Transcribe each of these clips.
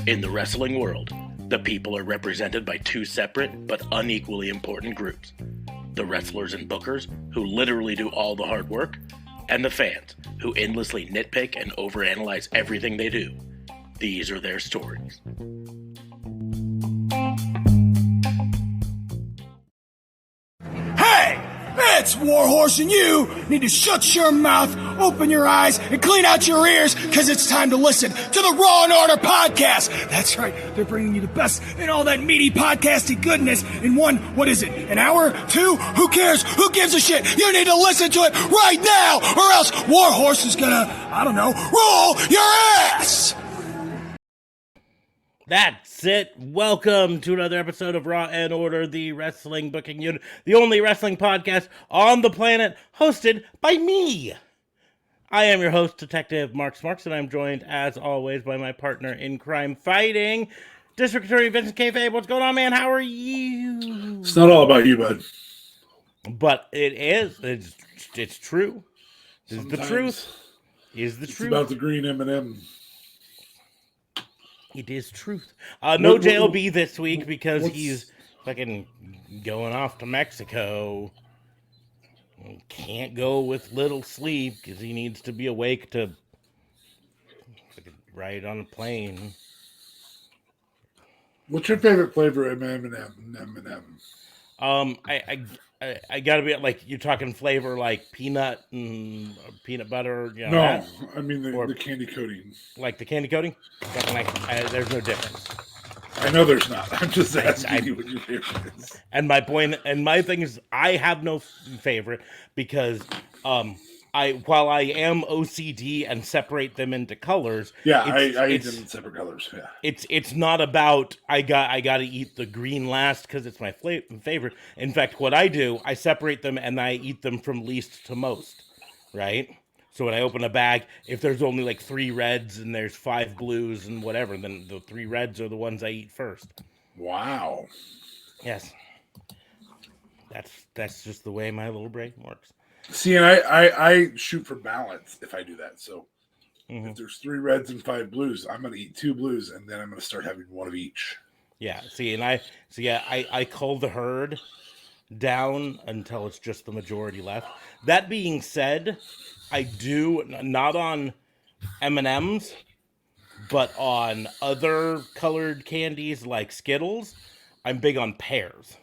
In the wrestling world, the people are represented by two separate but unequally important groups. The wrestlers and bookers, who literally do all the hard work, and the fans, who endlessly nitpick and overanalyze everything they do. These are their stories. Hey! It's Warhorse, and you need to shut your mouth, open your eyes, and clean out your ears, because it's time to listen to the Raw and Order podcast. That's right, they're bringing you the best in all that meaty podcasty goodness in one, what is it, an hour? Two? Who cares? Who gives a shit? You need to listen to it right now, or else Warhorse is gonna, roll your ass! That's it. Welcome to another episode of Raw and Order, the wrestling booking unit, the only wrestling podcast on the planet, hosted by me. I am your host, Detective Mark Smarks, and I'm joined, as always, by my partner in crime fighting, District Attorney Vincent Kayfabe. What's going on, man? How are you? It's not all about you, bud. But it is. It's true. This is the truth. It's about the green M&M. It is truth. No JLB this week because he's fucking going off to Mexico. Can't go with little sleep because he needs to be awake to ride on a plane. What's your favorite flavor of M&M? I gotta be like, you're talking flavor like peanut and peanut butter. You know, no, that? I mean the candy coating. Like the candy coating? There's no difference. I know there's not. I'm just asking you what your favorite is. And my point, and my thing is, I have no favorite because while I am OCD and separate them into colors, I eat them in separate colors. Yeah, it's not about I got to eat the green last because it's my favorite. In fact, what I do, I separate them and I eat them from least to most, right? So when I open a bag, if there's only like 3 reds and there's 5 blues and whatever, then the 3 reds are the ones I eat first. Wow. Yes. That's just the way my little brain works. See, and I shoot for balance if I do that. So if there's 3 reds and 5 blues, I'm gonna eat 2 blues and then I'm gonna start having one of each. Yeah. See, and I cull the herd down until it's just the majority left. That being said, I do not on M&Ms, but on other colored candies like Skittles. I'm big on pears.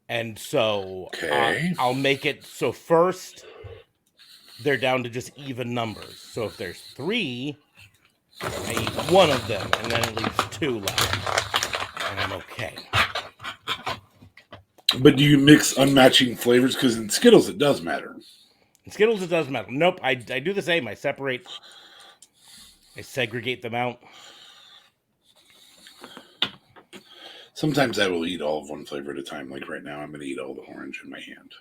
And so I'll make it so first they're down to just even numbers. So if there's 3, I eat 1 of them, and then it leaves 2 left, and I'm okay. But do you mix unmatching flavors? Because in Skittles it does matter. In Skittles it does matter. Nope, I do the same. I segregate them out. Sometimes I will eat all of one flavor at a time. Like right now, I'm going to eat all the orange in my hand.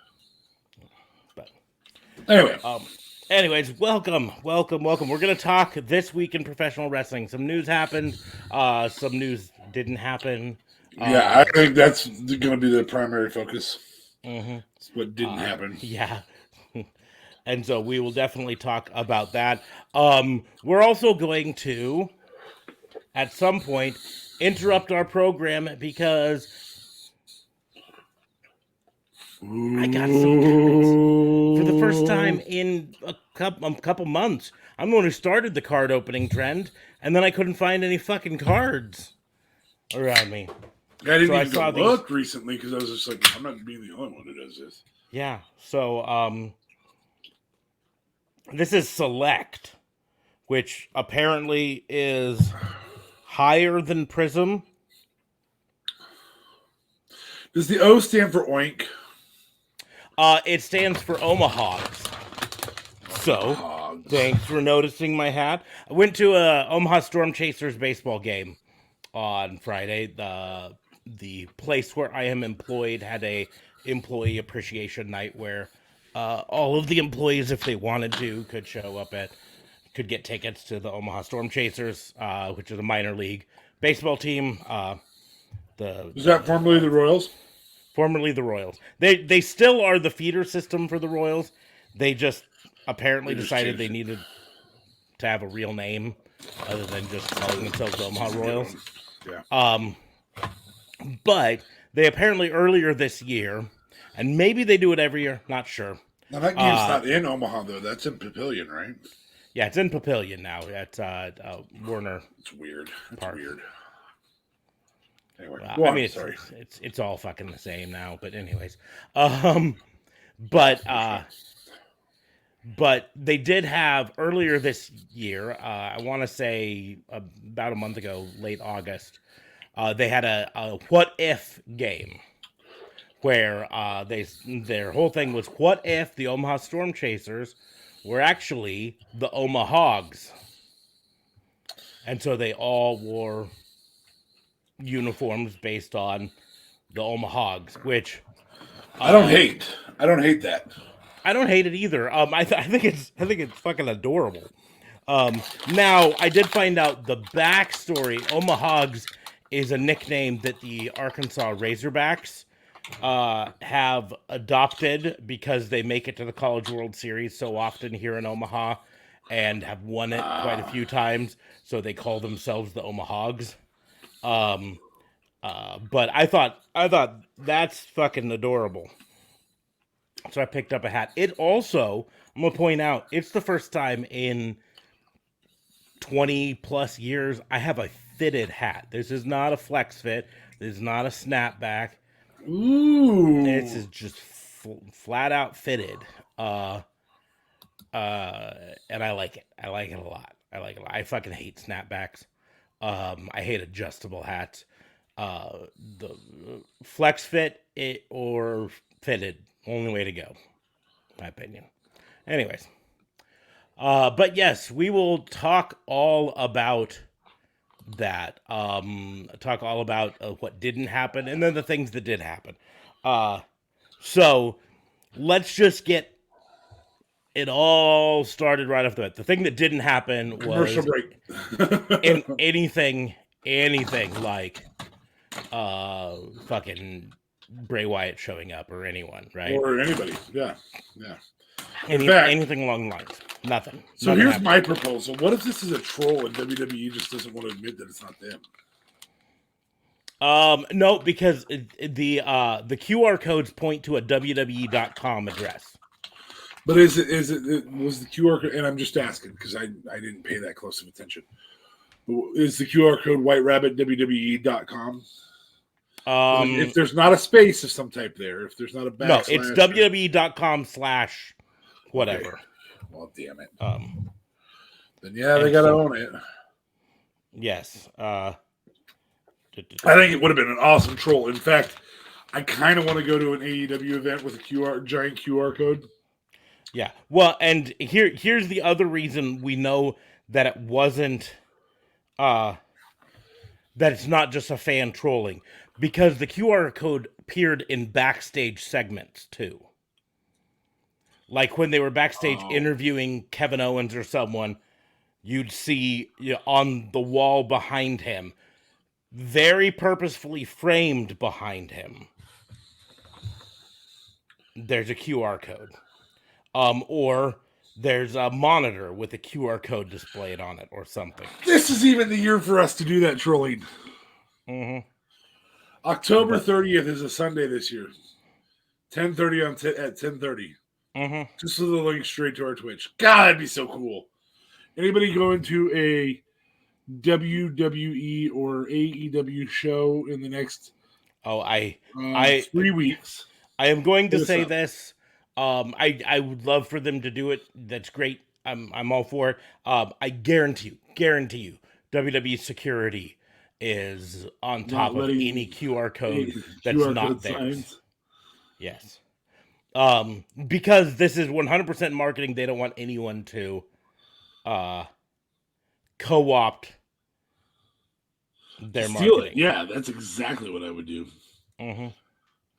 But anyway. Anyways, welcome. We're going to talk this week in professional wrestling. Some news happened. Some news didn't happen. I think that's going to be the primary focus. It's what didn't happen. Yeah. And so we will definitely talk about that. We're also going to, at some point, interrupt our program because I got some cards for the first time in a couple months. I'm the one who started the card opening trend, and then I couldn't find any fucking cards around me. I didn't even look recently because I was just like, I'm not being the only one who does this. Yeah, so this is Select, which apparently is higher than Prism. Does the O stand for oink? It stands for Omaha's. So, thanks for noticing my hat. I went to a Omaha Storm Chasers baseball game on Friday. The place where I am employed had a employee appreciation night where all of the employees, if they wanted to, could get tickets to the Omaha Storm Chasers, which is a minor league baseball team. Was that formerly the Royals? Formerly the Royals. They still are the feeder system for the Royals. They just apparently decided they needed to have a real name other than just calling themselves the Omaha Royals. Yeah. But they apparently earlier this year, and maybe they do it every year, not sure. Now that game's not in Omaha though. That's in Papillion, right? Yeah, it's in Papillion now. At Warner. It's weird. It's Park. weird. Anyway, I mean, it's all fucking the same now. But anyways, but they did have earlier this year. I want to say about a month ago, late August. They had a what if game where their whole thing was what if the Omaha Storm Chasers were actually the Omaha Hogs, and so they all wore uniforms based on the Omaha Hogs, which I don't hate. I don't hate that. I don't hate it either. I think it's fucking adorable. Now I did find out the backstory. Omaha Hogs is a nickname that the Arkansas Razorbacks have adopted because they make it to the College World Series so often here in Omaha and have won it quite a few times. So they call themselves the Omaha Hogs. But I thought that's fucking adorable. So I picked up a hat. It also, I'm going to point out, it's the first time in 20 plus years I have a fitted hat. This is not a flex fit. This is not a snapback. Ooh. This is just flat out fitted. And I like it. I like it a lot. I fucking hate snapbacks. I hate adjustable hats. The flex fit or fitted, only way to go, in my opinion. Anyways, but yes, we will talk all about that. Talk all about what didn't happen, and then the things that did happen. So let's just get it all started right off the bat. The thing that didn't happen was commercial break. in anything like fucking Bray Wyatt showing up or anyone, right? Or anybody. Yeah. Anything along the lines. Nothing. So here's my proposal. What if this is a troll and WWE just doesn't want to admit that it's not them? No, because the QR codes point to a WWE.com address. But was the QR code, and I'm just asking because I didn't pay that close of attention. Is the QR code White Rabbit WWE.com? If there's not a space of some type there, if there's not a backslash. No, it's WWE.com/whatever. Okay. Well, damn it. Then they gotta own it. Yes. I think it would have been an awesome troll. In fact, I kind of want to go to an AEW event with a giant QR code. Yeah. Well, and here's the other reason we know that it wasn't that it's not just a fan trolling, because the QR code appeared in backstage segments too. Like when they were backstage interviewing Kevin Owens or someone, you'd see on the wall behind him, very purposefully framed behind him, there's a QR code. Or there's a monitor with a QR code displayed on it or something. This is even the year for us to do that trolling. Mm-hmm. October 30th is a Sunday this year. 10:30 at 10:30. Mm-hmm. Just so the link straight to our Twitch. God, that'd be so cool. Anybody going to a WWE or AEW show in the next 3 weeks? I am going to say this. I would love for them to do it. That's great. I'm all for it. I guarantee you, WWE security is on top of any QR code that's not theirs. Yes. Because this is 100% marketing. They don't want anyone to co-opt their steal marketing. It. Yeah, that's exactly what I would do. Mm-hmm.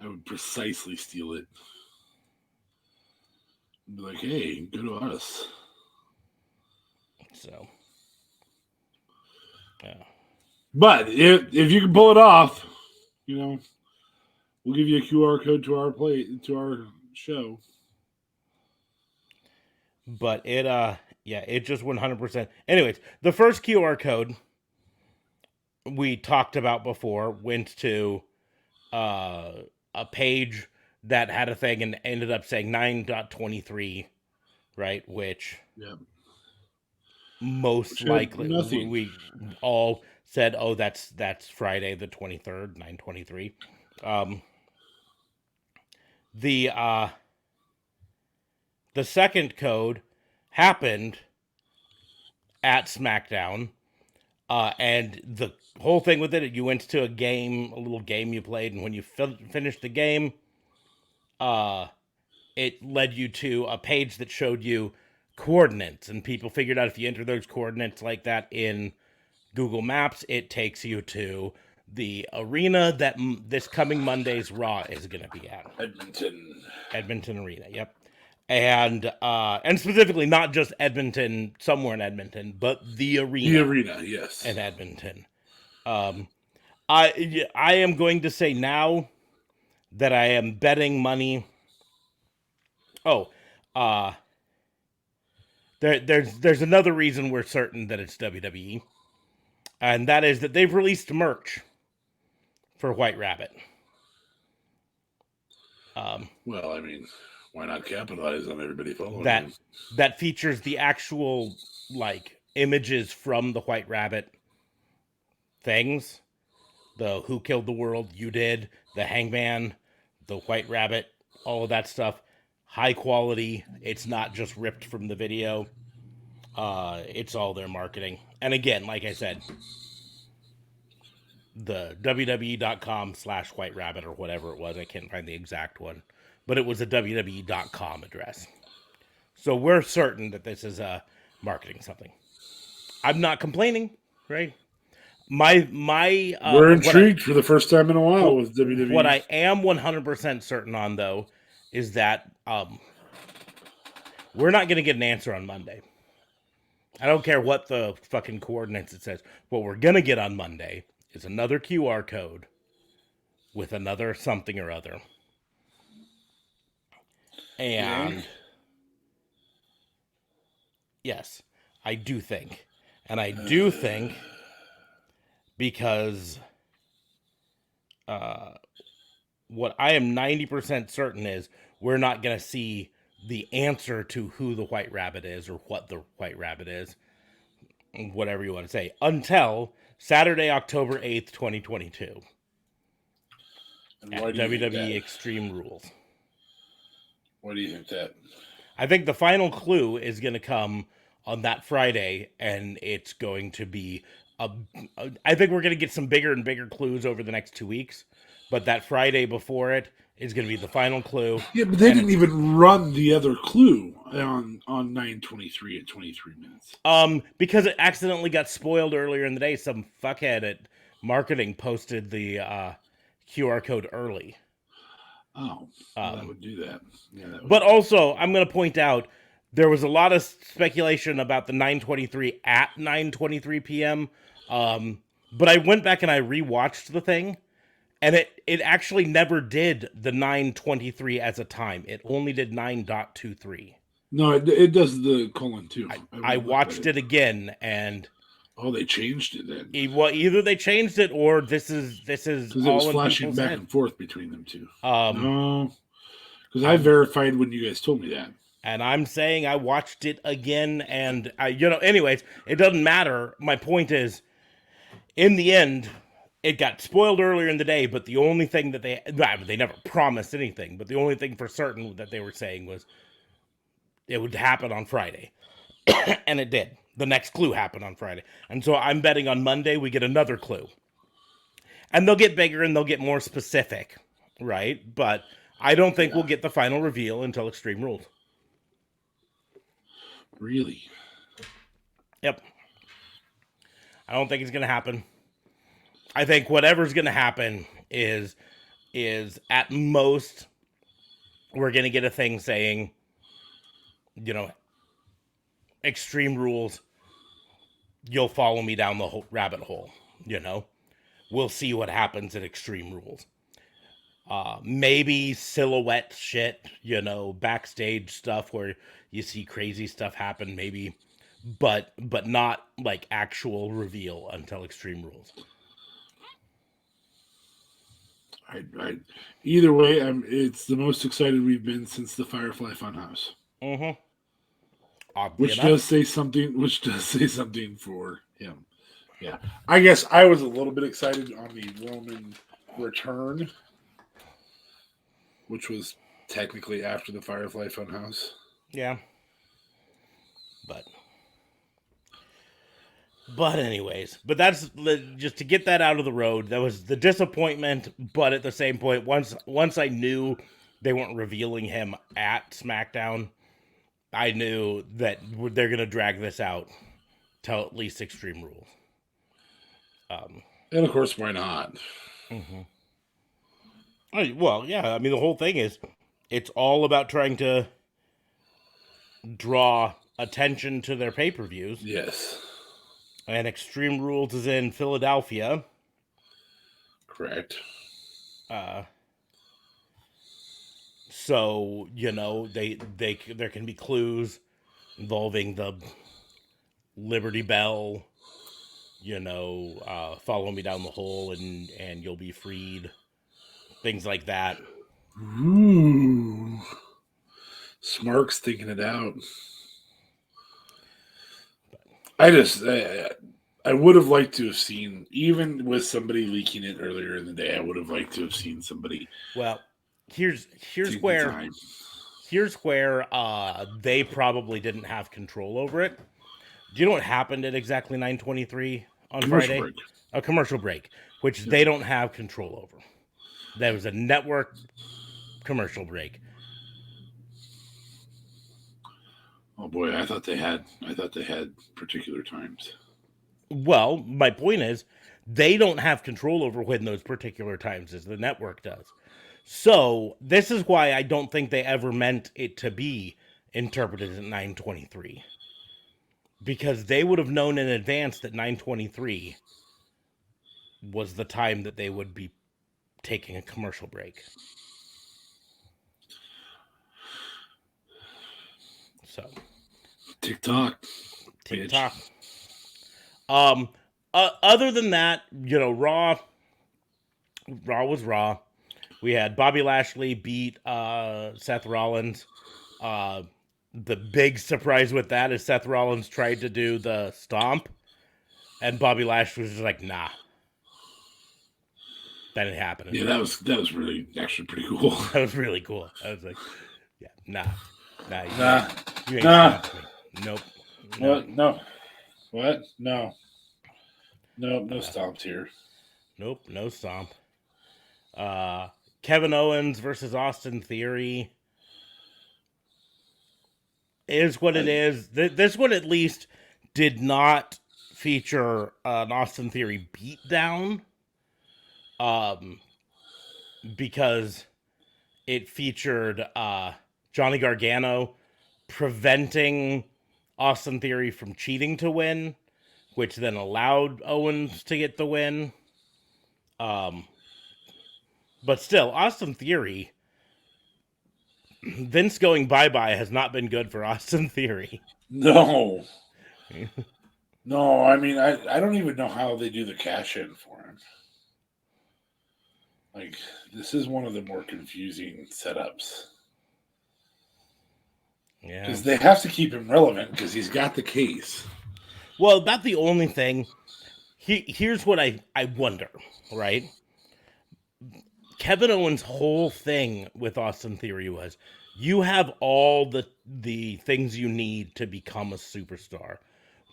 I would precisely steal it. Be like, hey, go to us. So, yeah. But if you can pull it off, we'll give you a QR code to our show. But Yeah, it just 100%. Anyways, the first QR code we talked about before went to a page that had a thing and ended up saying 9.23, right? Which most likely we all said, oh, that's Friday the 23rd, 9:23. The second code happened at Smackdown, and the whole thing with it, you went to a little game you played, and when you finished the game, it led you to a page that showed you coordinates, and people figured out if you enter those coordinates like that in Google Maps, it takes you to the arena that this coming Monday's Raw is going to be at. Edmonton Arena, yep. And specifically not just Edmonton, somewhere in Edmonton, but the arena. The arena, yes. In Edmonton. I am going to say now that I am betting money. There's another reason we're certain that it's WWE, and that is that they've released merch for White Rabbit. Well, I mean, why not capitalize on everybody following that features the actual images from the White Rabbit things, the Who Killed the World, You Did, the Hangman, the White Rabbit, all of that stuff. High quality. It's not just ripped from the video. It's all their marketing. And again, like I said, the wwe.com/White Rabbit or whatever it was, I can't find the exact one, but it was a wwe.com address. So we're certain that this is marketing something. I'm not complaining, right? We're intrigued for the first time in a while with WWE. What I am 100% certain on, though, is that we're not going to get an answer on Monday. I don't care what the fucking coordinates it says. What we're going to get on Monday is another QR code with another something or other. And yes, I do think. And I do think because what I am 90% certain is we're not going to see the answer to who the White Rabbit is or what the White Rabbit is, whatever you want to say, until Saturday, October 8th, 2022 at WWE Extreme Rules. Why do you think that? I think the final clue is going to come on that Friday, and it's going to be I think we're going to get some bigger and bigger clues over the next 2 weeks, but that Friday before it is going to be the final clue. Yeah, but they didn't even run the other clue on 9:23 at 23 minutes. Because it accidentally got spoiled earlier in the day. Some fuckhead at marketing posted the QR code early. Oh, that would do that. Yeah, but also, I'm going to point out, there was a lot of speculation about the 9:23 at 9:23 p.m. But I went back and I rewatched the thing, and it actually never did the 9:23 as a time. It only did 9.23. No, it does the colon too. I watched it again, and they changed it then. Either they changed it or this is because it was flashing back and forth between them two. No, because I verified when you guys told me that. And I'm saying I watched it again, and anyways, it doesn't matter. My point is, in the end, it got spoiled earlier in the day, but the only thing that they never promised anything, but the only thing for certain that they were saying was it would happen on Friday. And it did. The next clue happened on Friday. And so I'm betting on Monday we get another clue. And they'll get bigger and they'll get more specific, right? But I don't think we'll get the final reveal until Extreme Rules. Really? Yep. I don't think it's going to happen. I think whatever's going to happen is at most we're going to get a thing saying, Extreme Rules, you'll follow me down the rabbit hole, We'll see what happens at Extreme Rules. Maybe silhouette shit, backstage stuff where you see crazy stuff happen. Maybe but not like actual reveal until Extreme Rules. Either way, it's the most excited we've been since the Firefly Funhouse. Oddly Which enough. does say something for him. Yeah. I guess I was a little bit excited on the Roman return, which was technically after the Firefly Funhouse. Yeah. But anyways, but that's just to get that out of the road. That was the disappointment, but at the same point, once I knew they weren't revealing him at SmackDown, I knew that they're going to drag this out till at least Extreme Rules. And of course, why not? Well, yeah. I mean, the whole thing is it's all about trying to draw attention to their pay-per-views. Yes. And Extreme Rules is in Philadelphia. Correct. So, you know, there can be clues involving the Liberty Bell, you know, follow me down the hole and you'll be freed. Things like that. Ooh. Smark's thinking it out. I would have liked to have seen, even with somebody leaking it earlier in the day, I would have liked to have seen somebody. Well, here's where they probably didn't have control over it. Do you know what happened at exactly 9:23 on Friday? Break. A commercial break, which they don't have control over. That was a network commercial break. Oh boy, I thought they had particular times. Well, my point is, they don't have control over when those particular times is. The network does. So this is why I don't think they ever meant it to be interpreted at 9:23, because they would have known in advance that 9:23 was the time that they would be taking a commercial break. So, TikTok. Other than that, you know, Raw was Raw. We had Bobby Lashley beat Seth Rollins. The big surprise with that is Seth Rollins tried to do the stomp, and Bobby Lashley was just like, nah. That didn't happen. Yeah, that was really actually pretty cool. That was really cool. I was like, yeah, nah. You ain't Nope. What? No. What? No. Nope, no stomps here. Nope, no stomp. Kevin Owens versus Austin Theory is what it is. This one at least did not feature an Austin Theory beatdown. Because it featured Johnny Gargano preventing Austin Theory from cheating to win, which then allowed Owens to get the win. But still, Austin Theory, Vince going bye-bye has not been good for Austin Theory. No. No, I mean, I don't even know how they do the cash-in for him. Like, this is one of the more confusing setups. Yeah. Because they have to keep him relevant because he's got the case. Well, about the only thing, here's what I wonder, right? Kevin Owens' whole thing with Austin Theory was, you have all the things you need to become a superstar.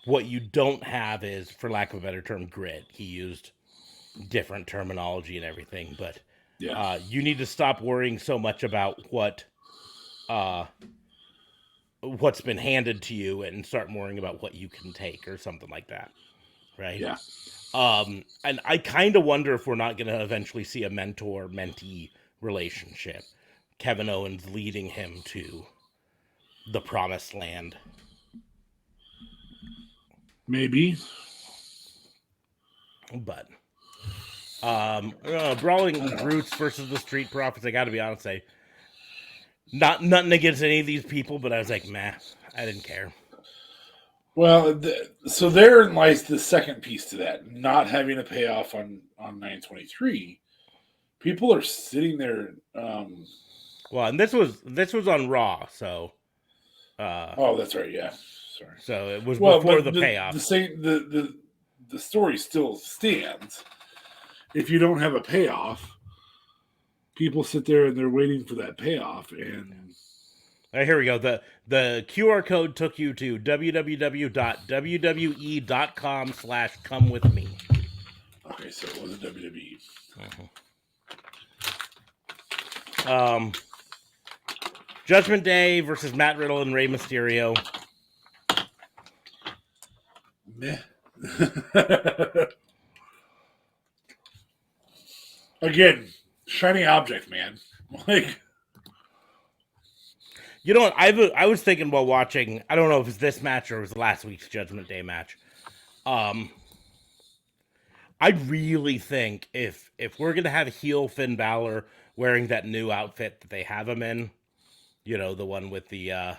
What you don't have is, for lack of a better term, grit. He used different terminology and everything, but you need to stop worrying so much about what's been handed to you and start worrying about what you can take or something like that, right? Yeah. And I kind of wonder if we're not going to eventually see a mentor-mentee relationship. Kevin Owens leading him to the promised land. Maybe. But Brawling Brutes versus the Street Profits, I gotta be honest, nothing against any of these people, but I was like, meh, I didn't care. Well, so therein lies the second piece to that, not having a payoff on 9/23. People are sitting there. Well, and this was on Raw, so. Oh, that's right. Yeah, sorry. So it was before the payoff. The story still stands. If you don't have a payoff, people sit there and they're waiting for that payoff. And here we go. The QR code took you to www.wwe.com/comewithme. Okay, so it wasn't WWE. Judgment Day versus Matt Riddle and Rey Mysterio. Meh. Again, shiny object, man. Like, you know what? I was thinking while watching. I don't know if it's this match or it was last week's Judgment Day match. I really think if we're gonna have heel Finn Balor wearing that new outfit that they have him in, you know, the one with the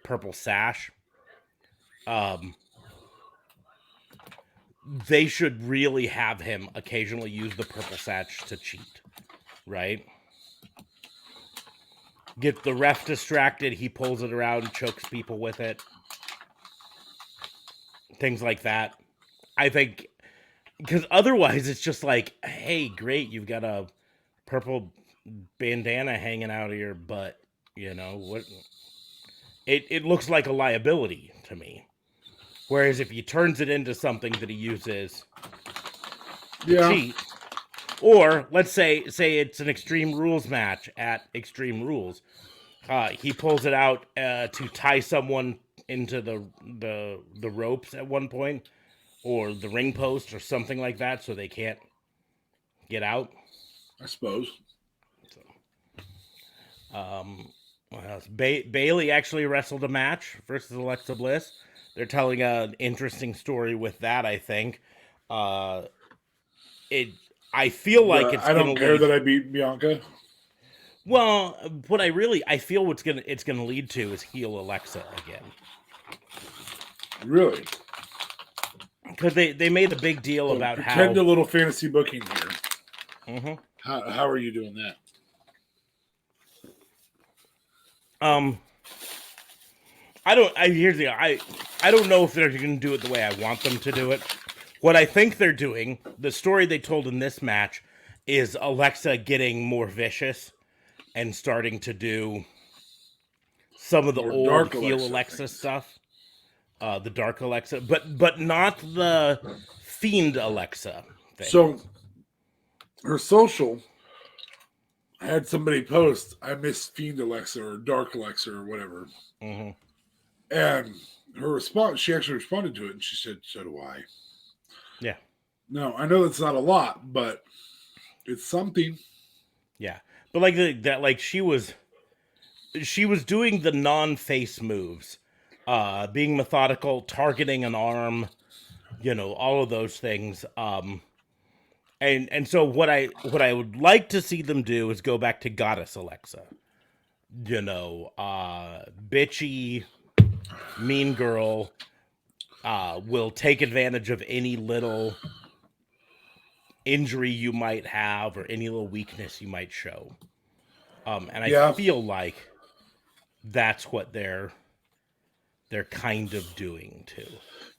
purple sash, they should really have him occasionally use the purple sash to cheat, right? Get the ref distracted, he pulls it around, chokes people with it. Things like that. I think, because otherwise it's just like, hey, great, you've got a purple bandana hanging out of your butt, you know, what? It looks like a liability to me. Whereas if he turns it into something that he uses to cheat, or let's say it's an Extreme Rules match at Extreme Rules, he pulls it out to tie someone into the ropes at one point, or the ring post or something like that, so they can't get out. I suppose. So, what else? Bailey actually wrestled a match versus Alexa Bliss. They're telling an interesting story with that, I think. I feel like it's. I don't care that I beat Bianca. Well, what I feel it's gonna lead to is heel Alexa again. Really? Because they made a big deal about how. Pretend a little fantasy booking here. Mm-hmm. How are you doing that? I don't know if they're going to do it the way I want them to do it. What I think they're doing, the story they told in this match, is Alexa getting more vicious and starting to do some of the old heel Alexa stuff. The dark Alexa, but not the Fiend Alexa thing. So her social had somebody post, "I miss Fiend Alexa" or Dark Alexa or whatever. Mm-hmm. And her response, she actually responded to it, and she said, "So do I." Yeah. No, I know that's not a lot, but it's something. Yeah, but like she was doing the non-face moves, being methodical, targeting an arm, you know, all of those things. And so what I would like to see them do is go back to Goddess Alexa, you know, bitchy, mean girl, will take advantage of any little injury you might have or any little weakness you might show. And I feel like that's what they're kind of doing too.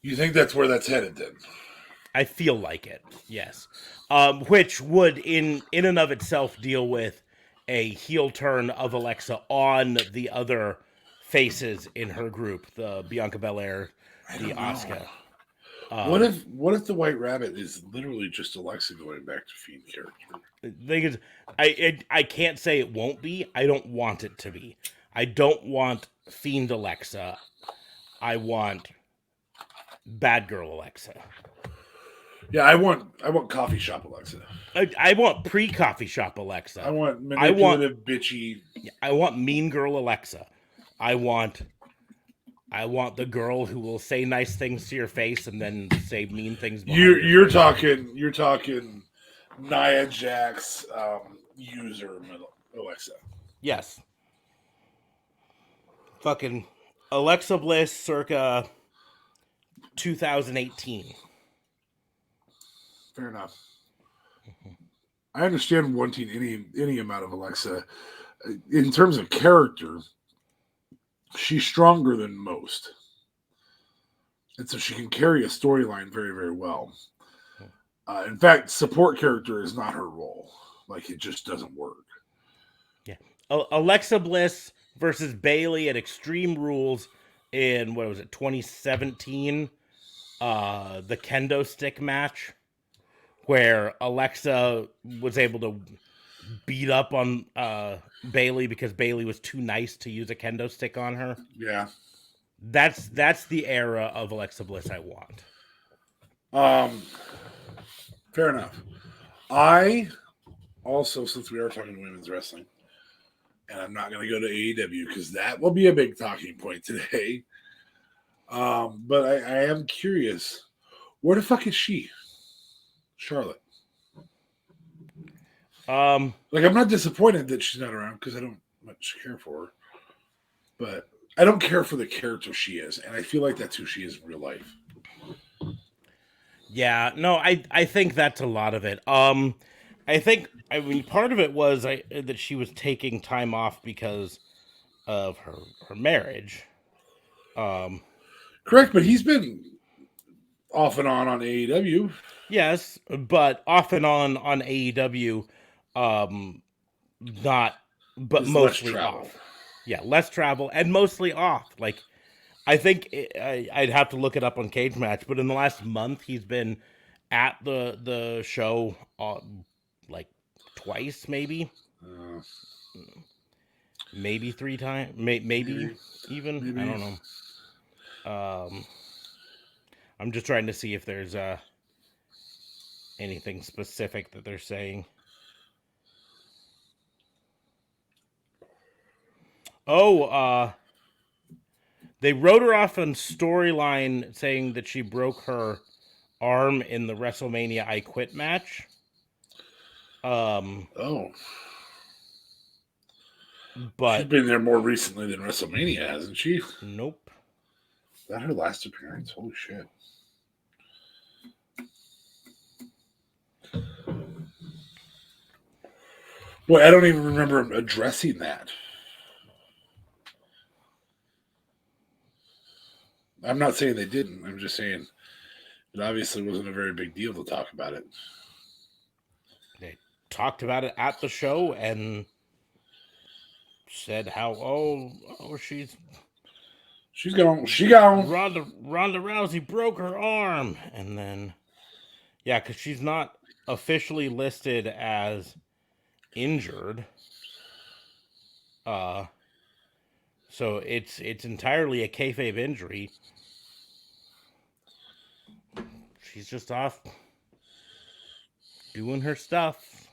You think that's where that's headed then? I feel like it, yes. Which would in and of itself deal with a heel turn of Alexa on the other faces in her group, the Bianca Belair, the Asuka. What if the White Rabbit is literally just Alexa going back to Fiend character? The thing is, I can't say it won't be. I don't want it to be. I don't want Fiend Alexa. I want Bad Girl Alexa. Yeah, I want Coffee Shop Alexa. I want pre-Coffee Shop Alexa. I want manipulative, bitchy. I want Mean Girl Alexa. I want the girl who will say nice things to your face and then say mean things. You're talking Nia Jax user Alexa. Yes. Fucking Alexa Bliss circa 2018. Fair enough. I understand wanting any amount of Alexa. In terms of character, she's stronger than most. And so she can carry a storyline very, very well. In fact, support character is not her role. Like, it just doesn't work. Yeah. Alexa Bliss versus Bayley at Extreme Rules in, 2017? The kendo stick match, where Alexa was able to beat up on Bayley because Bayley was too nice to use a kendo stick on her. Yeah. That's the era of Alexa Bliss I want. Fair enough. I also, since we are talking women's wrestling, and I'm not going to go to AEW because that will be a big talking point today. But I am curious, where the fuck is she? Charlotte. I'm not disappointed that she's not around because I don't much care for her. But I don't care for the character she is, and I feel like that's who she is in real life. Yeah, no, I think that's a lot of it. I mean, part of it was that she was taking time off because of her marriage. Correct, but he's been off and on AEW. Yes, but off and on AEW, not, but It's mostly off. Yeah, less travel and mostly off. Like, I think I'd have to look it up on Cage Match, but in the last month, he's been at the show like twice, maybe. Maybe 3 times, maybe even. Maybe. I don't know. I'm just trying to see if there's anything specific that they're saying. They wrote her off on storyline saying that she broke her arm in the WrestleMania I Quit match. But she's been there more recently than WrestleMania, hasn't she? Nope. Is that her last appearance? Holy shit. Boy, I don't even remember addressing that. I'm not saying they didn't. I'm just saying it obviously wasn't a very big deal to talk about it. They talked about it at the show and said how she's gone. She gone. Ronda Rousey broke her arm, and then because she's not officially listed as injured. So it's entirely a kayfabe injury. She's just off doing her stuff.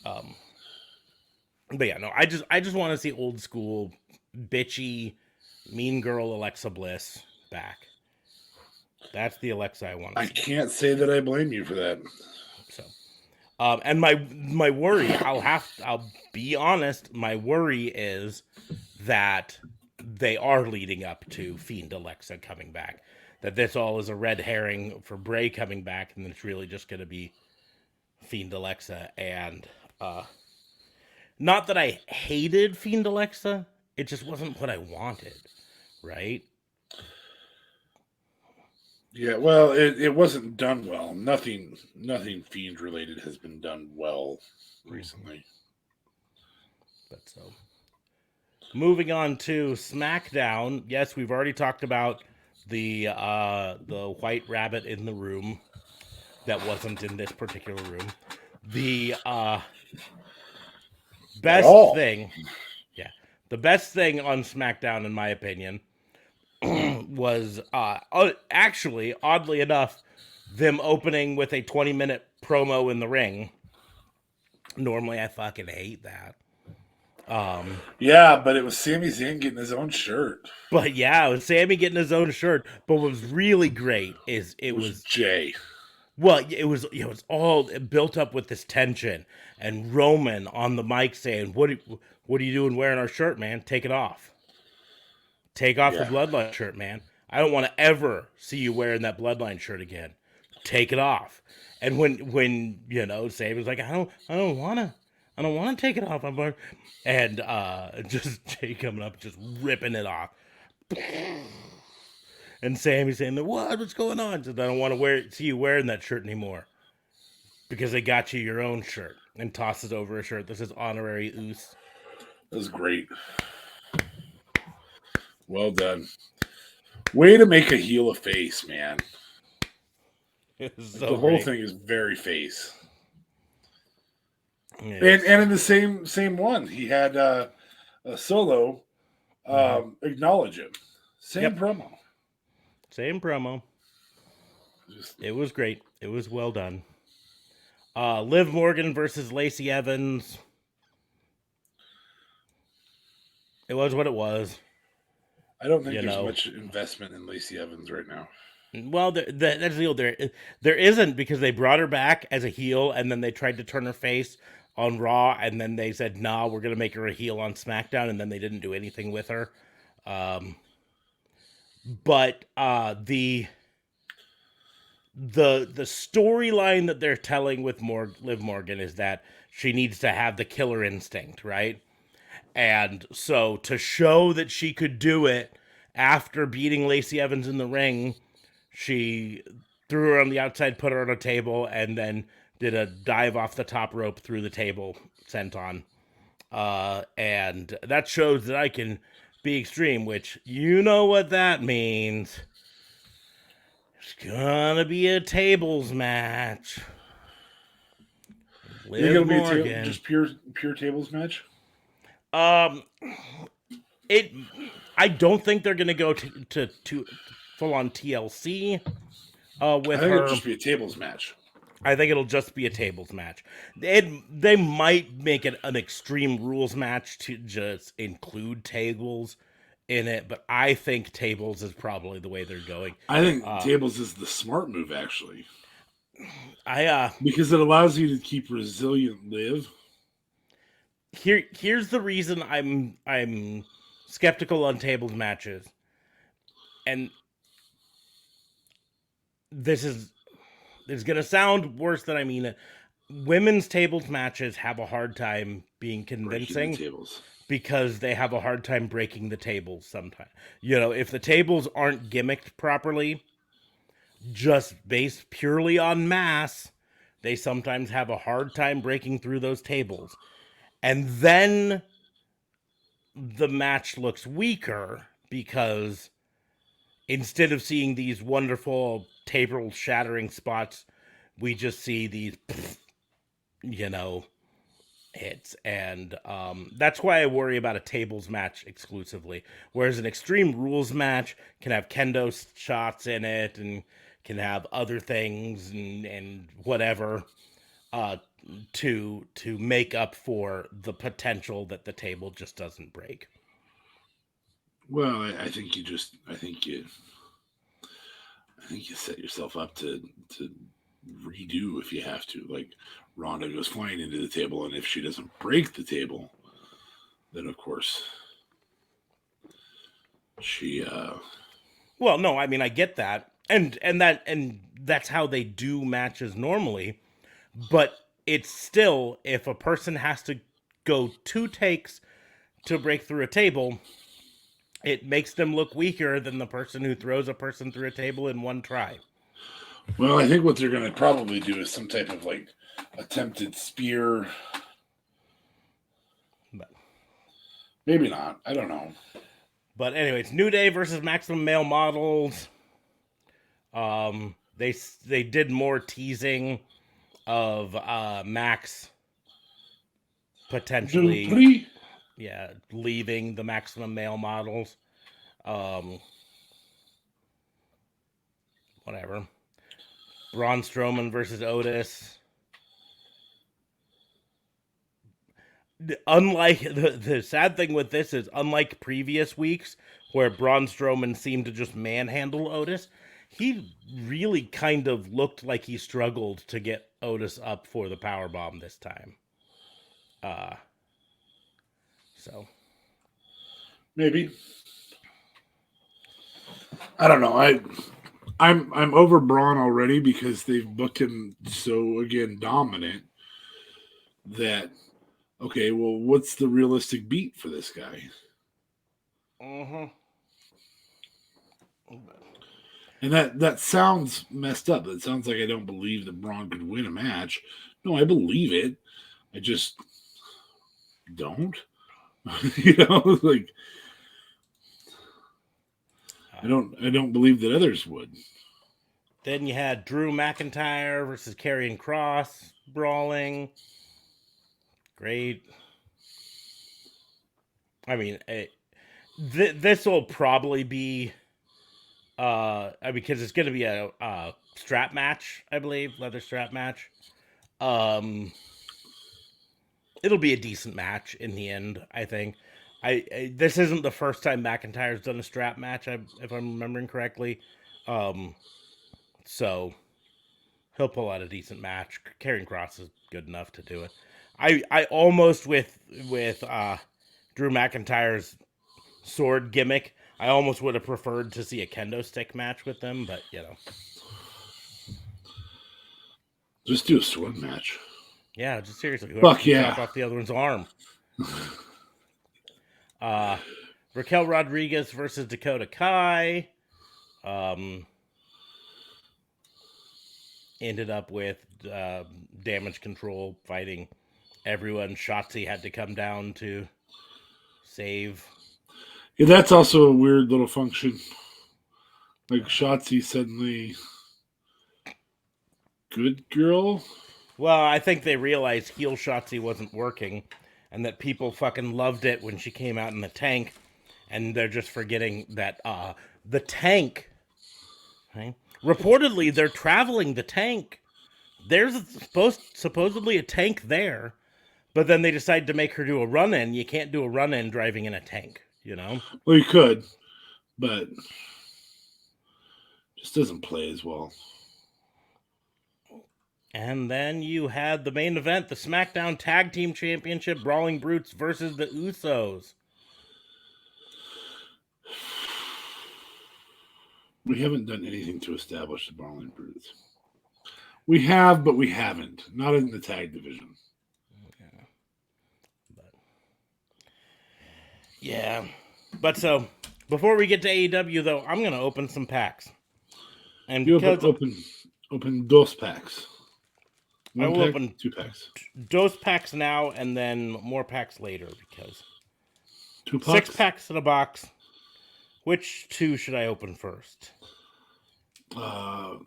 But yeah, no, I just want to see old school bitchy mean girl Alexa Bliss back. That's the Alexa I want to see. I can't say that I blame you for that. So, and my worry, I'll be honest, my worry is that they are leading up to Fiend Alexa coming back. That this all is a red herring for Bray coming back, and it's really just going to be Fiend Alexa. And not that I hated Fiend Alexa, it just wasn't what I wanted, right? Yeah, well, it wasn't done well. Nothing Fiend related has been done well recently. But so, moving on to SmackDown. Yes, we've already talked about the white rabbit in the room that wasn't in this particular room. The best thing on SmackDown, in my opinion, was actually, oddly enough, them opening with a 20-minute promo in the ring. Normally, I fucking hate that. Yeah, but it was Sami Zayn getting his own shirt. But yeah, it was Sami getting his own shirt. But what was really great is it was Jay. Well, it was all built up with this tension, and Roman on the mic saying, "What are you doing wearing our shirt, man? Take it off." Take off the Bloodline shirt, man. I don't want to ever see you wearing that Bloodline shirt again. Take it off. And when you know, Saban's like, I don't wanna take it off. And just Jay coming up, just ripping it off. And Sammy's saying, what's going on? Says, I don't want to see you wearing that shirt anymore. Because they got you your own shirt. And tosses over a shirt that says honorary Oos. That was great. Well done. Way to make a heel a face, man. So the whole thing is very face. Yes. And in the same one, he had a Solo acknowledge him. Same promo. Same promo. It was great. It was well done. Liv Morgan versus Lacey Evans. It was what it was. I don't think there's much investment in Lacey Evans right now. Well, that's the deal. There isn't, because they brought her back as a heel, and then they tried to turn her face on Raw, and then they said, "Nah, we're gonna make her a heel on SmackDown," and then they didn't do anything with her. But the storyline that they're telling with Liv Morgan is that she needs to have the killer instinct, right? And so to show that she could do it after beating Lacey Evans in the ring, she threw her on the outside, put her on a table, and then did a dive off the top rope through the table, senton. And that shows that I can be extreme, which you know what that means. It's gonna be a tables match. Liv Morgan. Just pure tables match? I don't think they're gonna go to full on TLC with I think her. it'll just be a tables match. I think it'll just be a tables match. They might make it an Extreme Rules match to just include tables in it, but I think tables is probably the way they're going. I think tables is the smart move, actually. Because it allows you to keep resilient Liv. Here's the reason I'm skeptical on tables matches, and this is gonna sound worse than I mean it. Women's tables matches have a hard time being convincing because they have a hard time breaking the tables sometimes. You know, if the tables aren't gimmicked properly, just based purely on mass, they sometimes have a hard time breaking through those tables. And then the match looks weaker because instead of seeing these wonderful table shattering spots, we just see these, hits. And that's why I worry about a tables match exclusively. Whereas an Extreme Rules match can have kendo shots in it and can have other things and whatever. To make up for the potential that the table just doesn't break. Well, I think you set yourself up to redo if you have to. Like Ronda goes flying into the table, and if she doesn't break the table, then of course she. Well, no, I mean I get that, and that's how they do matches normally, but. It's still, if a person has to go 2 takes to break through a table, it makes them look weaker than the person who throws a person through a table in 1 try. Well, I think what they're going to probably do is some type of like attempted spear. But maybe not. I don't know. But anyways, New Day versus Maximum Male Models. They did more teasing of Max potentially leaving the Maximum Male Models. Whatever. Braun Strowman versus Otis. Unlike the sad thing with this is, unlike previous weeks where Braun Strowman seemed to just manhandle Otis, he really kind of looked like he struggled to get Otis up for the powerbomb this time. So maybe. I don't know. I'm over Braun already because they've booked him so again dominant that okay, well, what's the realistic beat for this guy? And that sounds messed up. It sounds like I don't believe that Braun could win a match. No, I believe it. I just don't. Like I don't believe that others would. Then you had Drew McIntyre versus Karrion Kross brawling. Great. I mean, this will probably be because it's going to be a strap match, I believe, leather strap match. It'll be a decent match in the end, I think. This isn't the first time McIntyre's done a strap match, if I'm remembering correctly. So he'll pull out a decent match. Karrion Kross is good enough to do it. I almost with Drew McIntyre's sword gimmick, I almost would have preferred to see a kendo stick match with them, but Just do a sword match. Yeah, just seriously. Fuck yeah. Chop off the other one's arm. Raquel Rodriguez versus Dakota Kai. Ended up with Damage Control fighting everyone. Shotzi had to come down to save. Yeah, that's also a weird little function. Like Shotzi suddenly good girl. Well, I think they realized heel Shotzi wasn't working and that people fucking loved it when she came out in the tank, and they're just forgetting that the tank, right? Reportedly, they're traveling the tank. There's supposedly a tank there, but then they decide to make her do a run-in. You can't do a run-in driving in a tank, you know? Well, you could, but just doesn't play as well. And then you had the main event, the Smackdown Tag Team Championship, Brawling Brutes versus the Usos. We haven't done anything to establish the Brawling Brutes. We have, but we haven't. Not in the tag division. But so, before we get to AEW, though, I'm going to open some packs. And you because open dos packs. I will open 2 packs. Dos packs now, and then more packs later, because 2 packs? 6 packs in a box. Which 2 should I open first? 21,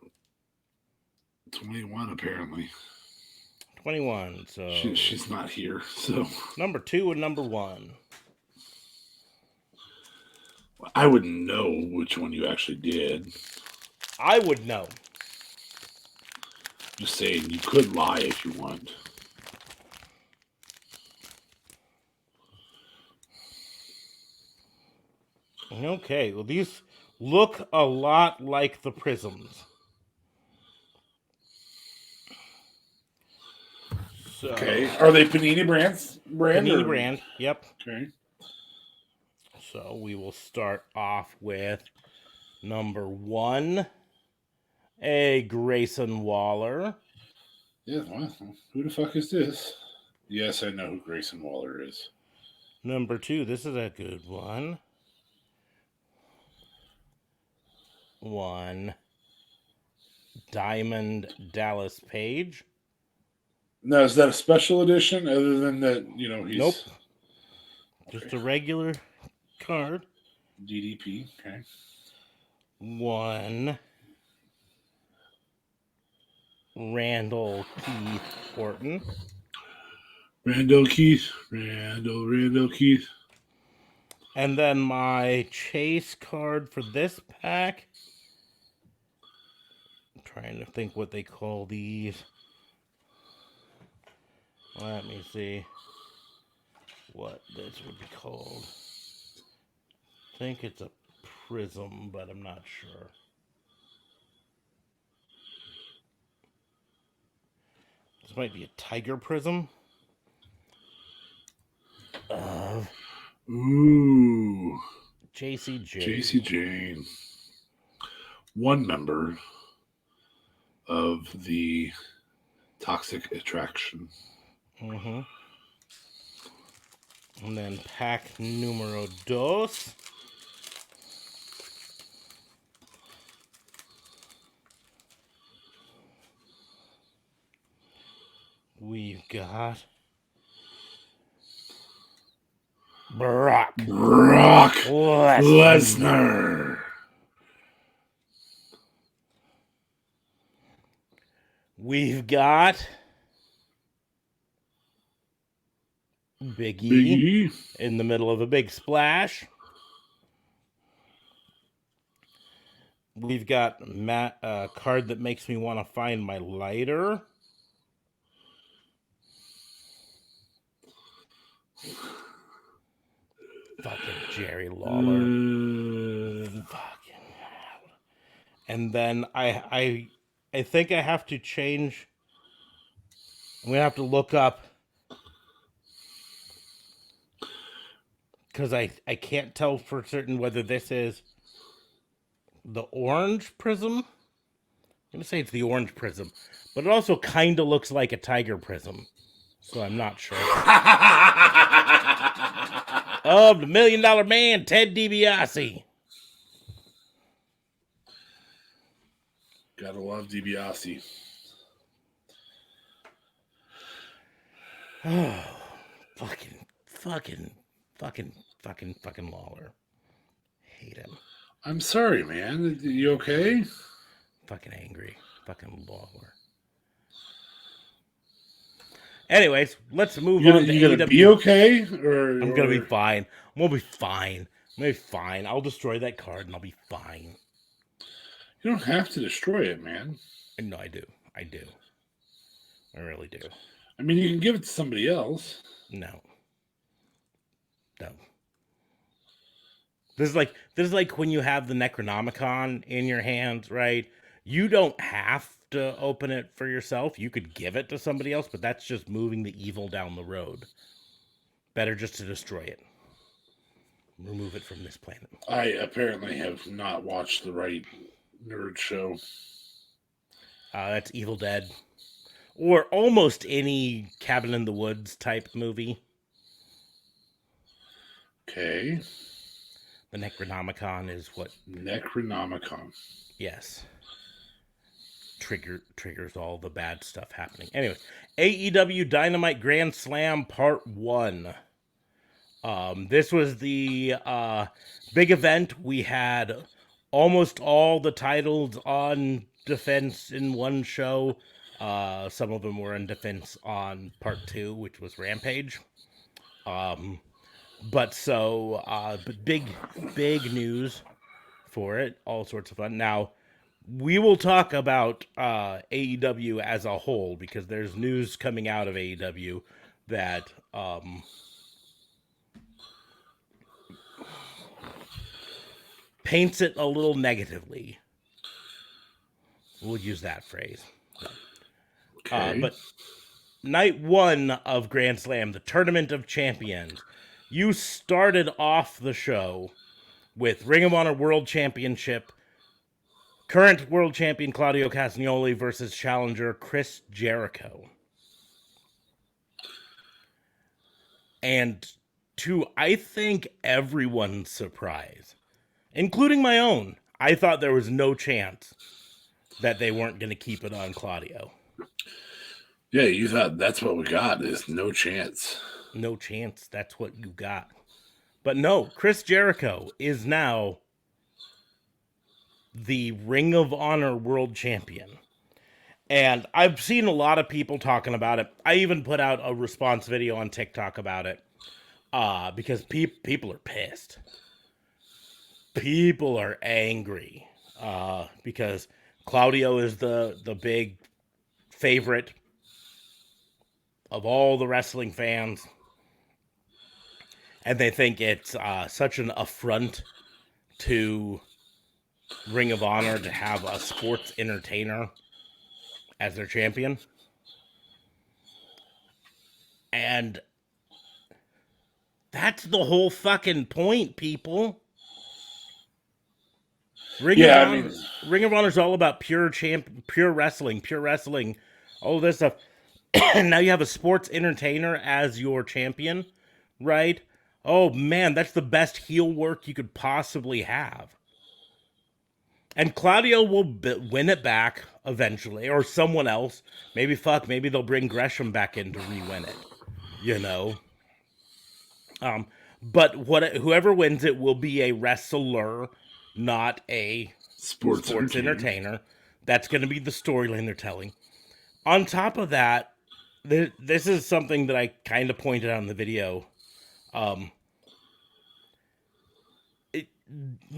apparently. 21, so... She's not here, so... Number 2 and number 1. I wouldn't know which one you actually did. I would know. Just saying, you could lie if you want. Okay, well, these look a lot like the Prisms. So, Okay, are they Panini brands? Panini brand, yep. Okay. So we will start off with number 1, a Grayson Waller. Yeah, well, who the fuck is this? Yes, I know who Grayson Waller is. Number 2, this is a good one. 1, Diamond Dallas Page. Now, is that a special edition other than that, he's... Nope. Okay. Just a regular card. DDP, okay. 1, Randall Keith Orton. Randall Keith. And then my chase card for this pack. I'm trying to think what they call these. Let me see what this would be called. I think it's a prism, but I'm not sure. This might be a tiger prism. Ooh. JC Jane. JC Jane. one member of the Toxic Attraction. Mm-hmm. And then pack numero dos. We've got Brock Lesnar. We've got Big E in the middle of a big splash. We've got a card that makes me want to find my lighter. Fucking Jerry Lawler. Fucking hell. And then I think I have to change. I'm gonna have to look up because I can't tell for certain whether this is the orange prism. I'm gonna say it's the orange prism, but it also kind of looks like a tiger prism, so I'm not sure. Of the $1 Million Man, Ted DiBiase. Gotta love DiBiase. Oh, fucking Lawler. Hate him. I'm sorry, man. You okay? Fucking angry. Fucking Lawler. Anyways, let's move on to you gonna AEW. be okay? I'm gonna be fine. I'm gonna be fine. I'm gonna be fine. I'll destroy that card and I'll be fine. You don't have to destroy it, man. No, I do. I really do. I mean, you can give it to somebody else. No. This is like when you have the Necronomicon in your hands, right? You don't have to open it for yourself. You could give it to somebody else, but that's just moving the evil down the road. Better just to destroy it. Remove it from this planet. I apparently have not watched the right nerd show. That's Evil Dead. Or almost any Cabin in the Woods type movie. Okay. The Necronomicon is what... Necronomicon. Yes. Triggers all the bad stuff happening. Anyway, AEW Dynamite Grand Slam Part 1. This was the big event. We had almost all the titles on defense in one show. Some of them were in defense on Part 2, which was Rampage. But big news for it. All sorts of fun. Now, we will talk about AEW as a whole because there's news coming out of AEW that paints it a little negatively. We'll use that phrase. Okay. But night 1 of Grand Slam, the Tournament of Champions, you started off the show with Ring of Honor World Championship, current World Champion Claudio Castagnoli versus challenger Chris Jericho. And to, I think, everyone's surprise, including my own, I thought there was no chance that they weren't going to keep it on Claudio. Yeah, you thought that's what we got, is no chance. No chance, that's what you got. But no, Chris Jericho is now the Ring of Honor World Champion. And I've seen a lot of people talking about it. I even put out a response video on TikTok about it. Because people are pissed. People are angry. Because Claudio is the big favorite of all the wrestling fans. And they think it's such an affront to Ring of Honor to have a sports entertainer as their champion. And that's the whole fucking point, people. Ring of Honor is all about pure wrestling, all this stuff. Now you have a sports entertainer as your champion, right? Oh man, that's the best heel work you could possibly have. And Claudio will win it back eventually, or someone else. Maybe they'll bring Gresham back in to re-win it. You know. But whoever wins it will be a wrestler, not a sports entertainer. That's going to be the storyline they're telling. On top of that, this is something that I kind of pointed out in the video.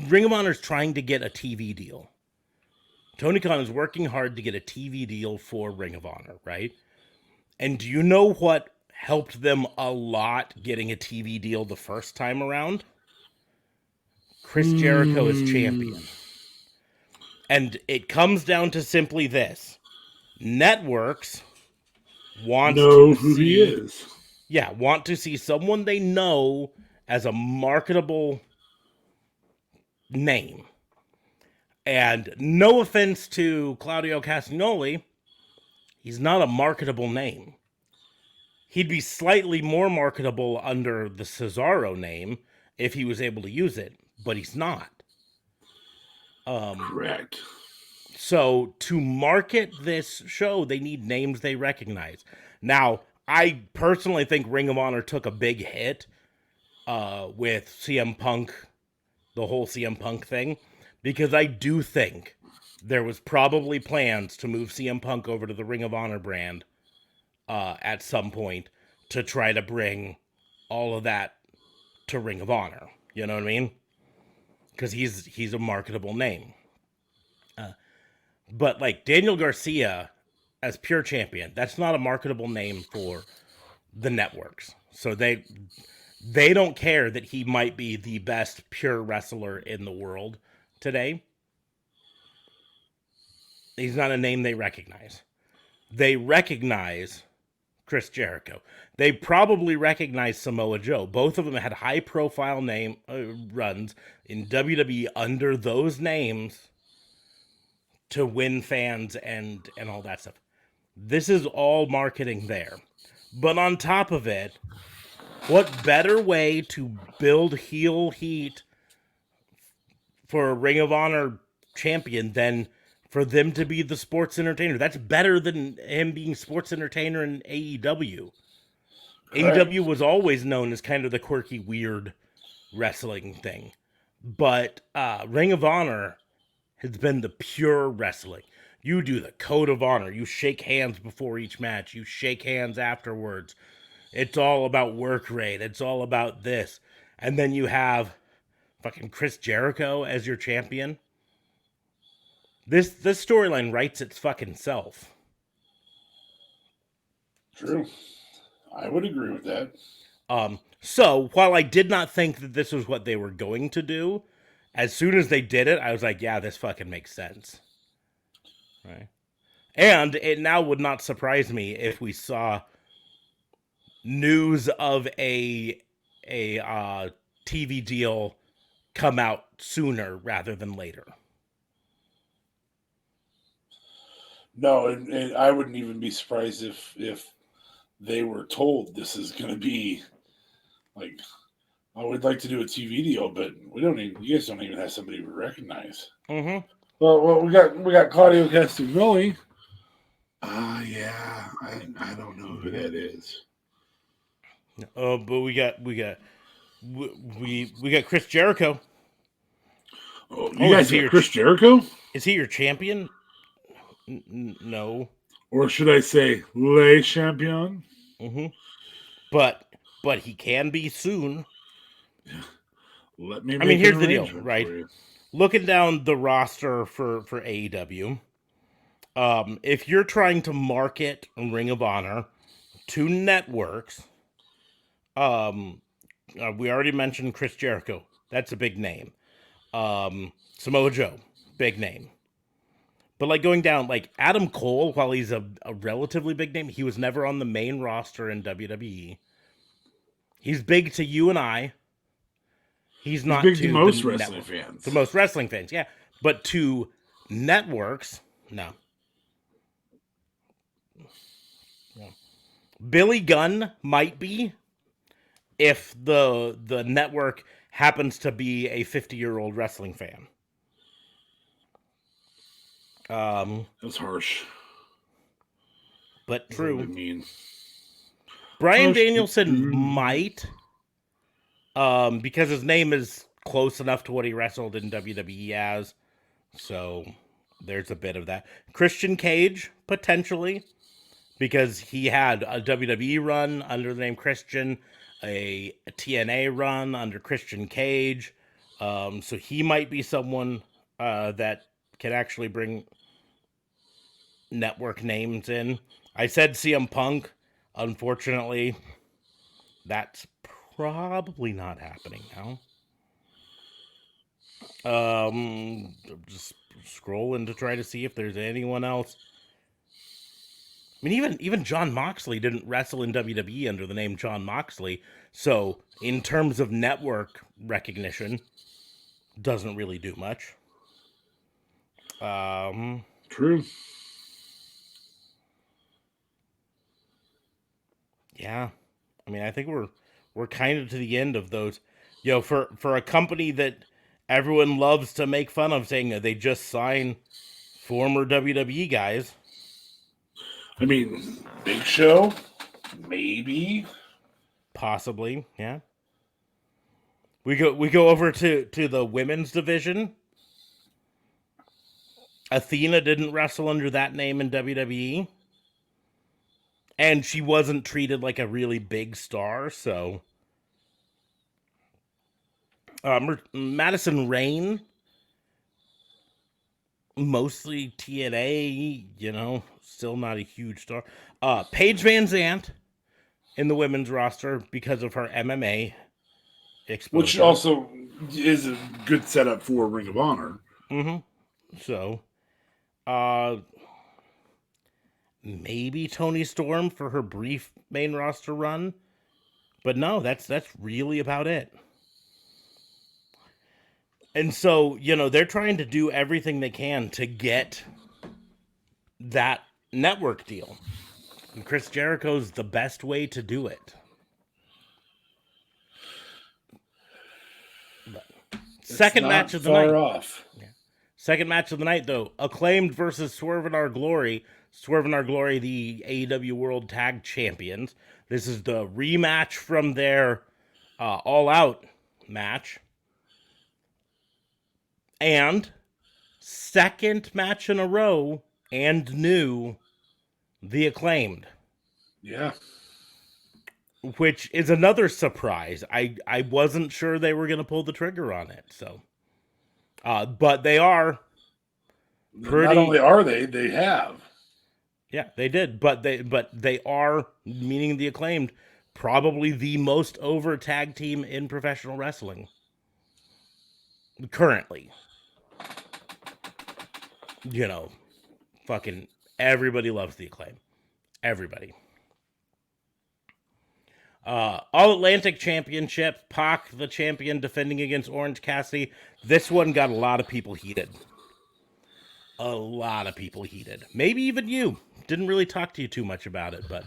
Ring of Honor is trying to get a TV deal. Tony Khan is working hard to get a TV deal for Ring of Honor, right? And do you know what helped them a lot getting a TV deal the first time around? Chris Jericho is champion. And it comes down to simply this. Networks want to who see, he is. Yeah, want to see someone they know as a marketable name. And no offense to Claudio Castagnoli, he's not a marketable name. He'd be slightly more marketable under the Cesaro name if he was able to use it, but he's not. Correct. So to market this show, they need names they recognize. Now, I personally think Ring of Honor took a big hit with CM Punk, the whole CM Punk thing, because I do think there was probably plans to move CM Punk over to the Ring of Honor brand at some point to try to bring all of that to Ring of Honor. You know what I mean? Because he's a marketable name. But like Daniel Garcia as pure champion, that's not a marketable name for the networks. So they don't care that he might be the best pure wrestler in the world today. He's not a name they recognize. They recognize Chris Jericho. They probably recognize Samoa Joe. Both of them had high-profile name runs in WWE under those names to win fans and all that stuff. This is all marketing there. But on top of it, what better way to build heel heat for a Ring of Honor champion than for them to be the sports entertainer? That's better than him being sports entertainer in AEW. AEW was always known as kind of the quirky, weird wrestling thing. But Ring of Honor has been the pure wrestling. You do the code of honor. You shake hands before each match. You shake hands afterwards. It's all about work rate. It's all about this. And then you have fucking Chris Jericho as your champion. This storyline writes its fucking self. True. I would agree with that. So, while I did not think that this was what they were going to do, as soon as they did it, I was like, yeah, this fucking makes sense. Right? And it now would not surprise me if we saw news of a TV deal come out sooner rather than later. No, and I wouldn't even be surprised if they were told this is going to be like, I would like to do a TV deal, but you guys don't even have somebody we recognize. Mm-hmm. Well, we got Claudio Castagnoli. Yeah, I don't know who that is. But we got Chris Jericho. Oh, you guys got Chris Jericho? Is he your champion? No. Or should I say, Le Champion? Mm-hmm. But he can be soon. Let me. I mean, here's the deal, right? Looking down the roster for AEW, if you're trying to market Ring of Honor to networks, we already mentioned Chris Jericho. That's a big name. Samoa Joe, big name. But like going down, like Adam Cole, while he's a relatively big name, he was never on the main roster in WWE. He's big to you and I. He's not big to most wrestling fans. The most wrestling fans, yeah. But to networks, no. Billy Gunn might be if the network happens to be a 50-year-old wrestling fan. That's harsh. But That's true. what I mean. Bryan Harsh Danielson might, because his name is close enough to what he wrestled in WWE as. So there's a bit of that. Christian Cage, potentially, because he had a WWE run under the name Christian, a TNA run under Christian Cage. So he might be someone that can actually bring network names in. I said CM Punk. Unfortunately, that's probably not happening now. Just scrolling to try to see if there's anyone else. I mean, even Jon Moxley didn't wrestle in WWE under the name Jon Moxley. So, in terms of network recognition, doesn't really do much. True. Yeah. I mean, I think we're kind of to the end of those. You know, for a company that everyone loves to make fun of, saying that they just sign former WWE guys. I mean, Big Show, maybe. Possibly, yeah. We go over to the women's division. Athena didn't wrestle under that name in WWE. And she wasn't treated like a really big star, so... Madison Rayne, mostly TNA, you know, still not a huge star. Paige Van Zandt in the women's roster because of her MMA exposure. Which also is a good setup for Ring of Honor. Mm-hmm. So, maybe Toni Storm for her brief main roster run. But no, that's really about it. And so, you know, they're trying to do everything they can to get that network deal. And Chris Jericho's the best way to do it. But second match of the night. Off. Yeah. Second match of the night, though. Acclaimed versus Swerve in Our Glory. Swerve in Our Glory, the AEW World Tag Champions. This is the rematch from their All Out match. And second match in a row and new, the Acclaimed. Yeah. Which is another surprise. I wasn't sure they were going to pull the trigger on it. So, but they are pretty... Not only are they have. Yeah, they did. But they are, meaning the Acclaimed, probably the most over tag team in professional wrestling. Currently. You know, fucking everybody loves the Acclaim. Everybody. All Atlantic Championship, Pac, the champion, defending against Orange Cassidy. This one got a lot of people heated. A lot of people heated. Maybe even you. Didn't really talk to you too much about it, but...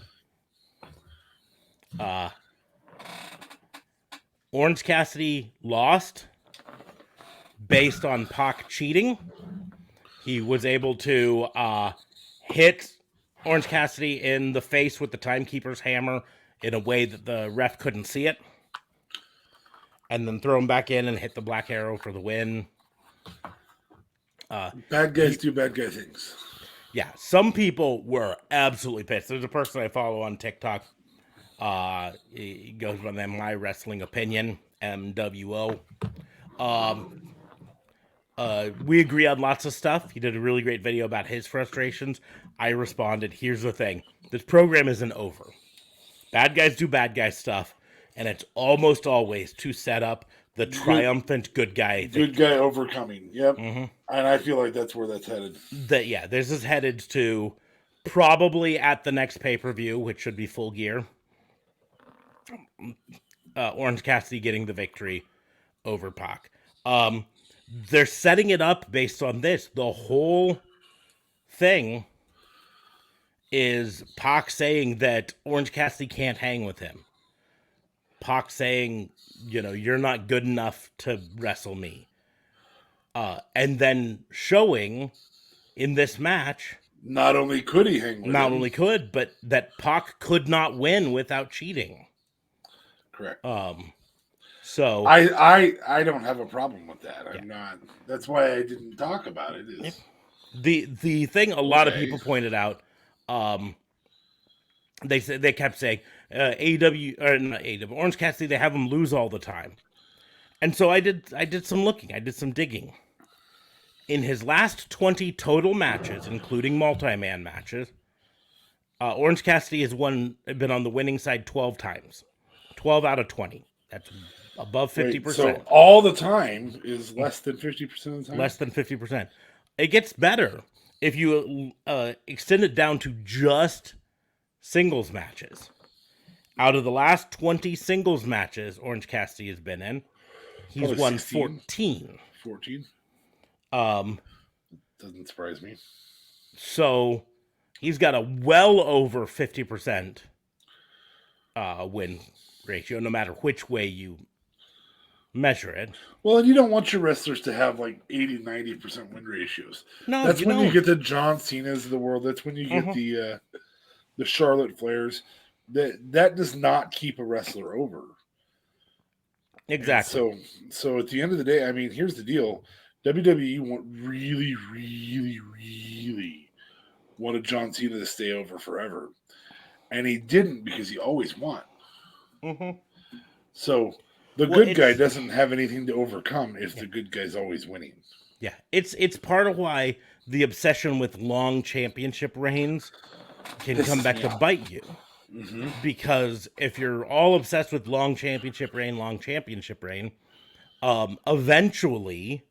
Orange Cassidy lost based on Pac cheating. He was able to hit Orange Cassidy in the face with the Timekeeper's hammer in a way that the ref couldn't see it. And then throw him back in and hit the Black Arrow for the win. Bad guys do bad guy things. Yeah, some people were absolutely pissed. There's a person I follow on TikTok. He goes by the name My Wrestling Opinion, MWO. We agree on lots of stuff. He did a really great video about his frustrations. I responded, here's the thing. This program isn't over. Bad guys do bad guy stuff, and it's almost always to set up the triumphant good guy. Good guy overcoming. Yep. Mm-hmm. And I feel like that's where that's headed. This is headed to probably at the next pay-per-view, which should be Full Gear. Orange Cassidy getting the victory over Pac. they're setting it up based on this. The whole thing is Pac saying that Orange Cassidy can't hang with him. Pac saying, you're not good enough to wrestle me. And then showing in this match, not only could he hang with not him, only could, but that Pac could not win without cheating. Correct. So I don't have a problem with that. I'm not. That's why I didn't talk about it. Is the thing a lot of people pointed out. They kept saying AEW or not AEW, Orange Cassidy, they have him lose all the time, and so I did some looking, I did some digging. In his last 20 total matches, including multi-man matches, Orange Cassidy has been on the winning side 12 times, 12 out of 20. That's above 50%. So all the time is less than 50% of the time. Less than 50%. It gets better if you extend it down to just singles matches. Out of the last 20 singles matches Orange Cassidy has been in, he's Probably won 16. 14. 14? Doesn't surprise me. So he's got a well over 50% win ratio, no matter which way you measure it. Well, and you don't want your wrestlers to have like 80-90% win ratios. No, that's when don't. you get the John Cena's of the world. That's when you get the Charlotte Flairs. That does not keep a wrestler over. Exactly. And so at the end of the day, I mean, here's the deal: WWE really, really, really wanted John Cena to stay over forever, and he didn't because he always won. Mm-hmm. So the good guy doesn't have anything to overcome if the good guy's always winning. Yeah, it's part of why the obsession with long championship reigns can come back to bite you. Mm-hmm. Because if you're all obsessed with long championship reign, eventually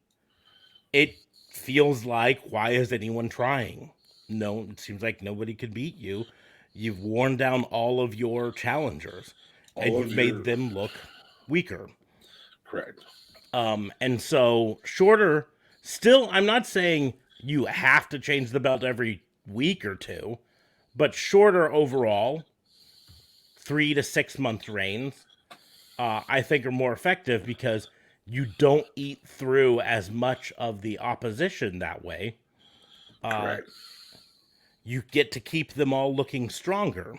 it feels like, why is anyone trying? No, it seems like nobody could beat you. You've worn down all of your challengers, and you've made them look weaker. Correct. And so shorter, still, I'm not saying you have to change the belt every week or two, but shorter overall, 3 to 6 month reigns, I think are more effective because you don't eat through as much of the opposition that way. Correct. You get to keep them all looking stronger.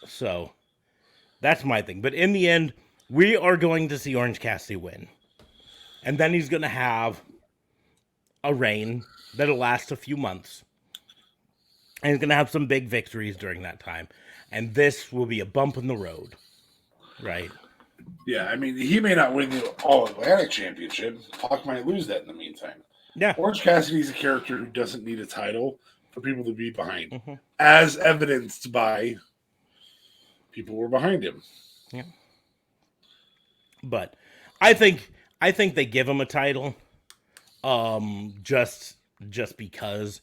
So that's my thing. But in the end, we are going to see Orange Cassidy win. And then he's going to have a reign that'll last a few months. And he's going to have some big victories during that time. And this will be a bump in the road. Right? Yeah, I mean, he may not win the All-Atlantic Championship. Pac might lose that in the meantime. Yeah. Orange Cassidy's a character who doesn't need a title for people to be behind. Mm-hmm. As evidenced by people were behind him. Yeah. But I think they give him a title. Just because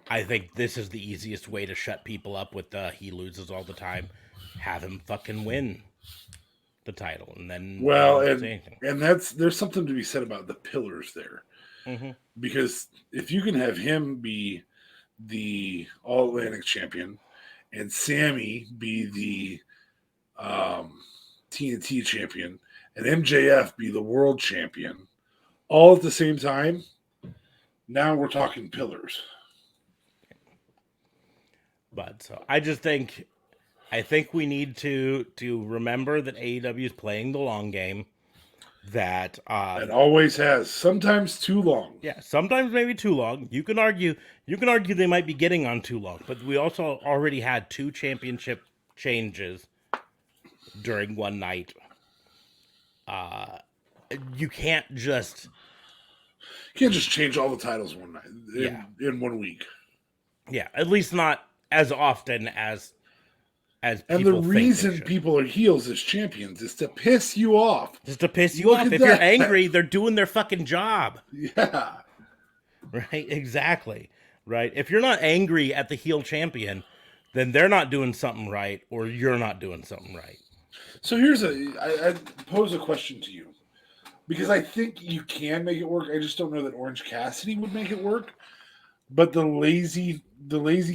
I think this is the easiest way to shut people up with he loses all the time. Have him fucking win the title, and then and there's something to be said about the pillars there. Mm-hmm. Because if you can have him be the All-Atlantic champion and Sammy be the TNT champion and MJF be the world champion all at the same time, now we're talking pillars. But so I think we need to remember that AEW is playing the long game. That it always has, sometimes too long. Yeah, sometimes maybe too long. You can argue they might be getting on too long, but we also already had 2 championship changes during one night. You can't just change all the titles one night in 1 week. Yeah, at least not as often as people and the reason people are heels as champions is to piss you off. Just to piss you off. If you're angry, they're doing their fucking job. Yeah. Right? Exactly. Right? If you're not angry at the heel champion, then they're not doing something right, or you're not doing something right. So I pose a question to you. Because I think you can make it work. I just don't know that Orange Cassidy would make it work. But the lazy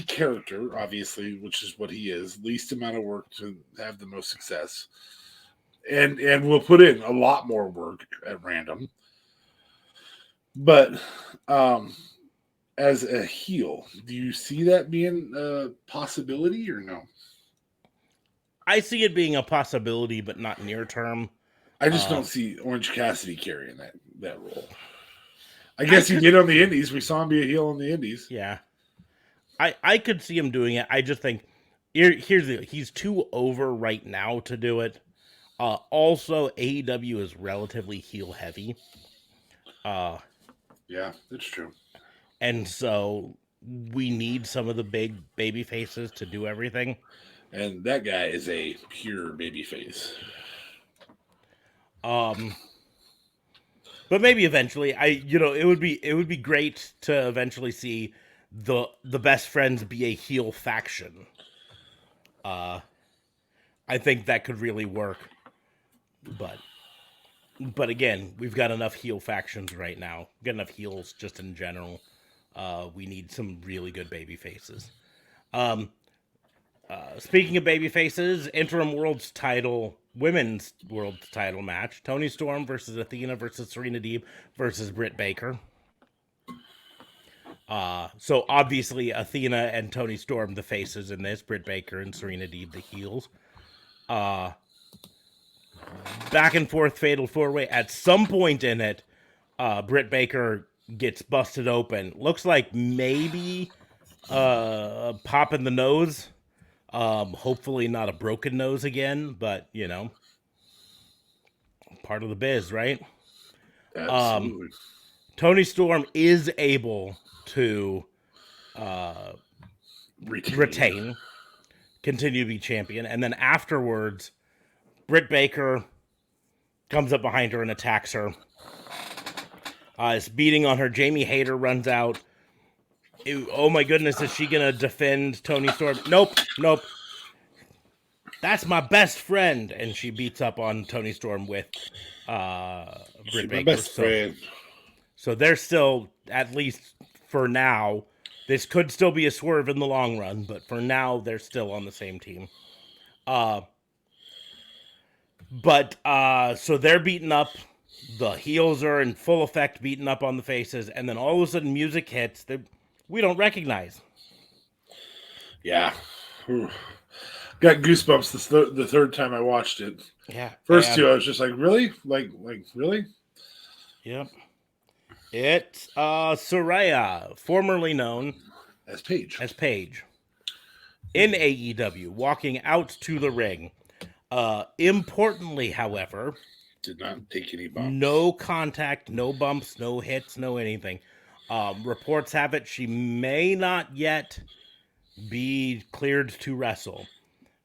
character, obviously, which is what he is, least amount of work to have the most success. And we'll put in a lot more work at random. But as a heel, do you see that being a possibility or no? I see it being a possibility, but not near term. I just don't see Orange Cassidy carrying that role. I guess he did on the Indies. We saw him be a heel on the Indies. Yeah. I could see him doing it. I just think he's too over right now to do it. Also, AEW is relatively heel heavy. Yeah, that's true. And so we need some of the big baby faces to do everything. And that guy is a pure baby face. But maybe eventually, it would be great to eventually see the best friends be a heel faction. I think that could really work. But again, we've got enough heel factions right now. We've got enough heels just in general. We need some really good baby faces. Speaking of baby faces, interim women's world title match. Toni Storm versus Athena versus Serena Deeb versus Britt Baker. So obviously Athena and Toni Storm the faces in this, Britt Baker and Serena Deeb the heels. Back and forth fatal four-way. At some point in it, Britt Baker gets busted open. Looks like maybe a pop in the nose. Hopefully not a broken nose again, but part of the biz, right? Absolutely. Toni Storm is able to retain, continue to be champion, and then afterwards, Britt Baker comes up behind her and attacks her. Is beating on her. Jamie Hayter runs out. Oh my goodness, is she gonna defend Toni Storm? Nope. That's my best friend, and she beats up on Toni Storm with Britt Baker. My best friend. So they're still, at least for now, this could still be a swerve in the long run, but for now they're still on the same team. So they're beating up. The heels are in full effect, beating up on the faces, and then all of a sudden music hits that we don't recognize. Yeah. Got goosebumps the third time I watched it. Yeah. First two, I was just like, really? Like really? Yep. It's Saraya, formerly known as Paige. In AEW, walking out to the ring. Importantly, however, did not take any bumps. No contact, no bumps, no hits, no anything. Reports have it she may not yet be cleared to wrestle.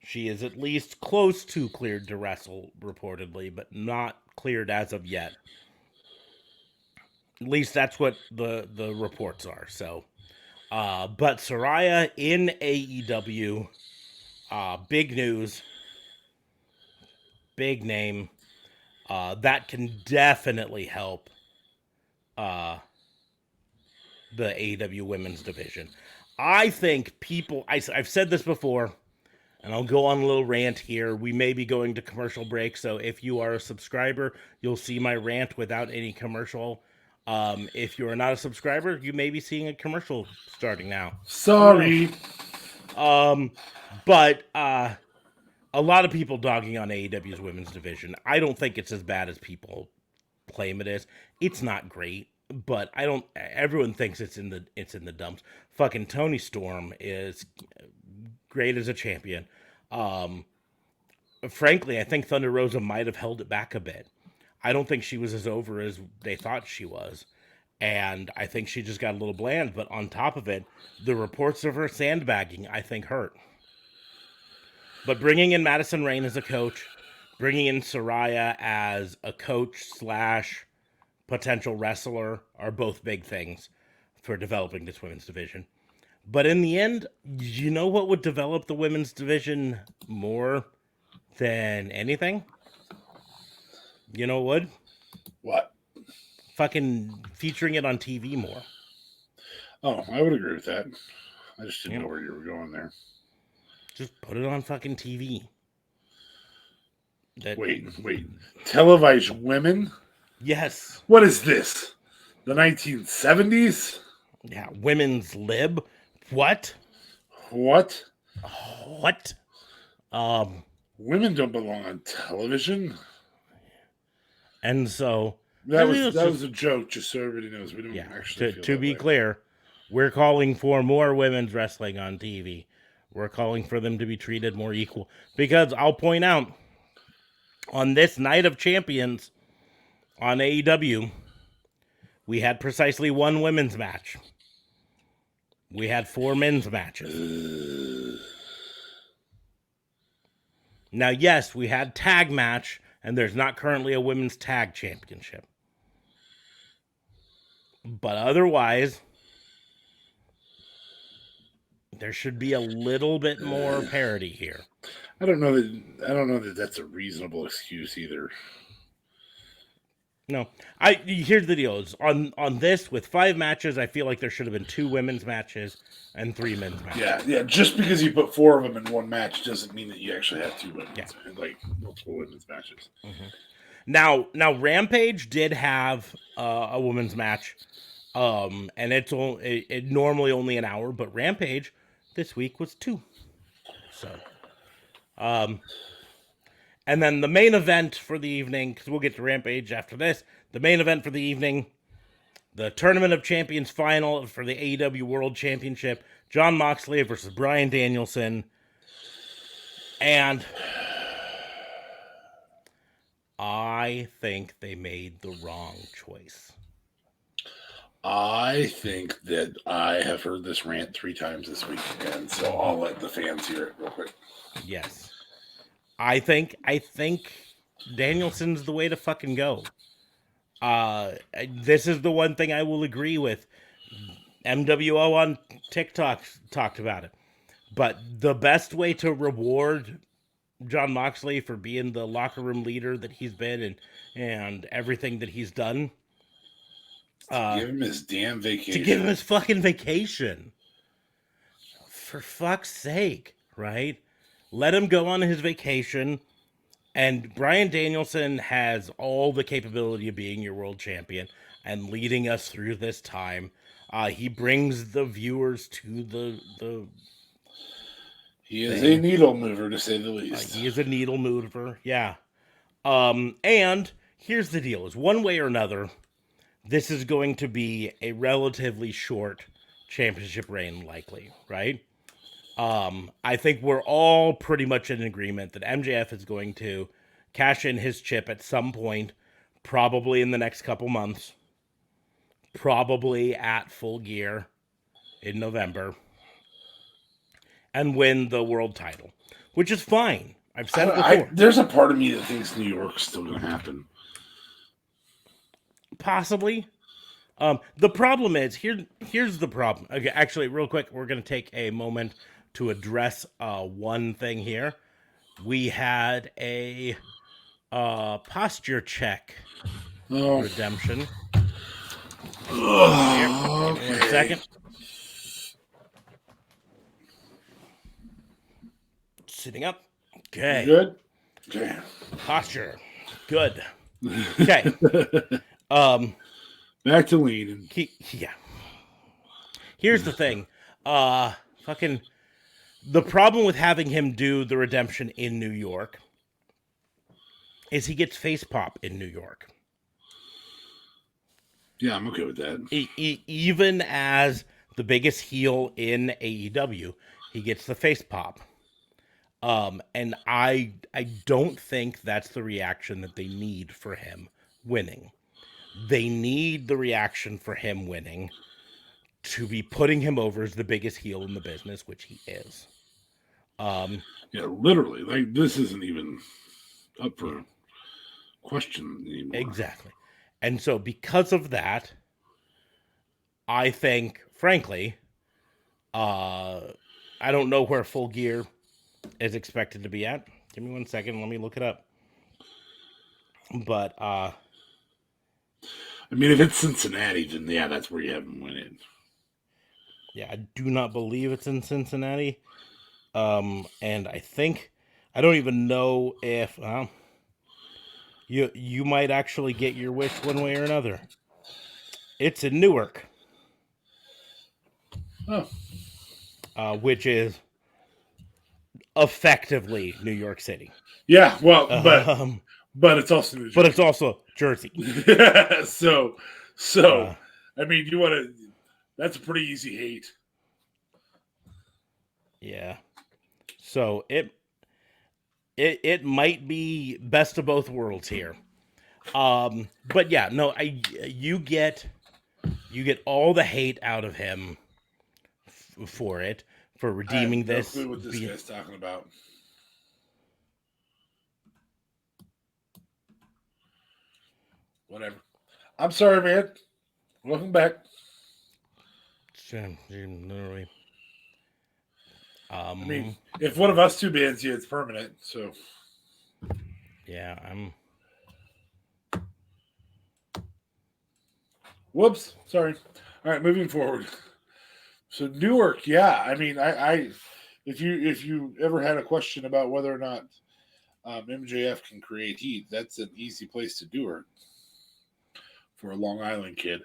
She is at least close to cleared to wrestle, reportedly, but not cleared as of yet. At least that's what the reports are. So, but Saraya in AEW, big news, big name. That can definitely help the AEW women's division. I think I've said this before, and I'll go on a little rant here. We may be going to commercial break, so if you are a subscriber, you'll see my rant without any commercial. If you're not a subscriber, you may be seeing a commercial starting now. Sorry. But a lot of people dogging on AEW's women's division. I don't think it's as bad as people claim it is. It's not great, but everyone thinks it's in the dumps. Fucking Toni Storm is great as a champion. Frankly, I think Thunder Rosa might have held it back a bit. I don't think she was as over as they thought she was. And I think she just got a little bland. But on top of it, the reports of her sandbagging, I think, hurt. But bringing in Madison Rayne as a coach, bringing in Saraya as a coach / potential wrestler are both big things for developing this women's division. But in the end, you know what would develop the women's division more than anything. You know what? What? Fucking featuring it on TV more. Oh, I would agree with that. I just didn't know where you were going there. Just put it on fucking TV. Wait. Televised women? Yes. What is this? The 1970s? Yeah, women's lib. What? What? What? Women don't belong on television. And so that was a joke, just so everybody knows. We don't actually. To be clear, we're calling for more women's wrestling on TV. We're calling for them to be treated more equal. Because I'll point out, on this Night of Champions on AEW, we had precisely one women's match. We had 4 men's matches. Now, yes, we had tag match, and there's not currently a women's tag championship. But otherwise, there should be a little bit more parity here. I don't know that that's a reasonable excuse either. No, here's the deal: is on this with 5 matches, I feel like there should have been 2 women's matches and 3 men's matches. Yeah. Just because you put 4 of them in one match doesn't mean that you actually have 2 women's, like multiple women's matches. Mm-hmm. Now, Rampage did have a women's match, and it normally only an hour, but Rampage this week was 2. So, and then the main event for the evening, because we'll get to Rampage after this, the main event for the evening, the Tournament of Champions final for the AEW World Championship, Jon Moxley versus Bryan Danielson. And I think they made the wrong choice. I think that I have heard this rant 3 times this week, and so I'll let the fans hear it real quick. Yes. I think Danielson's the way to fucking go. This is the one thing I will agree with. MWO on TikTok talked about it. But the best way to reward Jon Moxley for being the locker room leader that he's been and everything that he's done. Give him his damn vacation. To give him his fucking vacation. For fuck's sake, right? Let him go on his vacation. And Bryan Danielson has all the capability of being your world champion and leading us through this time. He brings the viewers to the He is a needle mover, to say the least. He is a needle mover, yeah. And here's the deal: is one way or another, this is going to be a relatively short championship reign, likely, right? I think we're all pretty much in agreement that MJF is going to cash in his chip at some point, probably in the next couple months, probably at Full Gear in November, and win the world title, which is fine. I've said it before. There's a part of me that thinks New York's still going to happen. Possibly. The problem is, here's the problem. Okay, actually, real quick, we're going to take a moment to address one thing here. We had a posture check redemption. Oh, here, 1 second. Sitting up. Okay. You good? Yeah. Posture. Good. Okay. Back to lean. Yeah. Here's the thing. Fucking the problem with having him do the redemption in New York is he gets face pop in New York. Yeah, I'm okay with that. Even as the biggest heel in AEW, he gets the face pop. And I don't think that's the reaction that they need for him winning. They need the reaction for him winning to be putting him over as the biggest heel in the business, which he is. Yeah, literally. Like, this isn't even up for question anymore. Exactly. And so because of that, I think, frankly, I don't know where Full Gear is expected to be at. Give me 1 second. Let me look it up. But I mean, if it's Cincinnati, then yeah, that's where you have him winning. yeah, I do not believe it's in Cincinnati. And I don't even know if you might actually get your wish one way or another. It's in Newark. Oh. Which is effectively New York City. Yeah, well, but it's also New Jersey. But it's also Jersey. so I mean, that's a pretty easy hate. Yeah. So it might be best of both worlds here. But yeah, no, you get all the hate out of him for redeeming this. I have no clue what this guy's talking about. Whatever. I'm sorry, man. Welcome back. Literally. I mean, if one of us two bans you, it's permanent. So. Yeah, Whoops. Sorry. All right, moving forward. So Newark, yeah. I mean, I if you ever had a question about whether or not MJF can create heat, that's an easy place to do it for a Long Island kid.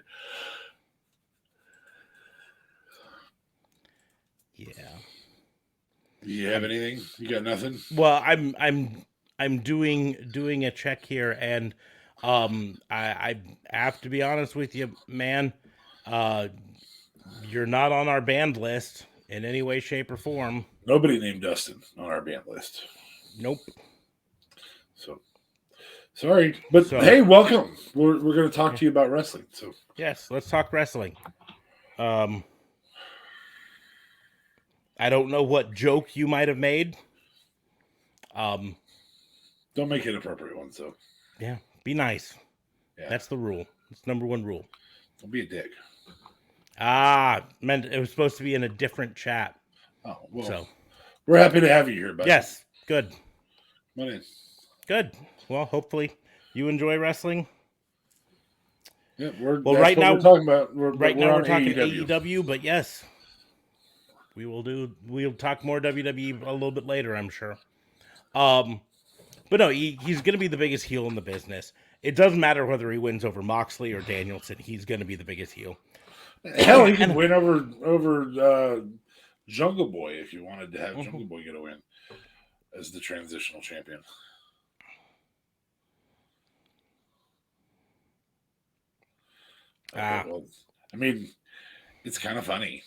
Yeah. Do you have anything? You got nothing? Well, I'm doing a check here, and I have to be honest with you, man. You're not on our band list in any way, shape, or form. Nobody named Dustin on our band list. Nope. So sorry, but hey, welcome. We're going to talk to you about wrestling. So yes, let's talk wrestling. I don't know what joke you might have made. Don't make inappropriate ones, though. Yeah, be nice. Yeah. That's the rule. It's number one rule. Don't be a dick. Meant it was supposed to be in a different chat. Oh, well. So we're happy to have you here, buddy. Yes, good. Come on in. Good. Well, hopefully you enjoy wrestling. Yeah, right now we're talking about. We're talking AEW, but yes, we'll talk more WWE a little bit later, I'm sure. But no, he's going to be the biggest heel in the business. It doesn't matter whether he wins over Moxley or Danielson. He's going to be the biggest heel. Hell, he can win over Jungle Boy if you wanted to have Jungle Boy get a win as the transitional champion. Okay, well, I mean, it's kind of funny.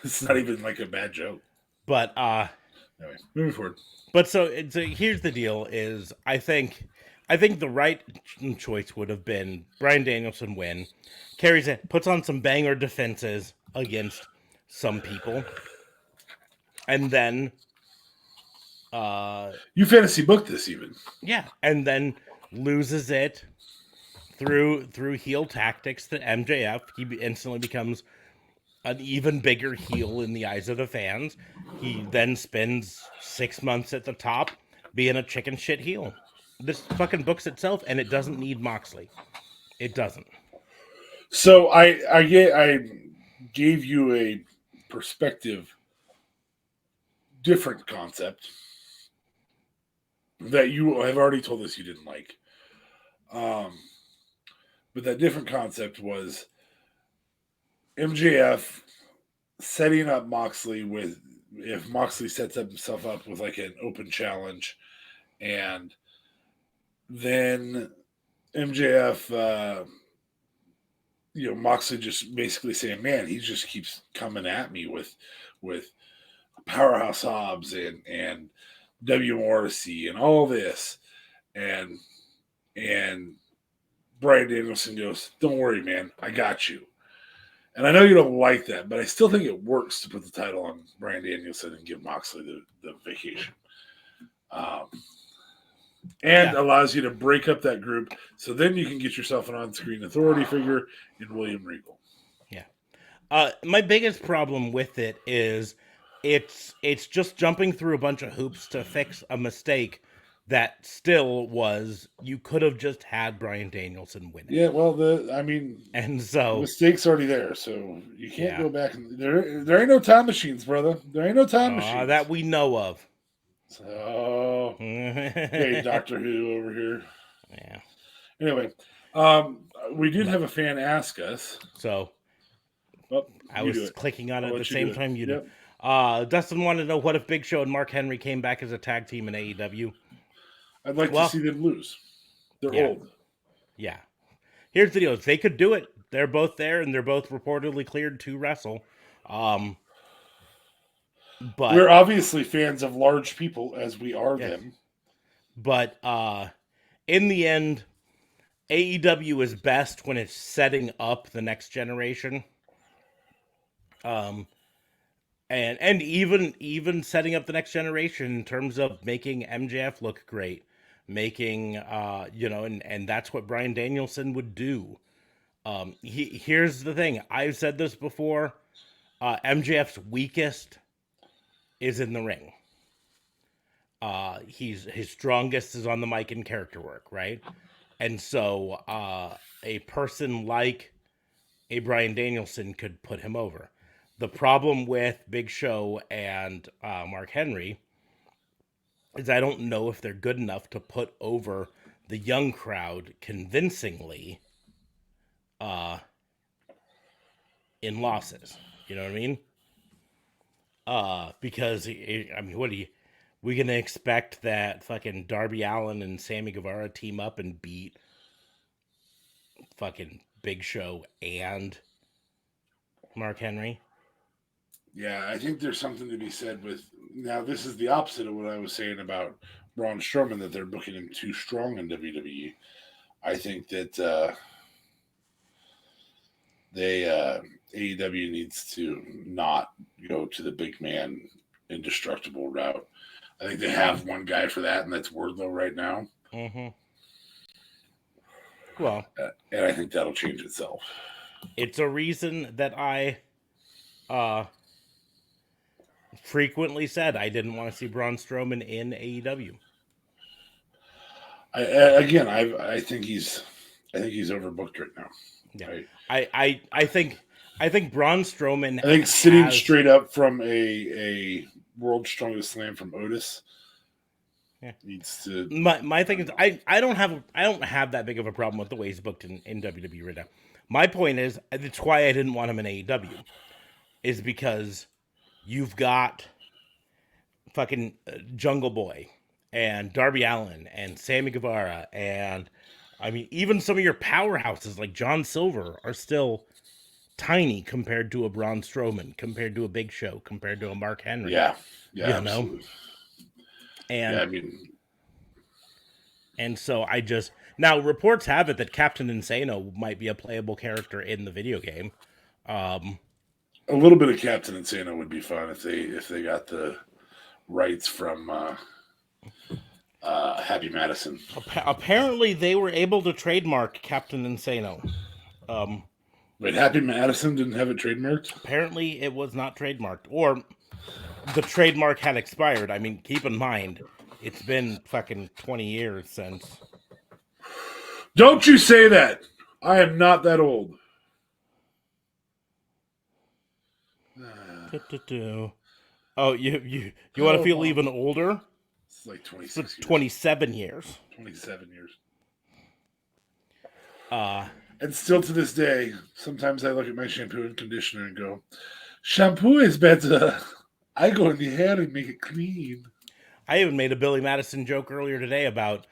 It's not even like a bad joke. But anyway, moving forward. But so here's the deal: is I think the right choice would have been Bryan Danielson win, carries it, puts on some banger defenses against some people, and then you fantasy booked this even. Yeah, and then loses it through heel tactics to MJF. He instantly becomes an even bigger heel in the eyes of the fans. He then spends 6 months at the top being a chicken shit heel. This fucking books itself, and it doesn't need Moxley. It doesn't. So I gave you a perspective, different concept that you have already told us you didn't like. But that different concept was MJF setting up Moxley with, if Moxley sets up himself up with like an open challenge, and then MJF, Moxley just basically saying, man, he just keeps coming at me with Powerhouse Hobbs and W. Morrissey and all this. And Bryan Danielson goes, don't worry, man, I got you. And I know you don't like that, but I still think it works to put the title on Bryan Danielson and give Moxley the vacation. Allows you to break up that group, so then you can get yourself an on-screen authority figure in William Regal. Yeah. My biggest problem with it is it's just jumping through a bunch of hoops to fix a mistake that still was, you could have just had Bryan Danielson win it. Yeah, well, And the so, mistake's already there, so you can't Yeah. go back. There ain't no time machines, brother. There ain't no time machines. that we know of. So, hey, Doctor Who over here. Yeah. Anyway, we did have a fan ask us. So, Oh, I you do was it. clicking on it I'll at the let you same do it. time you Yep. did. Dustin wanted to know, what if Big Show and Mark Henry came back as a tag team in AEW? I'd like to see them lose. They're Yeah. old. Yeah. Here's the deal. If they could do it, they're both there, and they're both reportedly cleared to wrestle. But we're obviously fans of large people, as we are them. But in the end, AEW is best when it's setting up the next generation. And even setting up the next generation in terms of making MJF look great, making and that's what Bryan Danielson would do. Here's the thing. I've said this before. MJF's weakest is in the ring. His strongest is on the mic and character work, right? And so a person like a Bryan Danielson could put him over. The problem with Big Show and Mark Henry is I don't know if they're good enough to put over the young crowd convincingly in losses. You know what I mean? Because, I mean, what are we going to expect that fucking Darby Allin and Sammy Guevara team up and beat fucking Big Show and Mark Henry? Yeah, I think there's something to be said with... Now, this is the opposite of what I was saying about Braun Strowman, that they're booking him too strong in WWE. I think that AEW needs to not go to the big man indestructible route. I think they have one guy for that, and that's Wardlow right now. Mm-hmm. Well, and I think that'll change itself. It's a reason that I frequently said I didn't want to see Braun Strowman in AEW. I think he's overbooked right now. Yeah. Right? I think Braun Strowman. I think sitting straight up from a World's Strongest Slam from Otis. Yeah. Needs to. My thing is I don't have that big of a problem with the way he's booked in WWE right now. My point is, it's why I didn't want him in AEW, is because you've got fucking Jungle Boy and Darby Allin and Sammy Guevara, and I mean, even some of your powerhouses like John Silver are still tiny compared to a Braun Strowman, compared to a Big Show, compared to a Mark Henry. Yeah, absolutely. And I mean, and so now reports have it that Captain Insano might be a playable character in the video game. A little bit of Captain Insano would be fun if they got the rights from Happy Madison. Apparently, they were able to trademark Captain Insano. Wait, Happy Madison didn't have it trademarked? Apparently, it was not trademarked, or the trademark had expired. I mean, keep in mind, it's been fucking 20 years since. Don't you say that! I am not that old. Oh, you want to feel even older? It's like 26 years. 27 years. 27 years. And still to this day, sometimes I look at my shampoo and conditioner and go, shampoo is better. I go in the hair and make it clean. I even made a Billy Madison joke earlier today about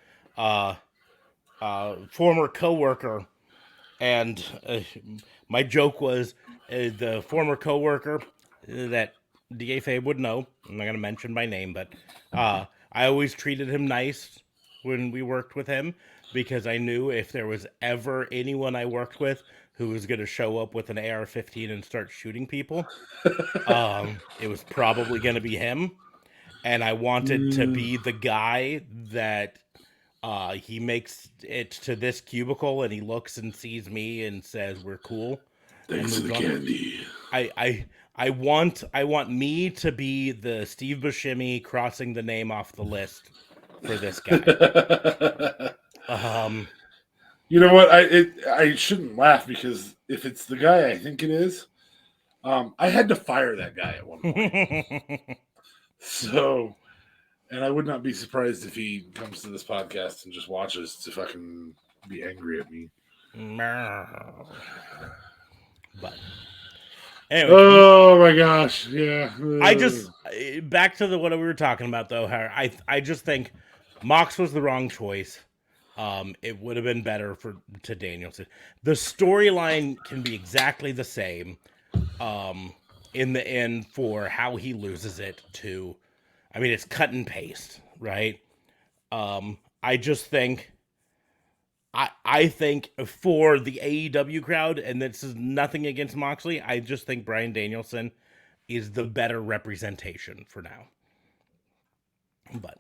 former coworker, and my joke was the former coworker that DA would know. I'm not going to mention by name, but I always treated him nice when we worked with him, because I knew if there was ever anyone I worked with who was going to show up with an AR-15 and start shooting people, it was probably going to be him. And I wanted to be the guy that he makes it to this cubicle and he looks and sees me and says, "We're cool." Thanks to the candy. I want me to be the Steve Buscemi crossing the name off the list for this guy. You know what? I shouldn't laugh because if it's the guy I think it is, I had to fire that guy at one point. So, and I would not be surprised if he comes to this podcast and just watches to fucking be angry at me. But anyway, oh my gosh, yeah. I just back to what we were talking about though. I just think Mox was the wrong choice. It would have been better to Danielson. The storyline can be exactly the same. In the end, for how he loses it to, I mean, it's cut and paste, right? I just think, I think for the AEW crowd, and this is nothing against Moxley, I just think Bryan Danielson is the better representation for now. But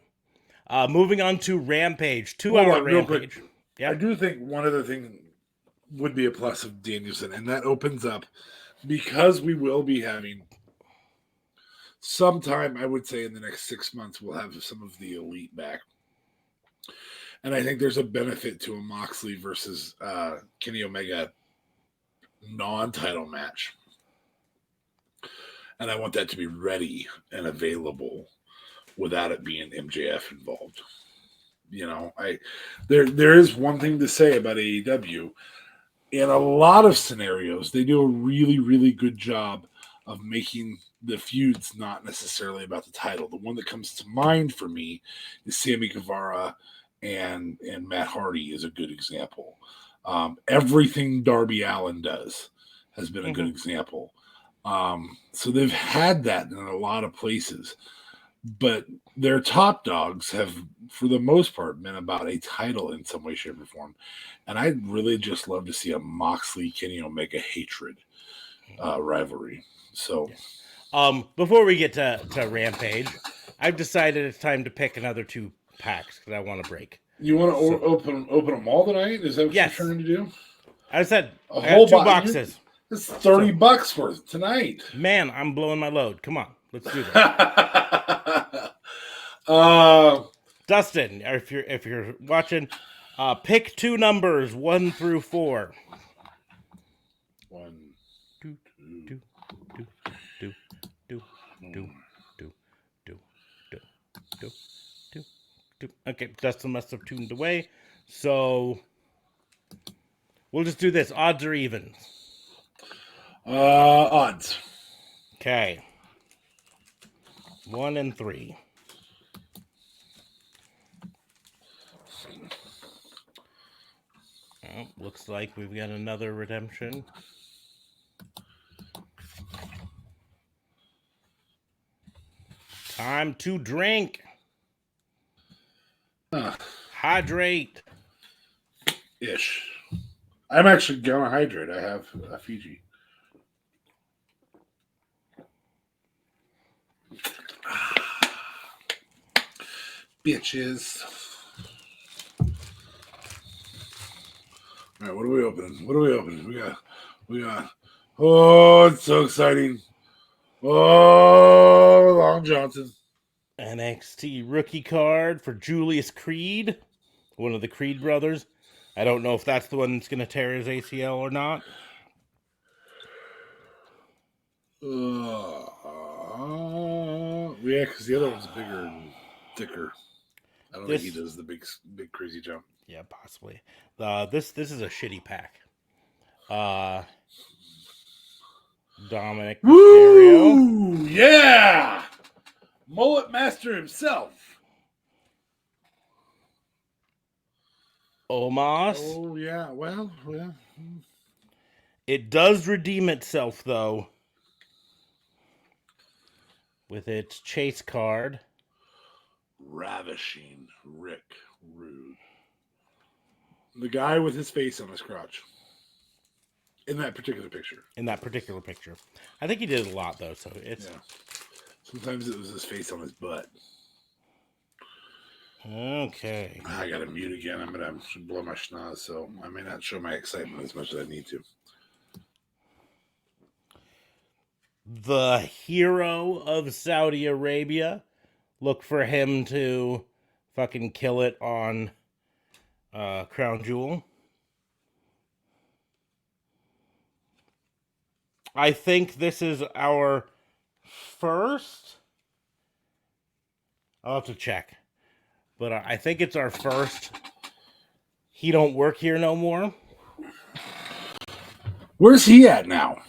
moving on to Rampage, 2-hour Rampage. Yeah, I do think one other thing would be a plus of Danielson, and that opens up because we will be having sometime, I would say in the next 6 months, we'll have some of the elite back. And I think there's a benefit to a Moxley versus Kenny Omega non-title match. And I want that to be ready and available without it being MJF involved. You know, there is one thing to say about AEW. In a lot of scenarios, they do a really, really good job of making the feuds not necessarily about the title. The one that comes to mind for me is Sammy Guevara and Matt Hardy is a good example. Everything Darby Allin does has been a good example. So they've had that in a lot of places. But their top dogs have, for the most part, been about a title in some way, shape, or form. And I'd really just love to see a Moxley Kenny Omega hatred rivalry. So, before we get to Rampage, I've decided it's time to pick another 2 packs because I want to break. You want to open them all tonight? Is that what you're trying to do? I said I have 2 boxes. It's $30 worth tonight. Man, I'm blowing my load. Come on, let's do this. Dustin, if you're watching, pick 2 numbers 1 through 4. 1, 2, 2. Okay, Dustin must have tuned away, so we'll just do this. Odds or evens? Odds. Okay. 1 and 3. Oh, looks like we've got another redemption. Time to drink. Hydrate. Ish. I'm actually going to hydrate. I have a Fiji. Bitches. All right, what are we opening? We got. Oh, it's so exciting. Oh, Long Johnson. NXT rookie card for Julius Creed, one of the Creed brothers. I don't know if that's the one that's going to tear his ACL or not. Yeah, because the other one's bigger and thicker. I don't think he does the big crazy jump. Yeah, possibly. This is a shitty pack. Dominic Mysterio. Woo! Yeah! Mullet Master himself. Omos. Oh, yeah. Well, yeah. It does redeem itself, though, with its chase card. Ravishing Rick Rude. The guy with his face on his crotch. In that particular picture. I think he did a lot, though, so it's... Yeah. Sometimes it was his face on his butt. Okay. I got to mute again. I'm going to blow my schnoz, so I may not show my excitement as much as I need to. The hero of Saudi Arabia. Look for him to fucking kill it on Crown Jewel. I think this is our first. I'll have to check. But I think it's our first. He don't work here no more. Where's he at now?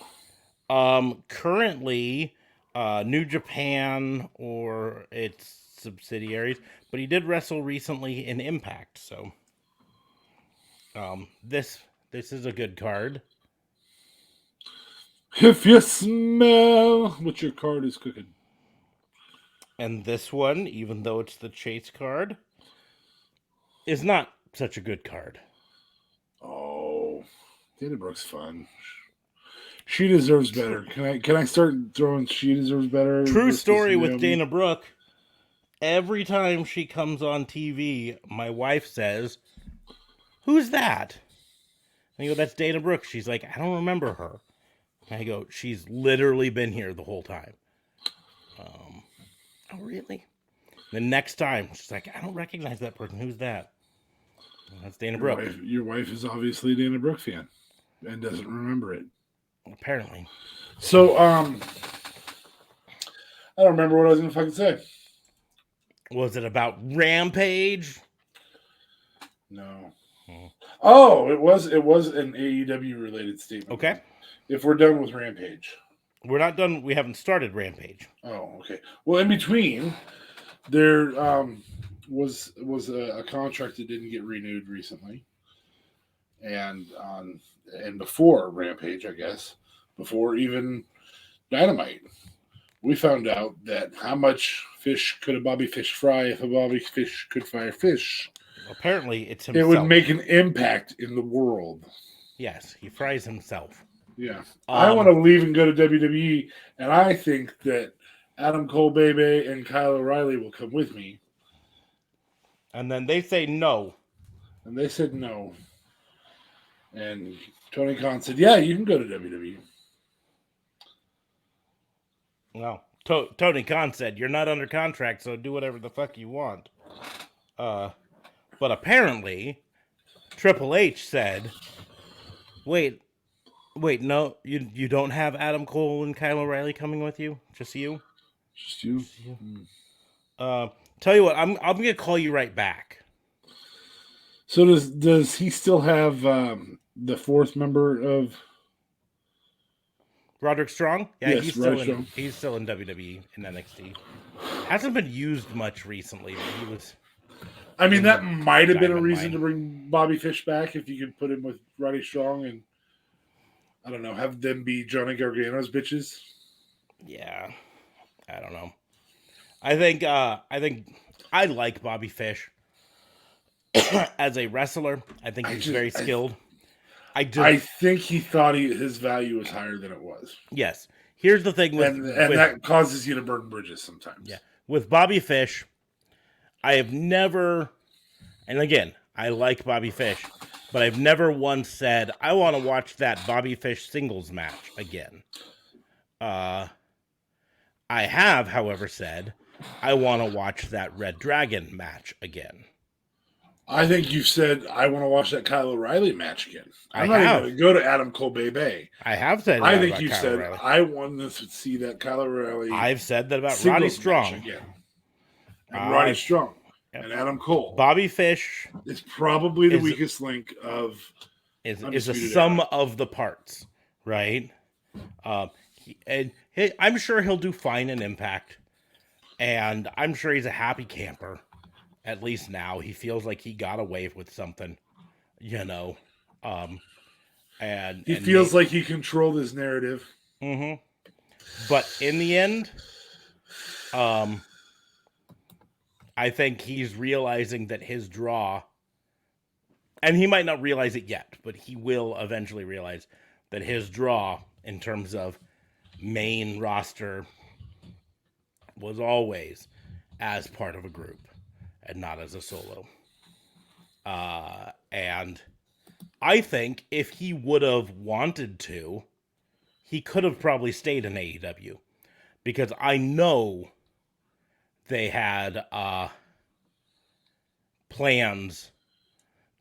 Currently, New Japan or its subsidiaries, but he did wrestle recently in Impact, so this is a good card. If you smell what your card is cooking. And this one, even though it's the Chase card, is not such a good card. Oh, Dana Brooke's fun. She deserves better. Can I start throwing she deserves better? True story with Dana Brooke. Every time she comes on TV, my wife says, "Who's that?" And I go, "That's Dana Brooke." She's like, "I don't remember her." And I go, "She's literally been here the whole time." Oh, really? The next time, she's like, "I don't recognize that person. Who's that?" And that's Dana Brooke. Your wife is obviously a Dana Brooke fan and doesn't remember it. Apparently. So, I don't remember what I was going to fucking say. Was it about Rampage? No. Oh, it was an AEW related statement. Okay. If we're done with Rampage. We're not done. We haven't started Rampage. Oh, okay. Well, in between, there was a contract that didn't get renewed recently, and before Rampage, I guess, before even Dynamite, we found out that how much fish could a Bobby Fish fry if a Bobby Fish could fry a fish? Apparently, it's himself. It would make an impact in the world. Yes, he fries himself. Yeah. I want to leave and go to WWE, and I think that Adam Cole, Bebe, and Kyle O'Reilly will come with me. And then they say no. And they said no. And Tony Khan said, yeah, you can go to WWE. Well, Tony Khan said, you're not under contract, so do whatever the fuck you want. But apparently, Triple H said, wait, no, you don't have Adam Cole and Kyle O'Reilly coming with you? Just you? Just you? Tell you what, I'm gonna call you right back. So does he still have the fourth member of Roderick Strong? Yeah, yes, he's still in WWE in NXT. Hasn't been used much recently, but he was. I mean, that might have been a reason to bring Bobby Fish back if you could put him with Roddy Strong and I don't know, have them be Johnny Gargano's bitches. Yeah, I don't know. I think I like Bobby Fish as a wrestler. I think he's very skilled. I think he thought his value was higher than it was. Yes. Here's the thing with that causes you to burn bridges sometimes. Yeah. With Bobby Fish, I have never, and again, I like Bobby Fish, but I've never once said, I want to watch that Bobby Fish singles match again. I have, however, said, I want to watch that Red Dragon match again. I think you've said, I want to watch that Kyle O'Reilly match again. I'm not even going to go to Adam Cole Bebe. I have said that. I think you said, O'Reilly. I want to see that Kyle O'Reilly. I've said that about Roddy Strong. Again. And Roddy Strong. Yep. And Adam Cole. Bobby Fish is probably the weakest link of is a sum of the parts, right? I'm sure he'll do fine in Impact, and I'm sure he's a happy camper. At least now he feels like he got away with something, you know. And he feels like he controlled his narrative. Mm-hmm. But in the end, I think he's realizing that his draw, and he might not realize it yet, but he will eventually realize that his draw in terms of main roster was always as part of a group and not as a solo. And I think if he would have wanted to, he could have probably stayed in AEW, because I know they had plans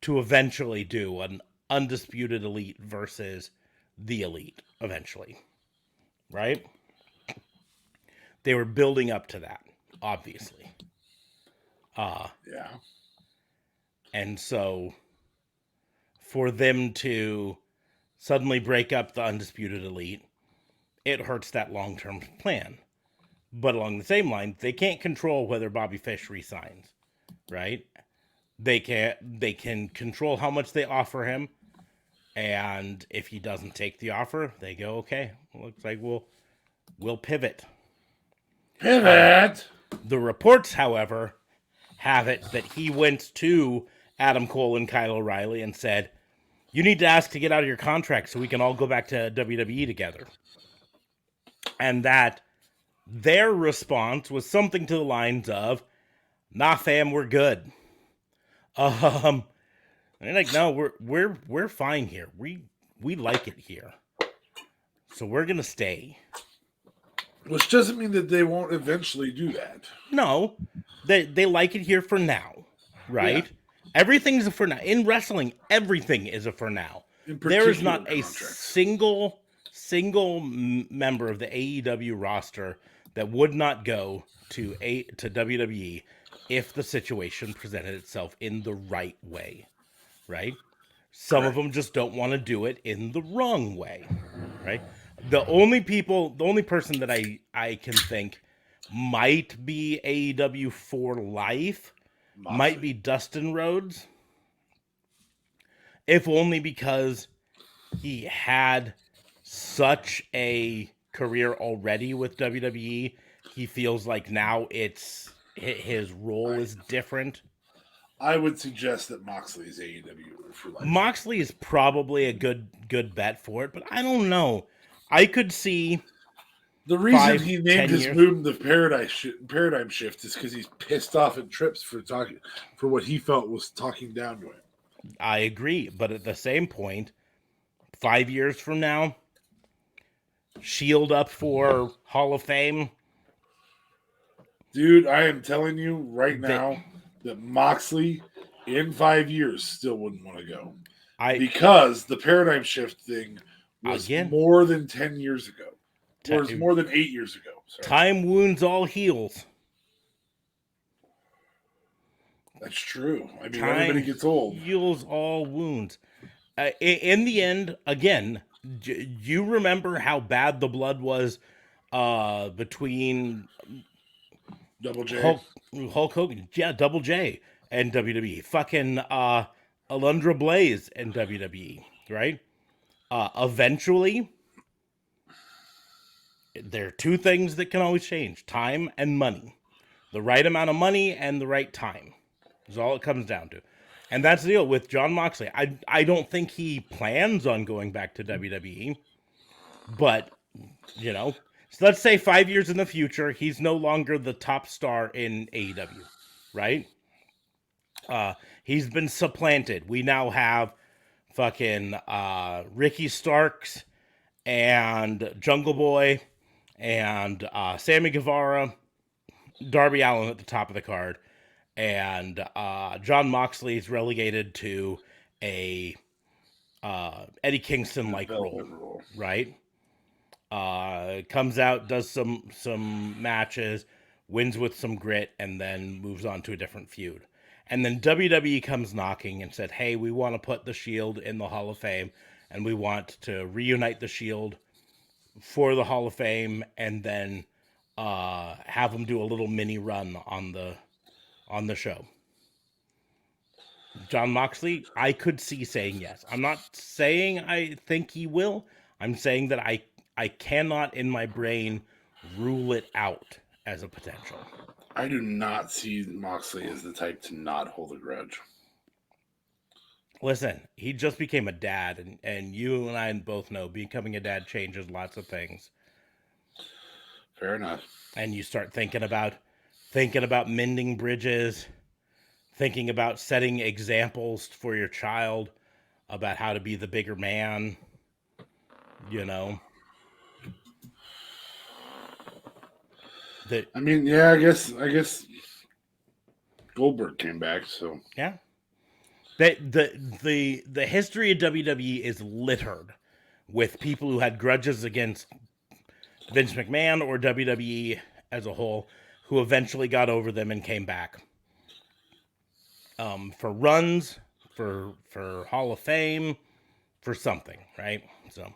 to eventually do an Undisputed Elite versus the Elite eventually, right? They were building up to that, obviously. Yeah. And so for them to suddenly break up the Undisputed Elite, it hurts that long-term plan. But along the same line, they can't control whether Bobby Fish resigns, right? They can control how much they offer him, and if he doesn't take the offer, they go, okay, looks like we'll pivot. Pivot. The reports, however, have it that he went to Adam Cole and Kyle O'Reilly and said, you need to ask to get out of your contract so we can all go back to WWE together. And that their response was something to the lines of, nah, fam, we're good. And they're like, no, we're fine here. We like it here. So we're gonna stay. Which doesn't mean that they won't eventually do that. No, they like it here for now, right? Yeah. Everything's a for now. In wrestling, everything is a for now. There is not a single member of the AEW roster that would not go to WWE if the situation presented itself in the right way, right? Some of them just don't want to do it in the wrong way, right? The only person that I can think might be AEW for life might be Dustin Rhodes, if only because he had such a career already with WWE. He feels like now his role is different. I would suggest that Moxley is AEW for life. Moxley is probably a good bet for it, but I don't know. I could see the reason he named his move the paradigm shift is because he's pissed off at Trips for what he felt was talking down to him. I agree, but at the same point, 5 years from now, Shield up for Hall of Fame. Dude, I am telling you right now that Moxley in 5 years still wouldn't want to go. Because the paradigm shift thing was more than 10 years ago. Or it was more than 8 years ago. Sorry. Time wounds all heals. That's true. I mean, everybody gets old. Heals all wounds. In the end, again, you remember how bad the blood was between Double J, Hulk Hogan, Double J, and WWE. Fucking Alundra Blaze and WWE, right? Eventually, there are two things that can always change: time and money. The right amount of money and the right time is all it comes down to. And that's the deal with Jon Moxley. I don't think he plans on going back to WWE. But, so let's say 5 years in the future, he's no longer the top star in AEW, right? He's been supplanted. We now have fucking Ricky Starks and Jungle Boy and Sammy Guevara, Darby Allin at the top of the card. And Jon Moxley is relegated to a Eddie Kingston-like role, right? Comes out, does some matches, wins with some grit, and then moves on to a different feud. And then WWE comes knocking and said, hey, we want to put the Shield in the Hall of Fame, and we want to reunite the Shield for the Hall of Fame, and then have them do a little mini run on the show. Jon Moxley, I could see saying yes. I'm not saying I think he will. I'm saying that I cannot in my brain rule it out as a potential. I do not see Moxley as the type to not hold a grudge. Listen, he just became a dad, and you and I both know becoming a dad changes lots of things. Fair enough. And you start thinking about mending bridges, thinking about setting examples for your child about how to be the bigger man, I mean, yeah, I guess Goldberg came back, so yeah. The history of WWE is littered with people who had grudges against Vince McMahon or WWE as a whole, who eventually got over them and came back. For runs, for Hall of Fame, for something, right? So,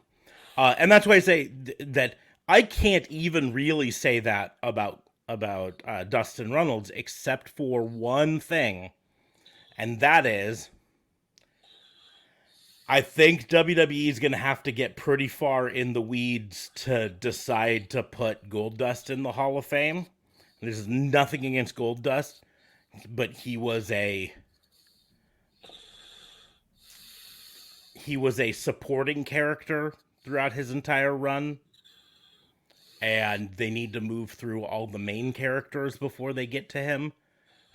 and that's why I say that I can't even really say that about Dustin Runnels, except for one thing, and that is, I think WWE is going to have to get pretty far in the weeds to decide to put Goldust in the Hall of Fame. There's nothing against Goldust, but he was a supporting character throughout his entire run, and they need to move through all the main characters before they get to him.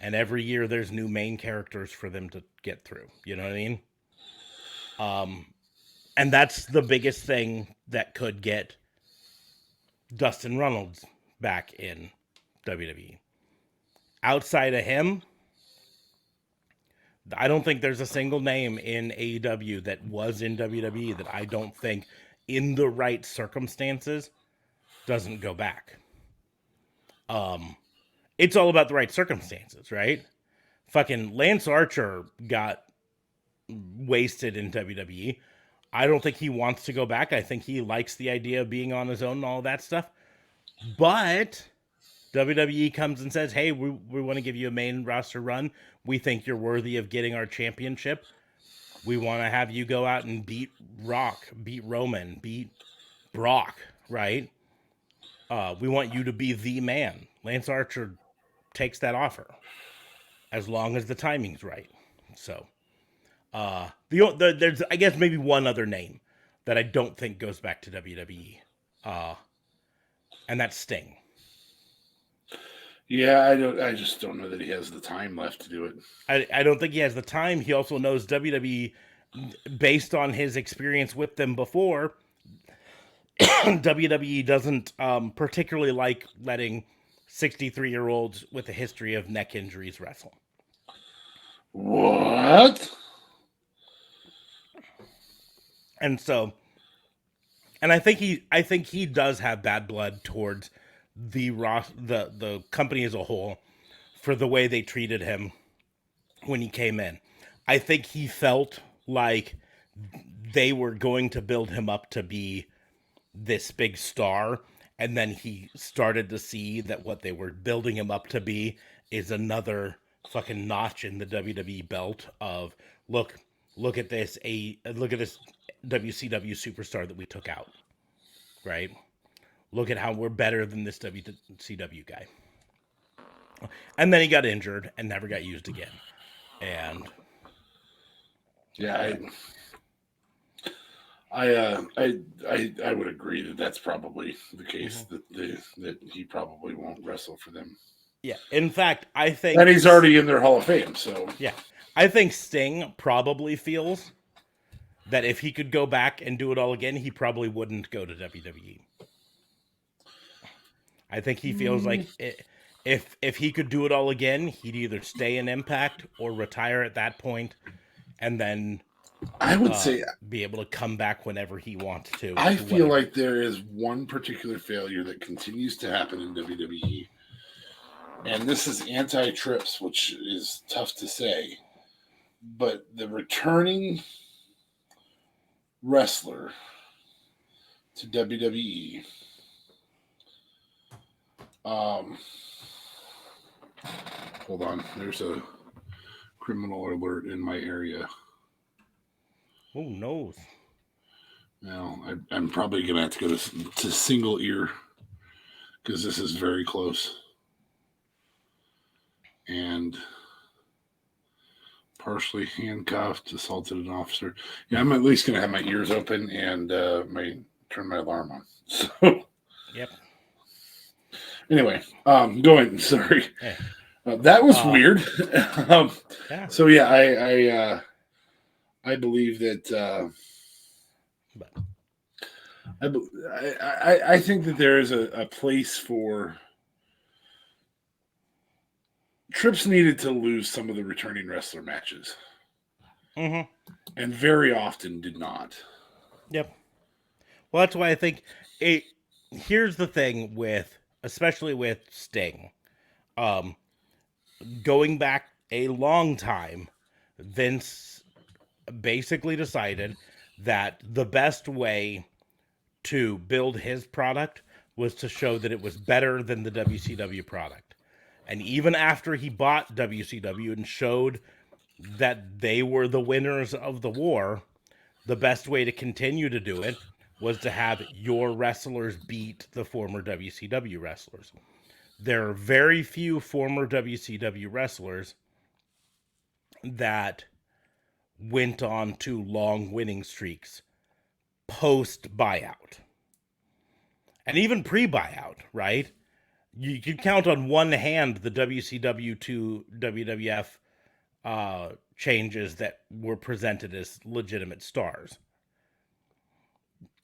And every year there's new main characters for them to get through. You know what I mean? And that's the biggest thing that could get Dustin Runnels back in WWE. Outside of him, I don't think there's a single name in AEW that was in WWE that I don't think, in the right circumstances, doesn't go back. It's all about the right circumstances, right? Fucking Lance Archer got wasted in WWE. I don't think he wants to go back. I think he likes the idea of being on his own and all that stuff. But WWE comes and says, hey, we want to give you a main roster run. We think you're worthy of getting our championship. We want to have you go out and beat Rock, beat Roman, beat Brock, right? We want you to be the man. Lance Archer takes that offer as long as the timing's right. So, there's, I guess, maybe one other name that I don't think goes back to WWE, and that's Sting. yeah, I just don't know that he has the time left to do it. I don't think he has the time. He also knows WWE, based on his experience with them before. WWE doesn't particularly like letting 63-year-olds with a history of neck injuries wrestle. What? And so, and I think he does have bad blood towards the company as a whole for the way they treated him when he came in. I think he felt like they were going to build him up to be this big star, and then he started to see that what they were building him up to be is another fucking notch in the WWE belt of look at this WCW superstar that we took out, right? Look at how we're better than this WCW guy. And then he got injured and never got used again. And yeah, I would agree that that's probably the case, that he probably won't wrestle for them. Yeah, in fact, I think... And he's already in their Hall of Fame, so... Yeah, I think Sting probably feels that if he could go back and do it all again, he probably wouldn't go to WWE. I think he feels like if he could do it all again, he'd either stay in Impact or retire at that point, and then... I would say be able to come back whenever he wants to. I feel like there is one particular failure that continues to happen in WWE, and this is anti-trips, which is tough to say, but the returning wrestler to WWE, hold on, there's a criminal alert in my area. Oh, no. Well, I'm probably going to have to go to single ear because this is very close. And partially handcuffed, assaulted an officer. Yeah, I'm at least going to have my ears open and turn my alarm on. So, yep. Anyway, going. Sorry. Hey. That was weird. Yeah. So, yeah, I believe that I think that there is a place for Trips needed to lose some of the returning wrestler matches. Mm-hmm. And very often did not. Yep. Well, that's why I think it. Here's the thing especially with Sting, going back a long time, Vince basically decided that the best way to build his product was to show that it was better than the WCW product. And even after he bought WCW and showed that they were the winners of the war, the best way to continue to do it was to have your wrestlers beat the former WCW wrestlers. There are very few former WCW wrestlers that went on to long winning streaks post buyout. And even pre buyout, right? You can count on one hand the WCW to WWF changes that were presented as legitimate stars.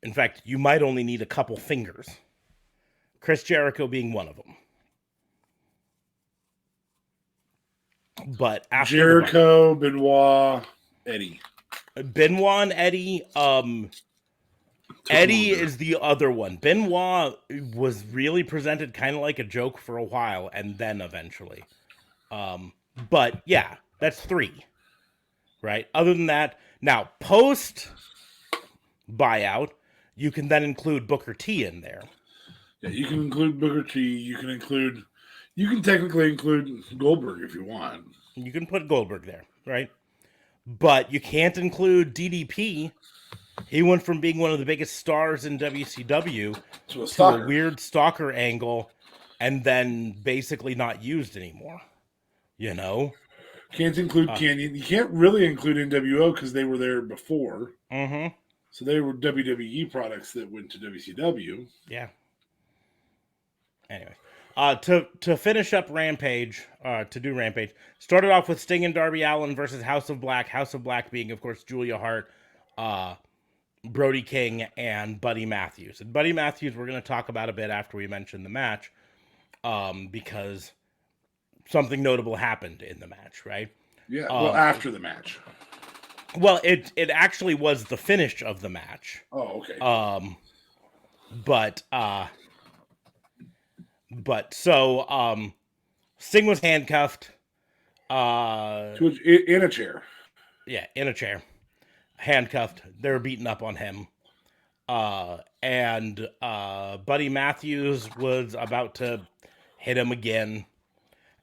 In fact, you might only need a couple fingers. Chris Jericho being one of them. But after Jericho, Benoit, Eddie. Benoit and Eddie, Eddie is the other one. Benoit was really presented kind of like a joke for a while, and then eventually. But yeah, that's 3. Right? Other than that, now post buyout, you can then include Booker T in there. Yeah, you can include Booker T. You can technically include Goldberg if you want. You can put Goldberg there, right? But you can't include DDP. He went from being one of the biggest stars in WCW to a weird stalker angle, and then basically not used anymore. You know? Can't include Canyon. You can't really include NWO because they were there before. Mm-hmm. So they were WWE products that went to WCW. Yeah. Anyway. To finish up Rampage, started off with Sting and Darby Allin versus House of Black. House of Black being, of course, Julia Hart, Brody King, and Buddy Matthews. And Buddy Matthews we're going to talk about a bit after we mention the match, because something notable happened in the match, right? Yeah, well, after the match. Well, it actually was the finish of the match. Oh, okay. But Sting was handcuffed. In a chair. Yeah, in a chair. Handcuffed. They were beating up on him. And Buddy Matthews was about to hit him again.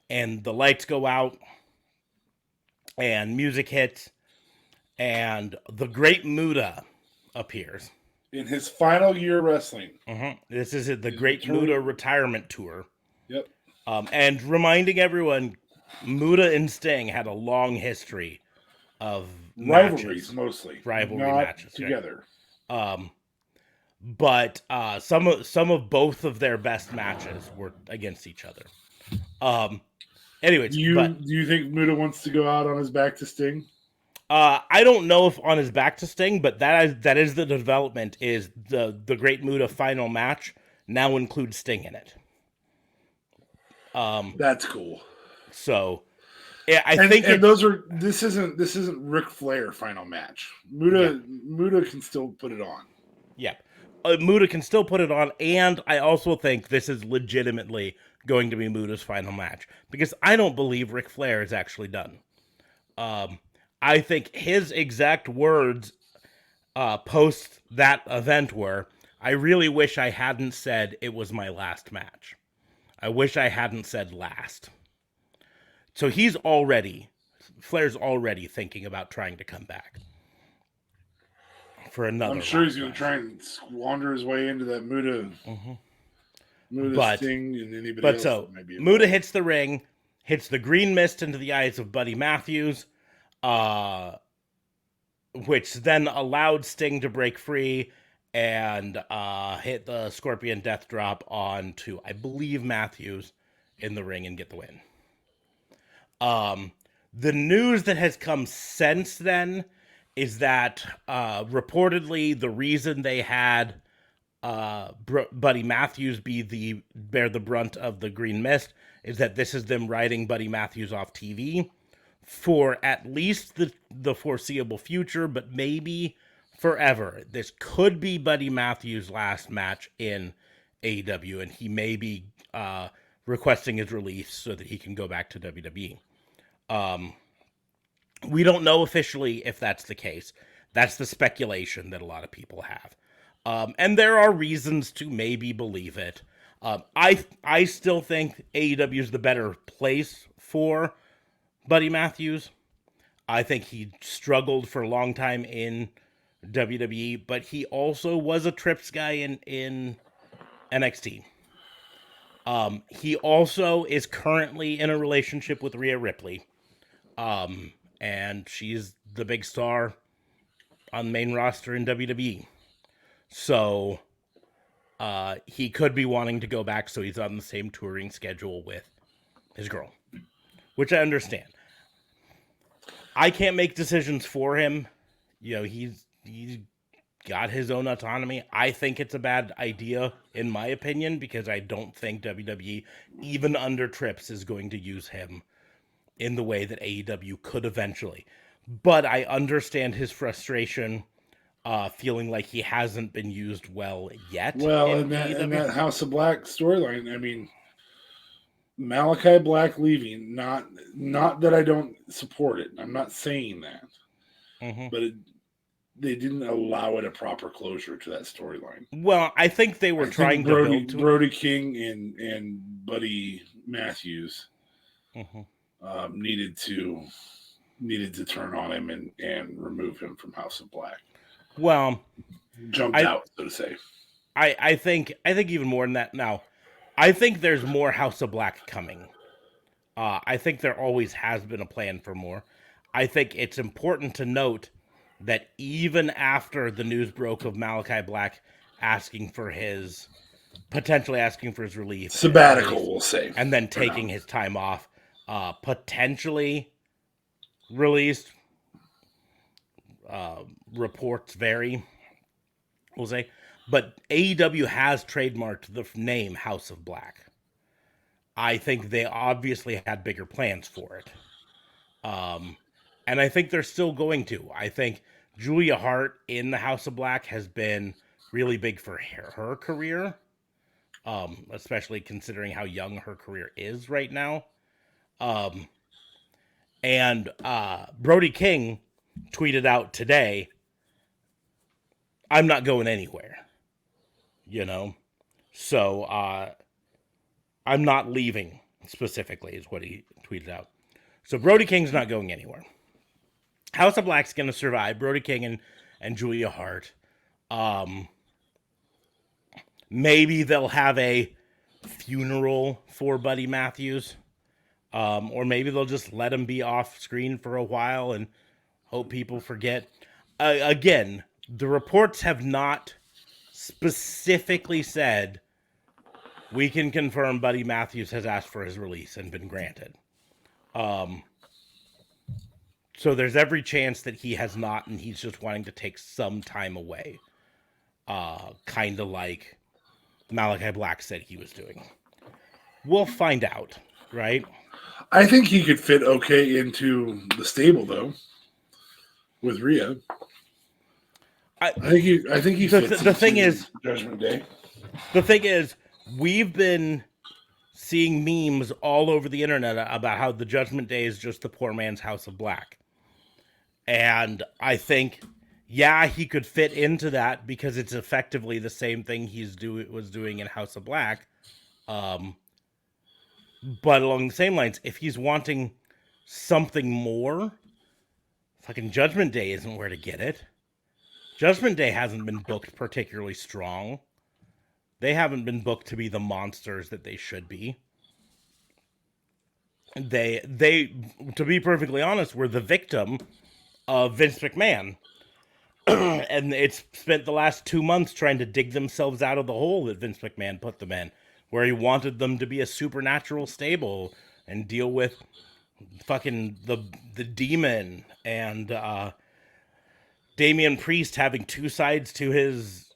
And the lights go out. And music hits. And the Great Muta appears. In his final year wrestling. Mm-hmm. This is the Great Muta retirement tour. Yep. And reminding everyone, Muta and Sting had a long history of rivalries, matches. Mostly Rivalry not matches together. Right? But some of both of their best matches were against each other. Anyways, do you think Muta wants to go out on his back to Sting? I don't know if on his back to Sting, but that is the development. Is the Great Muta final match now includes Sting in it? That's cool. So, yeah, I think this isn't Ric Flair final match. Muta can still put it on. Yeah, Muta can still put it on, and I also think this is legitimately going to be Muta's final match because I don't believe Ric Flair is actually done. I think his exact words post that event were, "I really wish I hadn't said it was my last match. I wish I hadn't said last." So Flair's already thinking about trying to come back for another. I'm sure he's going to try and squander his way into that Muta. Mm-hmm. Muta, Sting, and anybody else. So Muta hits the ring, hits the green mist into the eyes of Buddy Matthews, which then allowed Sting to break free and hit the Scorpion Death Drop onto, I believe, Matthews in the ring and get the win. The news that has come since then is that reportedly the reason they had Buddy Matthews bear the brunt of the green mist is that this is them writing Buddy Matthews off TV for at least the foreseeable future, but maybe forever. This could be Buddy Matthews' last match in AEW, and he may be requesting his release so that he can go back to WWE. We don't know officially if that's the case. That's the speculation that a lot of people have. And there are reasons to maybe believe it. I still think AEW is the better place for Buddy Matthews. I think he struggled for a long time in WWE, but he also was a Trips guy in NXT. He also is currently in a relationship with Rhea Ripley. And she's the big star on the main roster in WWE. So he could be wanting to go back so he's on the same touring schedule with his girl, which I understand. I can't make decisions for him. You know, he's got his own autonomy. I think it's a bad idea, in my opinion, because I don't think WWE, even under Trips, is going to use him in the way that AEW could eventually. But I understand his frustration, feeling like he hasn't been used well yet. Well, in that House of Black storyline, I mean, Malachi Black leaving, not that I don't support it. I'm not saying that. Mm-hmm. But they didn't allow it a proper closure to that storyline. Well, I think they were trying to build to Brody King and Buddy Matthews needed to turn on him and remove him from House of Black. Well, jumped out, so to say. I think even more than that now. I think there's more House of Black coming. I think there always has been a plan for more. I think it's important to note that even after the news broke of Malachi Black potentially asking for his release. Sabbatical, we'll say. And then taking his time off, potentially released. Reports vary, we'll say. But AEW has trademarked the name House of Black. I think they obviously had bigger plans for it. And I think they're still going to. I think Julia Hart in the House of Black has been really big for her career, especially considering how young her career is right now. And Brody King tweeted out today, "I'm not going anywhere." You know? So, I'm not leaving, specifically, is what he tweeted out. So Brody King's not going anywhere. House of Black's going to survive. Brody King and Julia Hart. Maybe they'll have a funeral for Buddy Matthews. Or maybe they'll just let him be off screen for a while and hope people forget. Again, the reports have not specifically said, we can confirm Buddy Matthews has asked for his release and been granted. So there's every chance that he has not, and he's just wanting to take some time away. Kind of like Malachi Black said he was doing. We'll find out, right? I think he could fit okay into the stable, though, with Rhea. I think he fits. The thing is, Judgment Day. The thing is, we've been seeing memes all over the internet about how the Judgment Day is just the poor man's House of Black. And I think, yeah, he could fit into that because it's effectively the same thing was doing in House of Black. But along the same lines, if he's wanting something more, fucking Judgment Day isn't where to get it. Judgment Day hasn't been booked particularly strong. They haven't been booked to be the monsters that they should be. They, to be perfectly honest, were the victim of Vince McMahon. And it's spent the last 2 months trying to dig themselves out of the hole that Vince McMahon put them in, where he wanted them to be a supernatural stable and deal with fucking the demon and Damian Priest having two sides to his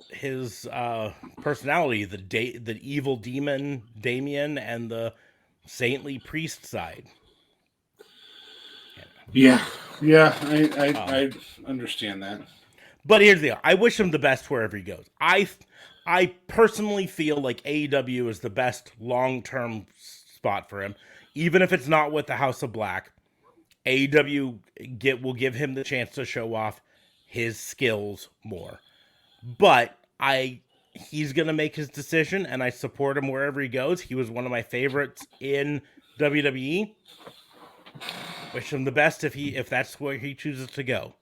personality, the evil demon Damien and the saintly priest side. Yeah, I understand that. But here's the deal. I wish him the best wherever he goes. I personally feel like AEW is the best long-term spot for him. Even if it's not with the House of Black, AEW will give him the chance to show off his skills more. But he's going to make his decision, and I support him wherever he goes. He was one of my favorites in WWE. Wish him the best if that's where he chooses to go.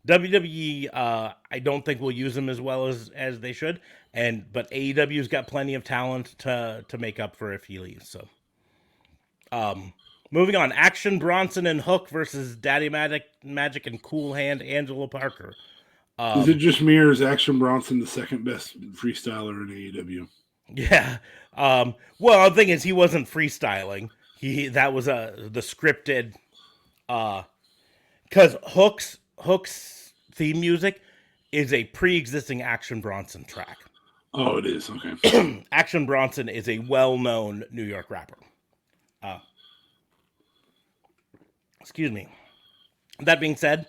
WWE, I don't think will use him as well as they should, but AEW's got plenty of talent to make up for if he leaves. So, moving on, Action Bronson and Hook versus Daddy Magic and Cool Hand Angelo Parker. Is it just me, or is Action Bronson the second best freestyler in AEW? Yeah. Well, the thing is, he wasn't freestyling. That was the scripted. Because Hook's theme music is a pre-existing Action Bronson track. Oh, it is. Okay. Action Bronson is a well-known New York rapper. Excuse me. That being said,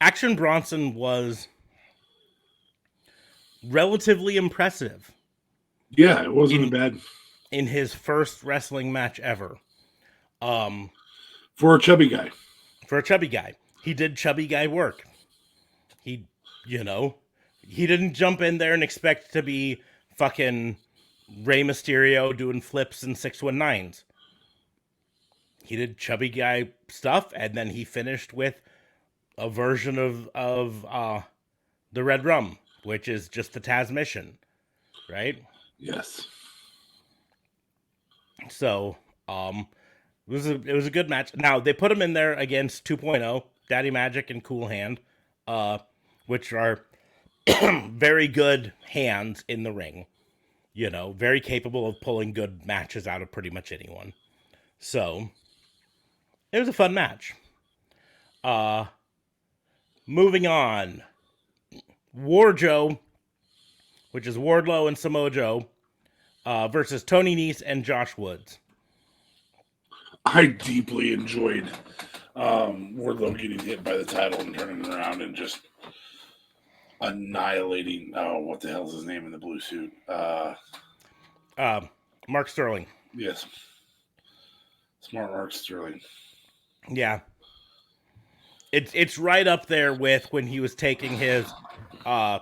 Action Bronson was relatively impressive. Yeah, it wasn't bad. In his first wrestling match ever. For a chubby guy. He did chubby guy work. He didn't jump in there and expect to be fucking Rey Mysterio doing flips and 619s. He did chubby guy stuff, and then he finished with a version of the Red Rum, which is just the Taz mission, right? Yes. So, it was a good match. Now, they put him in there against 2.0, Daddy Magic and Cool Hand, which are very good hands in the ring. Very capable of pulling good matches out of pretty much anyone. So, it was a fun match. Moving on. Warjoe, which is Wardlow and Samoa Joe, versus Tony Nese and Josh Woods. I deeply enjoyed Wardlow getting hit by the title and turning around and just annihilating. Oh, what the hell's his name in the blue suit? Mark Sterling. Yes. Smart Mark Sterling. Yeah. It's right up there with when he was taking his 10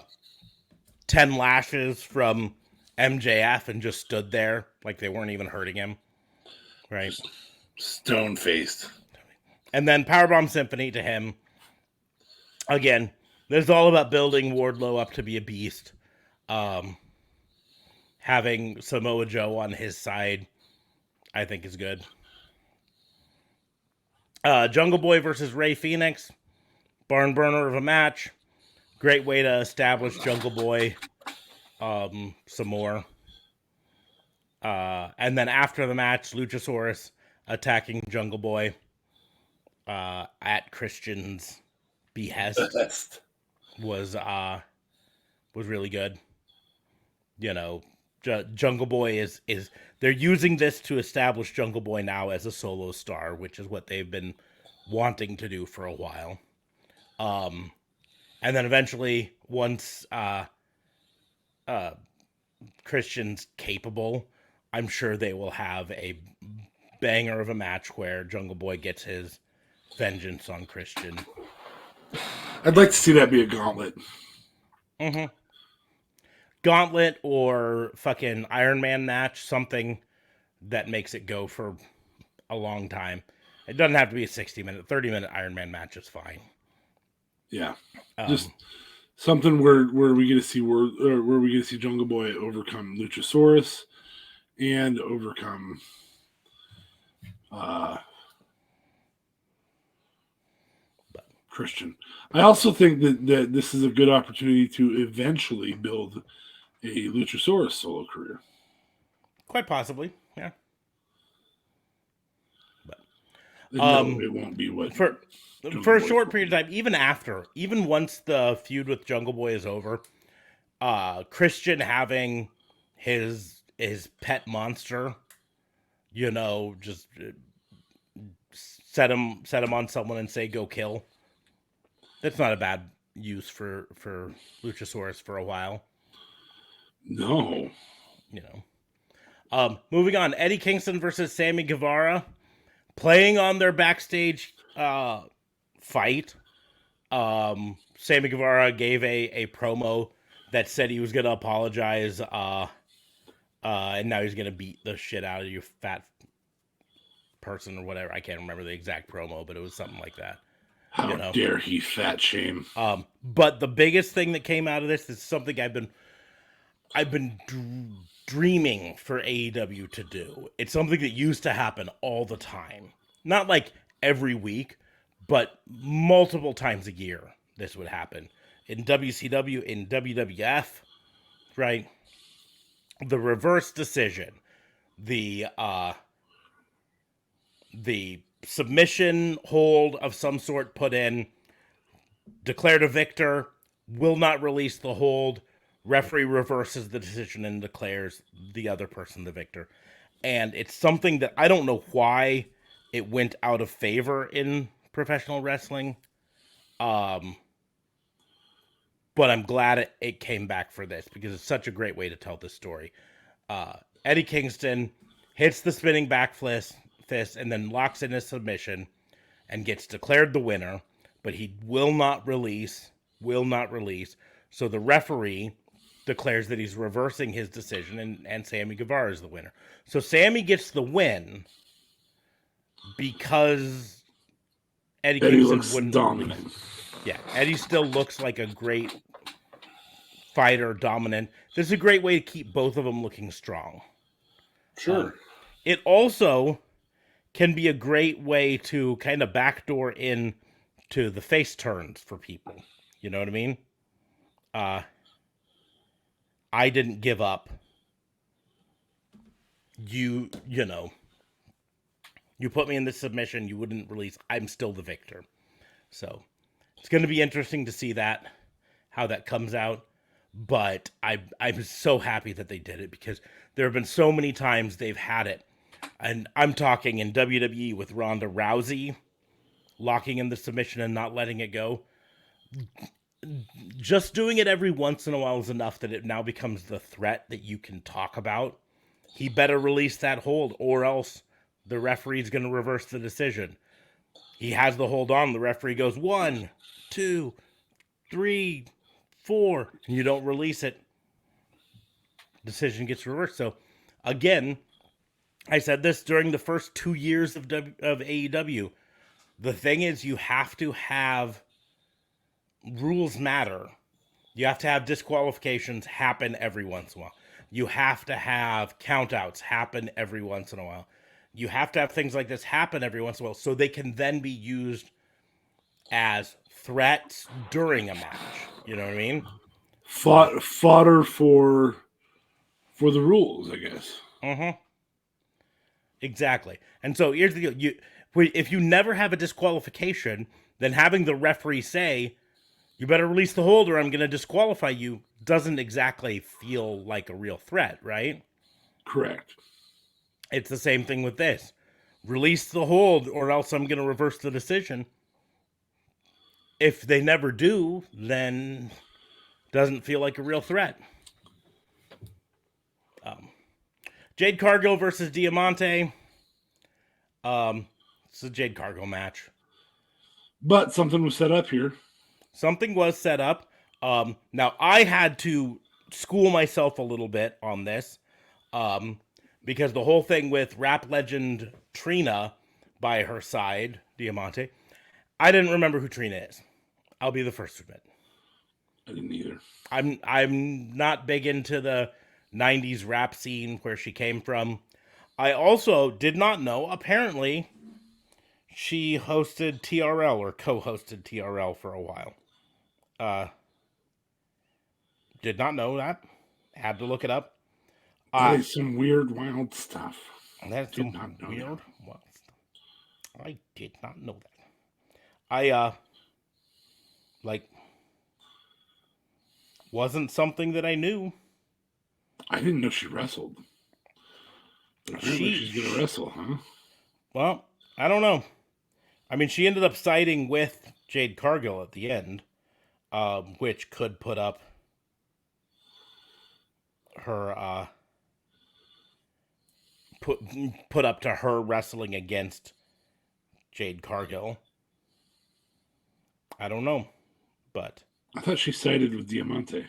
lashes from MJF and just stood there like they weren't even hurting him. Right? Stone-faced. And then Powerbomb Symphony to him. Again, this is all about building Wardlow up to be a beast. Having Samoa Joe on his side, I think is good. Jungle Boy versus Ray Phoenix. Barn burner of a match. Great way to establish Jungle Boy some more. And then after the match, Luchasaurus attacking Jungle Boy at Christian's behest was really good. Jungle Boy is they're using this to establish Jungle Boy now as a solo star, which is what they've been wanting to do for a while. And then eventually, once Christian's capable, I'm sure they will have a banger of a match where Jungle Boy gets his vengeance on Christian. I'd like to see that be a gauntlet. Mm-hmm. Gauntlet or fucking Iron Man match, something that makes it go for a long time. It doesn't have to be a 60-minute, 30-minute Iron Man match is fine. Yeah, just something where we get to see where we get to see Jungle Boy overcome Luchasaurus and overcome Christian. I also think that this is a good opportunity to eventually build a Luchasaurus solo career. Quite possibly, yeah. But no, it won't be what for a short period of time. Even once the feud with Jungle Boy is over, Christian having his pet monster, just set him on someone and say go kill. That's not a bad use for Luchasaurus for a while. No. Moving on, Eddie Kingston versus Sammy Guevara, playing on their backstage fight. Sammy Guevara gave a promo that said he was going to apologize, and now he's going to beat the shit out of you fat person or whatever. I can't remember the exact promo, but it was something like that. How dare he fat shame? But the biggest thing that came out of this is something I've been dreaming for AEW to do. It's something that used to happen all the time. Not like every week, but multiple times a year this would happen. In WCW, in WWF, right? The reverse decision. The submission hold of some sort put in, declared a victor, will not release the hold, referee reverses the decision and declares the other person the victor. And it's something that I don't know why it went out of favor in professional wrestling. But I'm glad it came back for this because it's such a great way to tell this story. Eddie Kingston hits the spinning back fist and then locks in his submission and gets declared the winner, but he will not release. So the referee declares that he's reversing his decision and Sammy Guevara is the winner. So Sammy gets the win because Eddie Kingston wouldn't dominant. Release. Yeah, Eddie still looks like a great fighter, dominant. This is a great way to keep both of them looking strong. Sure. It also can be a great way to kind of backdoor in to the face turns for people. You know what I mean? I didn't give up. You put me in this submission, you wouldn't release. I'm still the victor. So it's going to be interesting to see how that comes out. But I'm so happy that they did it because there have been so many times they've had it. And I'm talking in WWE with Ronda Rousey locking in the submission and not letting it go. Just doing it every once in a while is enough that it now becomes the threat that you can talk about. He better release that hold or else the referee's going to reverse the decision. He has the hold on. The referee goes 1, 2, 3, 4, and you don't release it. Decision gets reversed. So again, I said this during the first 2 years of AEW. The thing is, you have to have rules matter. You have to have disqualifications happen every once in a while. You have to have countouts happen every once in a while. You have to have things like this happen every once in a while so they can then be used as threats during a match. You know what I mean? Fodder for the rules, I guess. Mm-hmm. Exactly. And so here's the deal. If you never have a disqualification, then having the referee say, you better release the hold or I'm going to disqualify you, doesn't exactly feel like a real threat, right? Correct. It's the same thing with this. Release the hold or else I'm going to reverse the decision. If they never do, then it doesn't feel like a real threat. Jade Cargill versus Diamante. It's a Jade Cargill match. But something was set up here. Something was set up. Now, I had to school myself a little bit on this. Because the whole thing with rap legend Trina by her side, Diamante, I didn't remember who Trina is. I'll be the first to admit. I didn't either. I'm not big into the 90s rap scene where she came from. I also did not know, apparently, she hosted TRL or co-hosted TRL for a while. Did not know that. Had to look it up. That is some weird, wild stuff. That's some weird, wild stuff. I did not know that. Wasn't something that I knew. I didn't know she wrestled. Apparently she's going to wrestle, huh? Well, I don't know. I mean, she ended up siding with Jade Cargill at the end, which could put up her put up to her wrestling against Jade Cargill. I don't know, but I thought she sided with Diamante.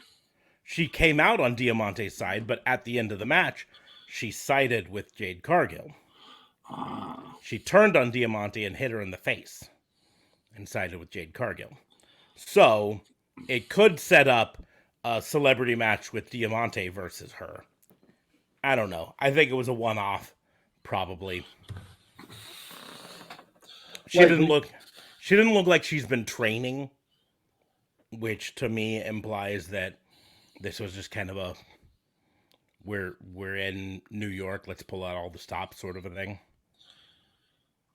She came out on Diamante's side, but at the end of the match, she sided with Jade Cargill. She turned on Diamante and hit her in the face and sided with Jade Cargill. So it could set up a celebrity match with Diamante versus her. I don't know. I think it was a one-off, probably. She didn't look like she's been training, which to me implies that this was just kind of a we're in New York, let's pull out all the stops sort of a thing.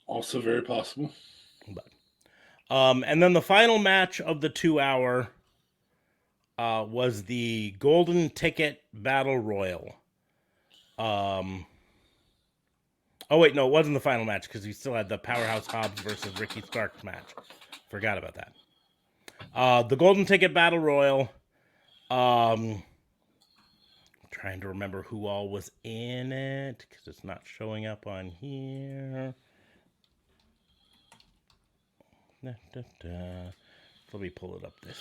Also very possible. But and then the final match of the 2-hour was the Golden Ticket Battle Royal. Oh wait, no, it wasn't the final match because we still had the Powerhouse Hobbs versus Ricky Starks match. Forgot about that. The Golden Ticket Battle Royal. I'm trying to remember who all was in it because it's not showing up on here. Let me pull it up this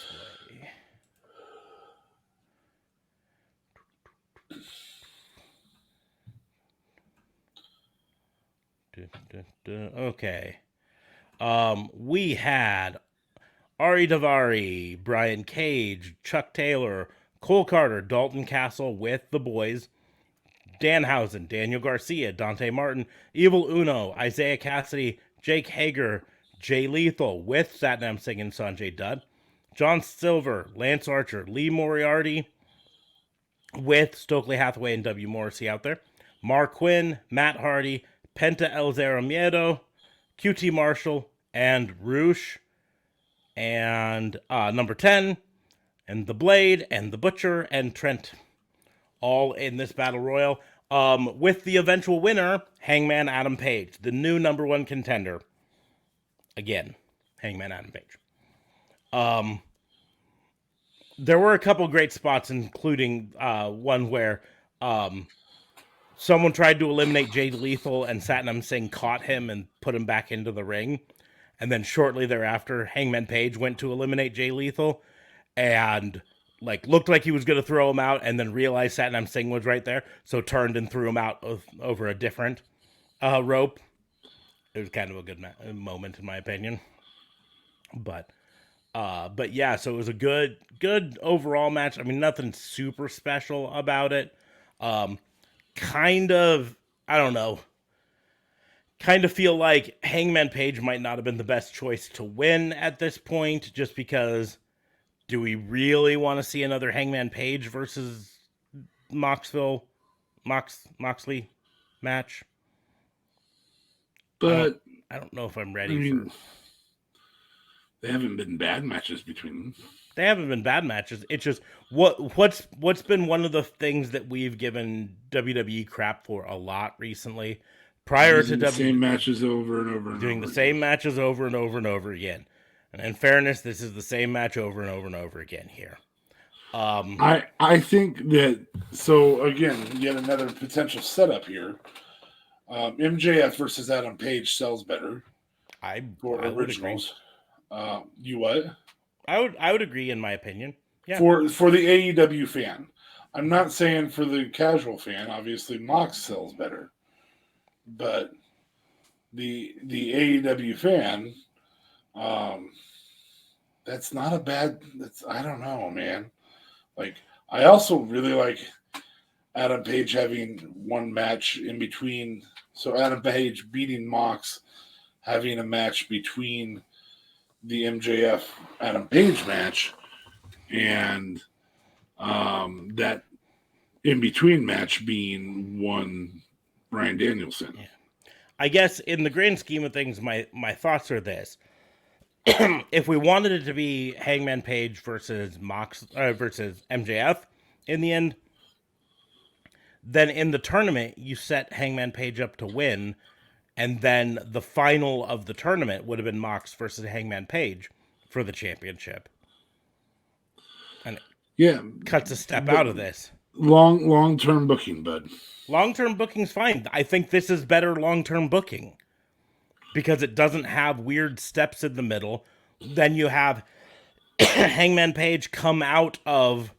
way. Okay. We had Ari Daivari, Brian Cage, Chuck Taylor, Cole Carter, Dalton Castle with the boys, Danhausen, Daniel Garcia, Dante Martin, Evil Uno, Isaiah Cassidy, Jake Hager, Jay Lethal with Satnam Singh and Sanjay Dutt, John Silver, Lance Archer, Lee Moriarty with Stokely Hathaway and W. Morrissey out there, Mark Quinn, Matt Hardy, Penta El Zero Miedo, QT Marshall, and Roosh, and number 10, and the Blade, and the Butcher, and Trent, all in this battle royal, with the eventual winner, Hangman Adam Page, the new number 1 contender. Again, Hangman Adam Page. There were a couple great spots, including one where someone tried to eliminate Jay Lethal, and Satnam Singh caught him and put him back into the ring. And then shortly thereafter, Hangman Page went to eliminate Jay Lethal and looked like he was going to throw him out, and then realized Satnam Singh was right there, so turned and threw him out over a different rope. It was kind of a good moment, in my opinion. But yeah, so it was a good overall match. I mean, nothing super special about it. Kind of, I don't know. Kind of feel like Hangman Page might not have been the best choice to win at this point, just because do we really want to see another Hangman Page versus Moxley match? But I don't know if I'm ready for... They haven't been bad matches between them. They haven't been bad matches. It's just what's been one of the things that we've given WWE crap for a lot recently. Prior to the same matches over and over and doing the same matches over and over and over again. And in fairness, this is the same match over and over and over again here. I think that, so again, yet another potential setup here. MJF versus Adam Page sells better. For originals. You what? I would agree, in my opinion. Yeah. For the AEW fan. I'm not saying for the casual fan. Obviously, Mox sells better. But the AEW fan, that's not a bad. I don't know, man. I also really like Adam Page having one match in between. So Adam Page beating Mox, having a match between the MJF Adam Page match, and that in between match being one Bryan Danielson. Yeah. I guess in the grand scheme of things, my thoughts are this. if we wanted it to be Hangman Page versus versus MJF in the end, then in the tournament you set Hangman Page up to win, and then the final of the tournament would have been Mox versus Hangman Page for the championship. And it cuts a step out of this. Long-term booking, bud. Long-term booking's fine. I think this is better long-term booking because it doesn't have weird steps in the middle. Then you have Hangman Page come out of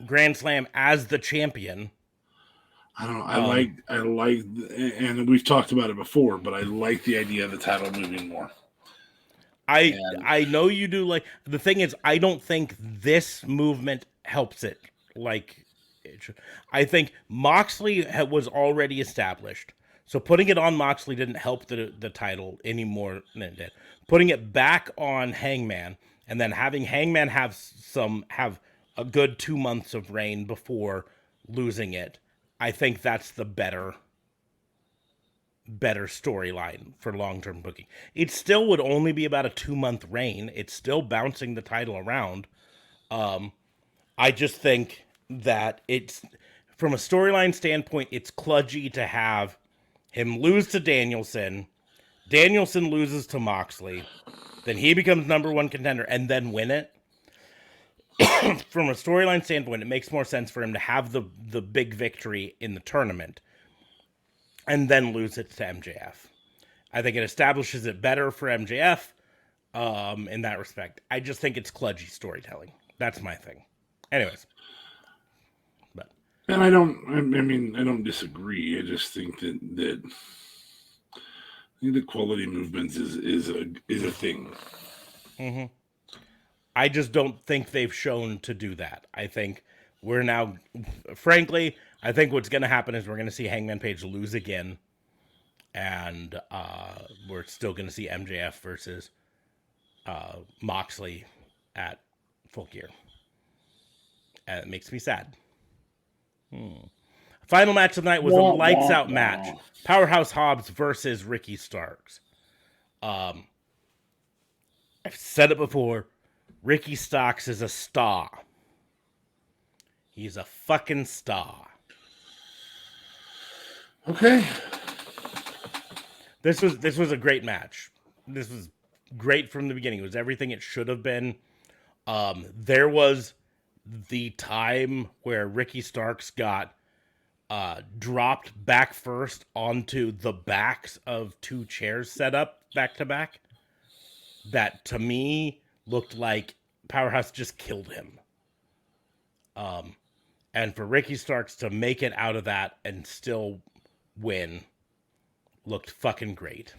Grand Slam as the champion. I don't know. I like, and we've talked about it before, but I like the idea of the title moving more. I know you do. Like, the thing is, I don't think this movement helps it. Like, I think Moxley was already established, so putting it on Moxley didn't help the title any more than it did. Putting it back on Hangman and then having Hangman have a good 2 months of reign before losing it, I think that's the better storyline for long-term booking. It still would only be about a 2-month reign. It's still bouncing the title around. I just think that it's, from a storyline standpoint, it's kludgy to have him lose to Danielson. Danielson loses to Moxley. Then he becomes number one contender and then win it. From a storyline standpoint, it makes more sense for him to have the big victory in the tournament and then lose it to MJF. I think it establishes it better for MJF in that respect. I just think it's kludgy storytelling. That's my thing. Anyways. And I don't disagree. I just think that the quality movements is a thing. Mm-hmm. I just don't think they've shown to do that. I think we're now, frankly, I think what's going to happen is we're going to see Hangman Page lose again, and we're still going to see MJF versus Moxley at Full Gear. And it makes me sad. Final match of the night was a lights out match. Powerhouse Hobbs versus Ricky Starks. I've said it before. Ricky Starks is a star. He's a fucking star. Okay. This was a great match. This was great from the beginning. It was everything it should have been. There was the time where Ricky Starks got dropped back first onto the backs of two chairs set up back to back. That, to me, looked like Powerhouse just killed him. And for Ricky Starks to make it out of that and still win looked fucking great.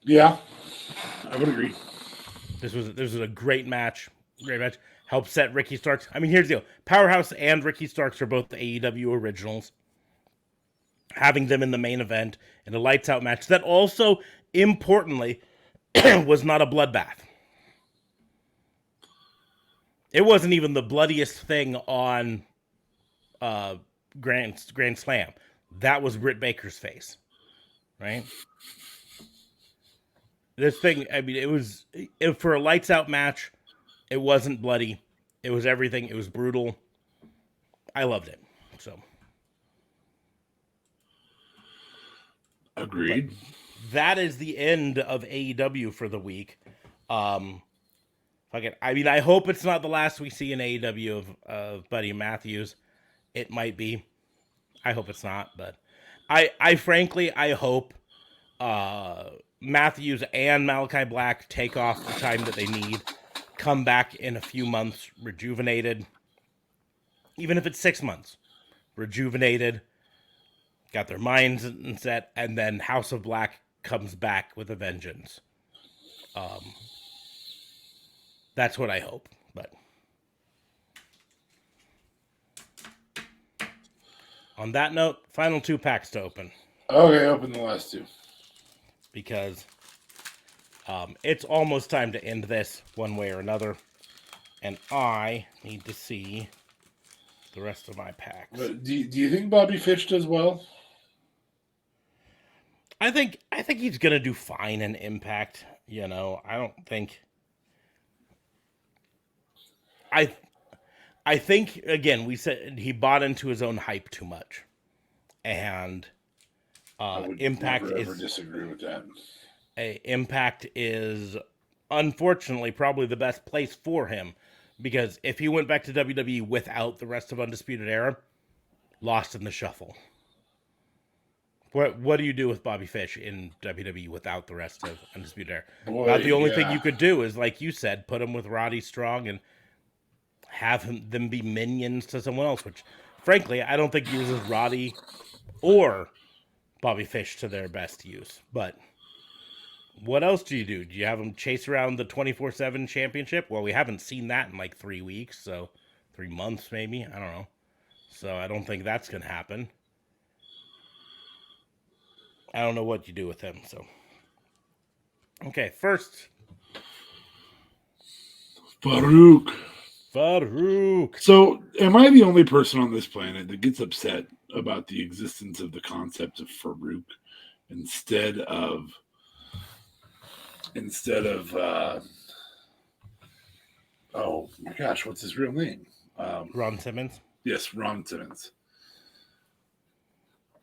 Yeah, I would agree. This was a great match. Great match. Helped set Ricky Starks. I mean, here's the deal. Powerhouse and Ricky Starks are both the AEW originals. Having them in the main event in a lights out match that also, importantly, was not a bloodbath. It wasn't even the bloodiest thing on Grand Slam. That was Britt Baker's face, right? This thing, I mean, for a lights out match, it wasn't bloody. It was everything. It was brutal. I loved it. So, agreed. But that is the end of AEW for the week. I hope it's not the last we see in AEW of Buddy Matthews. It might be. I hope it's not, but I frankly hope Matthews and Malachi Black take off the time that they need, come back in a few months rejuvenated, even if it's 6 months, rejuvenated, got their minds set, and then House of Black comes back with a vengeance. That's what I hope, but on that note, final 2 packs to open. Okay, open the last 2. Because it's almost time to end this one way or another. And I need to see the rest of my packs. Do you think Bobby Fitch does well? I think he's gonna do fine in Impact. You know, I don't think. I think again we said he bought into his own hype too much, and I would Impact never ever is disagree with that. Impact is unfortunately probably the best place for him, because if he went back to WWE without the rest of Undisputed Era, lost in the shuffle. What do you do with Bobby Fish in WWE without the rest of Undisputed Era? Boy, About the only thing yeah. you could do is, like you said, put him with Roddy Strong and have them be minions to someone else, which, frankly, I don't think uses Roddy or Bobby Fish to their best use. But what else do you do? Do you have them chase around the 24/7 championship? Well, we haven't seen that in like 3 weeks, so 3 months maybe. I don't know. So I don't think that's going to happen. I don't know what you do with him. So, okay, first, Farouk. So, am I the only person on this planet that gets upset about the existence of the concept of Farouk instead of oh my gosh, what's his real name? Ron Simmons. Yes, Ron Simmons.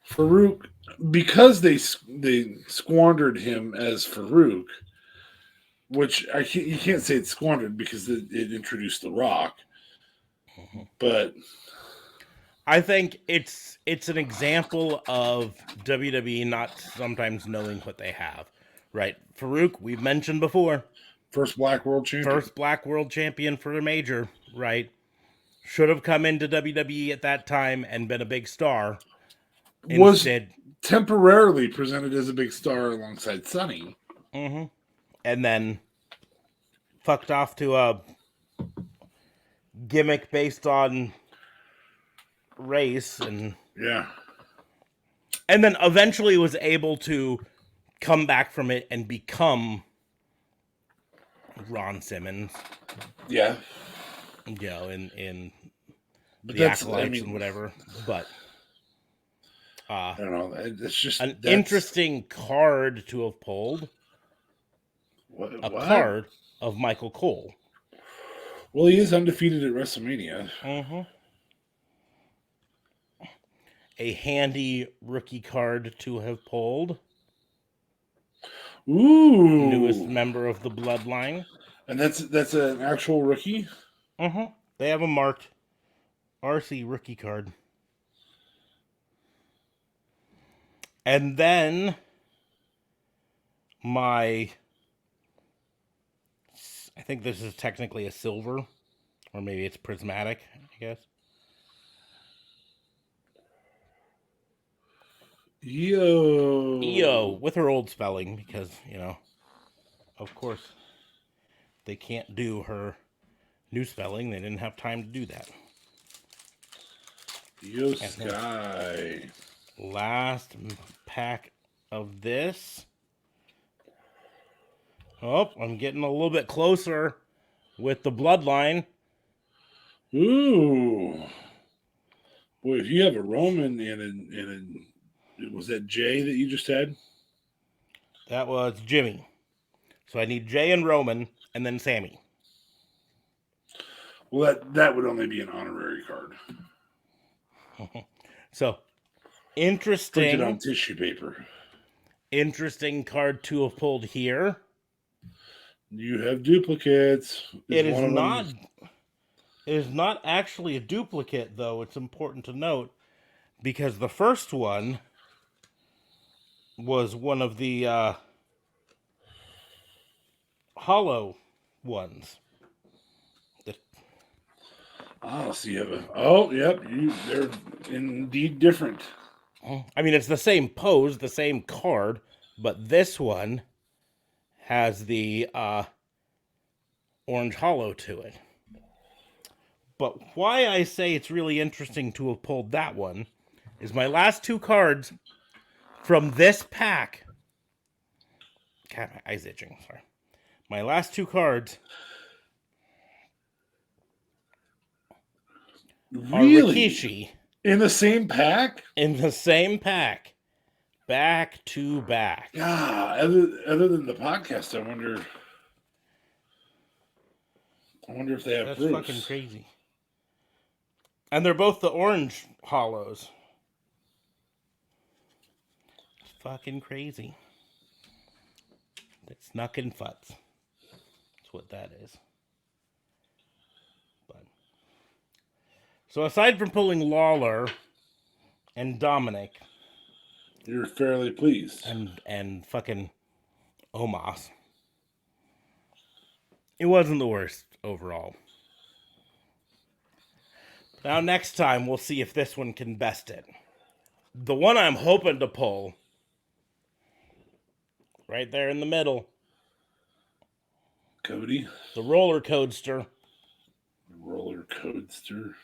Farouk, because they squandered him as Farouk, which you can't say it's squandered because it introduced The Rock, but I think it's an example of WWE not sometimes knowing what they have, right? Farouk, we've mentioned before, first Black World Champion for a major, right? Should have come into WWE at that time and been a big star. Instead, was temporarily presented as a big star alongside Sonny. Mm-hmm. And then fucked off to a gimmick based on race, and then eventually was able to come back from it and become Ron Simmons. Yeah. You know, in the Acolytes and whatever. But I don't know. It's just an interesting card to have pulled. A card of Michael Cole. Well, he is undefeated at WrestleMania. Mm-hmm. A handy rookie card to have pulled. Ooh. Newest member of the Bloodline. And that's an actual rookie? Mm-hmm. They have a marked RC rookie card. And then I think this is technically a silver, or maybe it's prismatic, I guess. EO with her old spelling, because, you know, of course, they can't do her new spelling. They didn't have time to do that. EO Sky. Last pack of this. Oh, I'm getting a little bit closer with the Bloodline. Ooh. Boy, if you have a Roman and was that Jay that you just had? That was Jimmy. So I need Jay and Roman, and then Sammy. Well, that would only be an honorary card. So, interesting. Printed on tissue paper. Interesting card to have pulled here. You have duplicates. It is not actually a duplicate, though. It's important to note, because the first one was one of the hollow ones. So you have yep, they're indeed different. I mean, it's the same pose, the same card, but this one has the orange hollow to it. But why I say it's really interesting to have pulled that one is my last two cards from this pack. God, my eye's itching. Sorry. My last two cards really? are Rikishi. In the same pack? In the same pack. Back to back. Yeah, other than the podcast, I wonder if they have That's proofs. fucking crazy. And they're both the orange hollows. It's fucking crazy. It's knuckin' futz. That's what that is. But so aside from pulling Lawler and Dominic, You're fairly pleased. and fucking Omos, it wasn't the worst overall. Now next time we'll see if this one can best it. The one I'm hoping to pull, right there in the middle, Cody. the roller coaster. Roller coaster.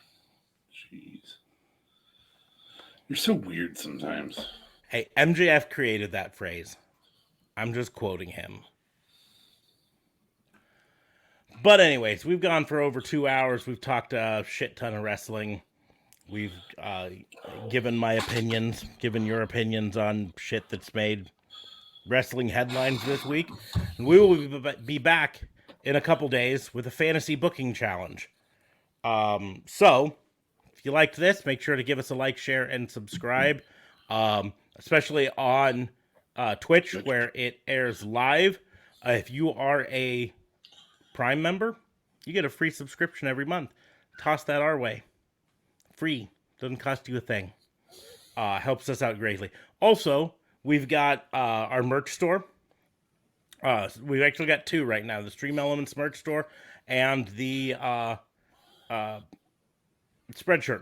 Jeez. You're so weird sometimes. Hey, MJF created that phrase. I'm just quoting him. But anyways, we've gone for over 2 hours. We've talked a shit ton of wrestling. We've given my opinions, given your opinions on shit that's made wrestling headlines this week. And we will be back in a couple days with a fantasy booking challenge. So, if you liked this, make sure to give us a like, share, and subscribe. Especially on Twitch, where it airs live. If you are a Prime member, you get a free subscription every month. Toss that our way. Free. Doesn't cost you a thing. Helps us out greatly. Also, we've got our merch store. We've actually got two right now. The Stream Elements merch store and the Spreadshirt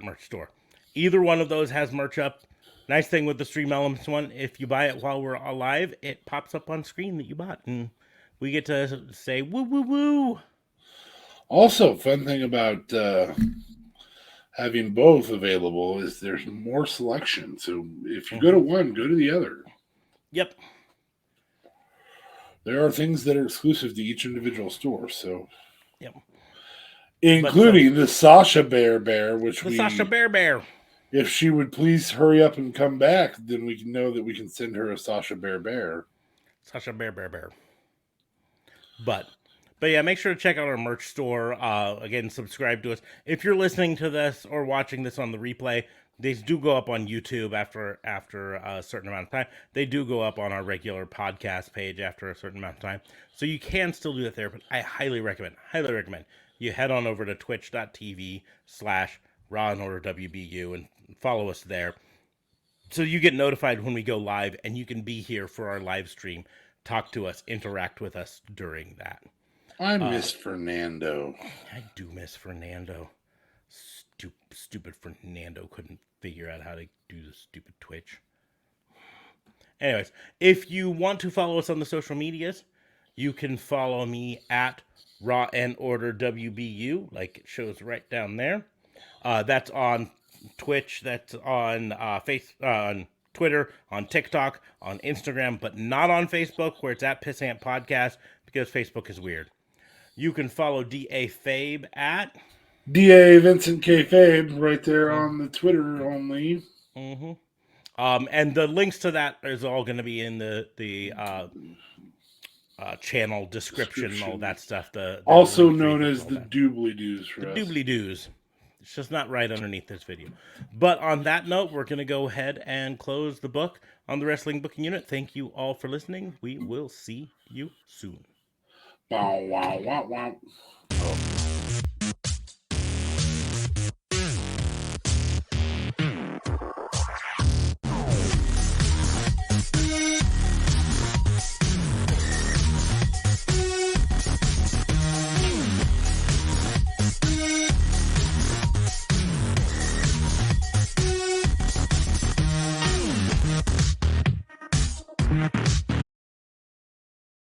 merch store. Either one of those has merch up. Nice thing with the Stream Elements one, if you buy it while we're alive, it pops up on screen that you bought. And we get to say, woo, woo, woo. Also, fun thing about having both available is there's more selection. So if you go to one, go to the other. Yep. There are things that are exclusive to each individual store. So, Yep. Including the Sasha Bear, which the Sasha Bear. If she would please hurry up and come back, then we can know that we can send her a Sasha Bear. Sasha Bear. But yeah, make sure to check out our merch store. Again, subscribe to us. If you're listening to this or watching this on the replay, these do go up on YouTube after a certain amount of time. They do go up on our regular podcast page after a certain amount of time. So you can still do it there, but I highly recommend you head on over to twitch.tv/RawandOrderWBU and follow us there. So you get notified when we go live and you can be here for our live stream, talk to us, interact with us during that. I miss Fernando. I do miss Fernando. Stupid Fernando couldn't figure out how to do the stupid Twitch. Anyways, if you want to follow us on the social medias, you can follow me at Raw and Order WBU, like it shows right down there. That's on Twitch, that's on on Twitter, on TikTok, on Instagram, but not on Facebook, where it's at Pissant Podcast, because Facebook is weird. You can follow D.A. Fabe at D.A. Vincent K. Fabe right there on the Twitter only. Mm-hmm. And the links to that is all going to be in the channel description, all that stuff. The also known as the doobly-doos for us. Doobly-doos. It's just not right underneath this video. But on that note, we're going to go ahead and close the book on the Wrestling Booking Unit. Thank you all for listening. We will see you soon. Wow, wow, wow, wow. Oh.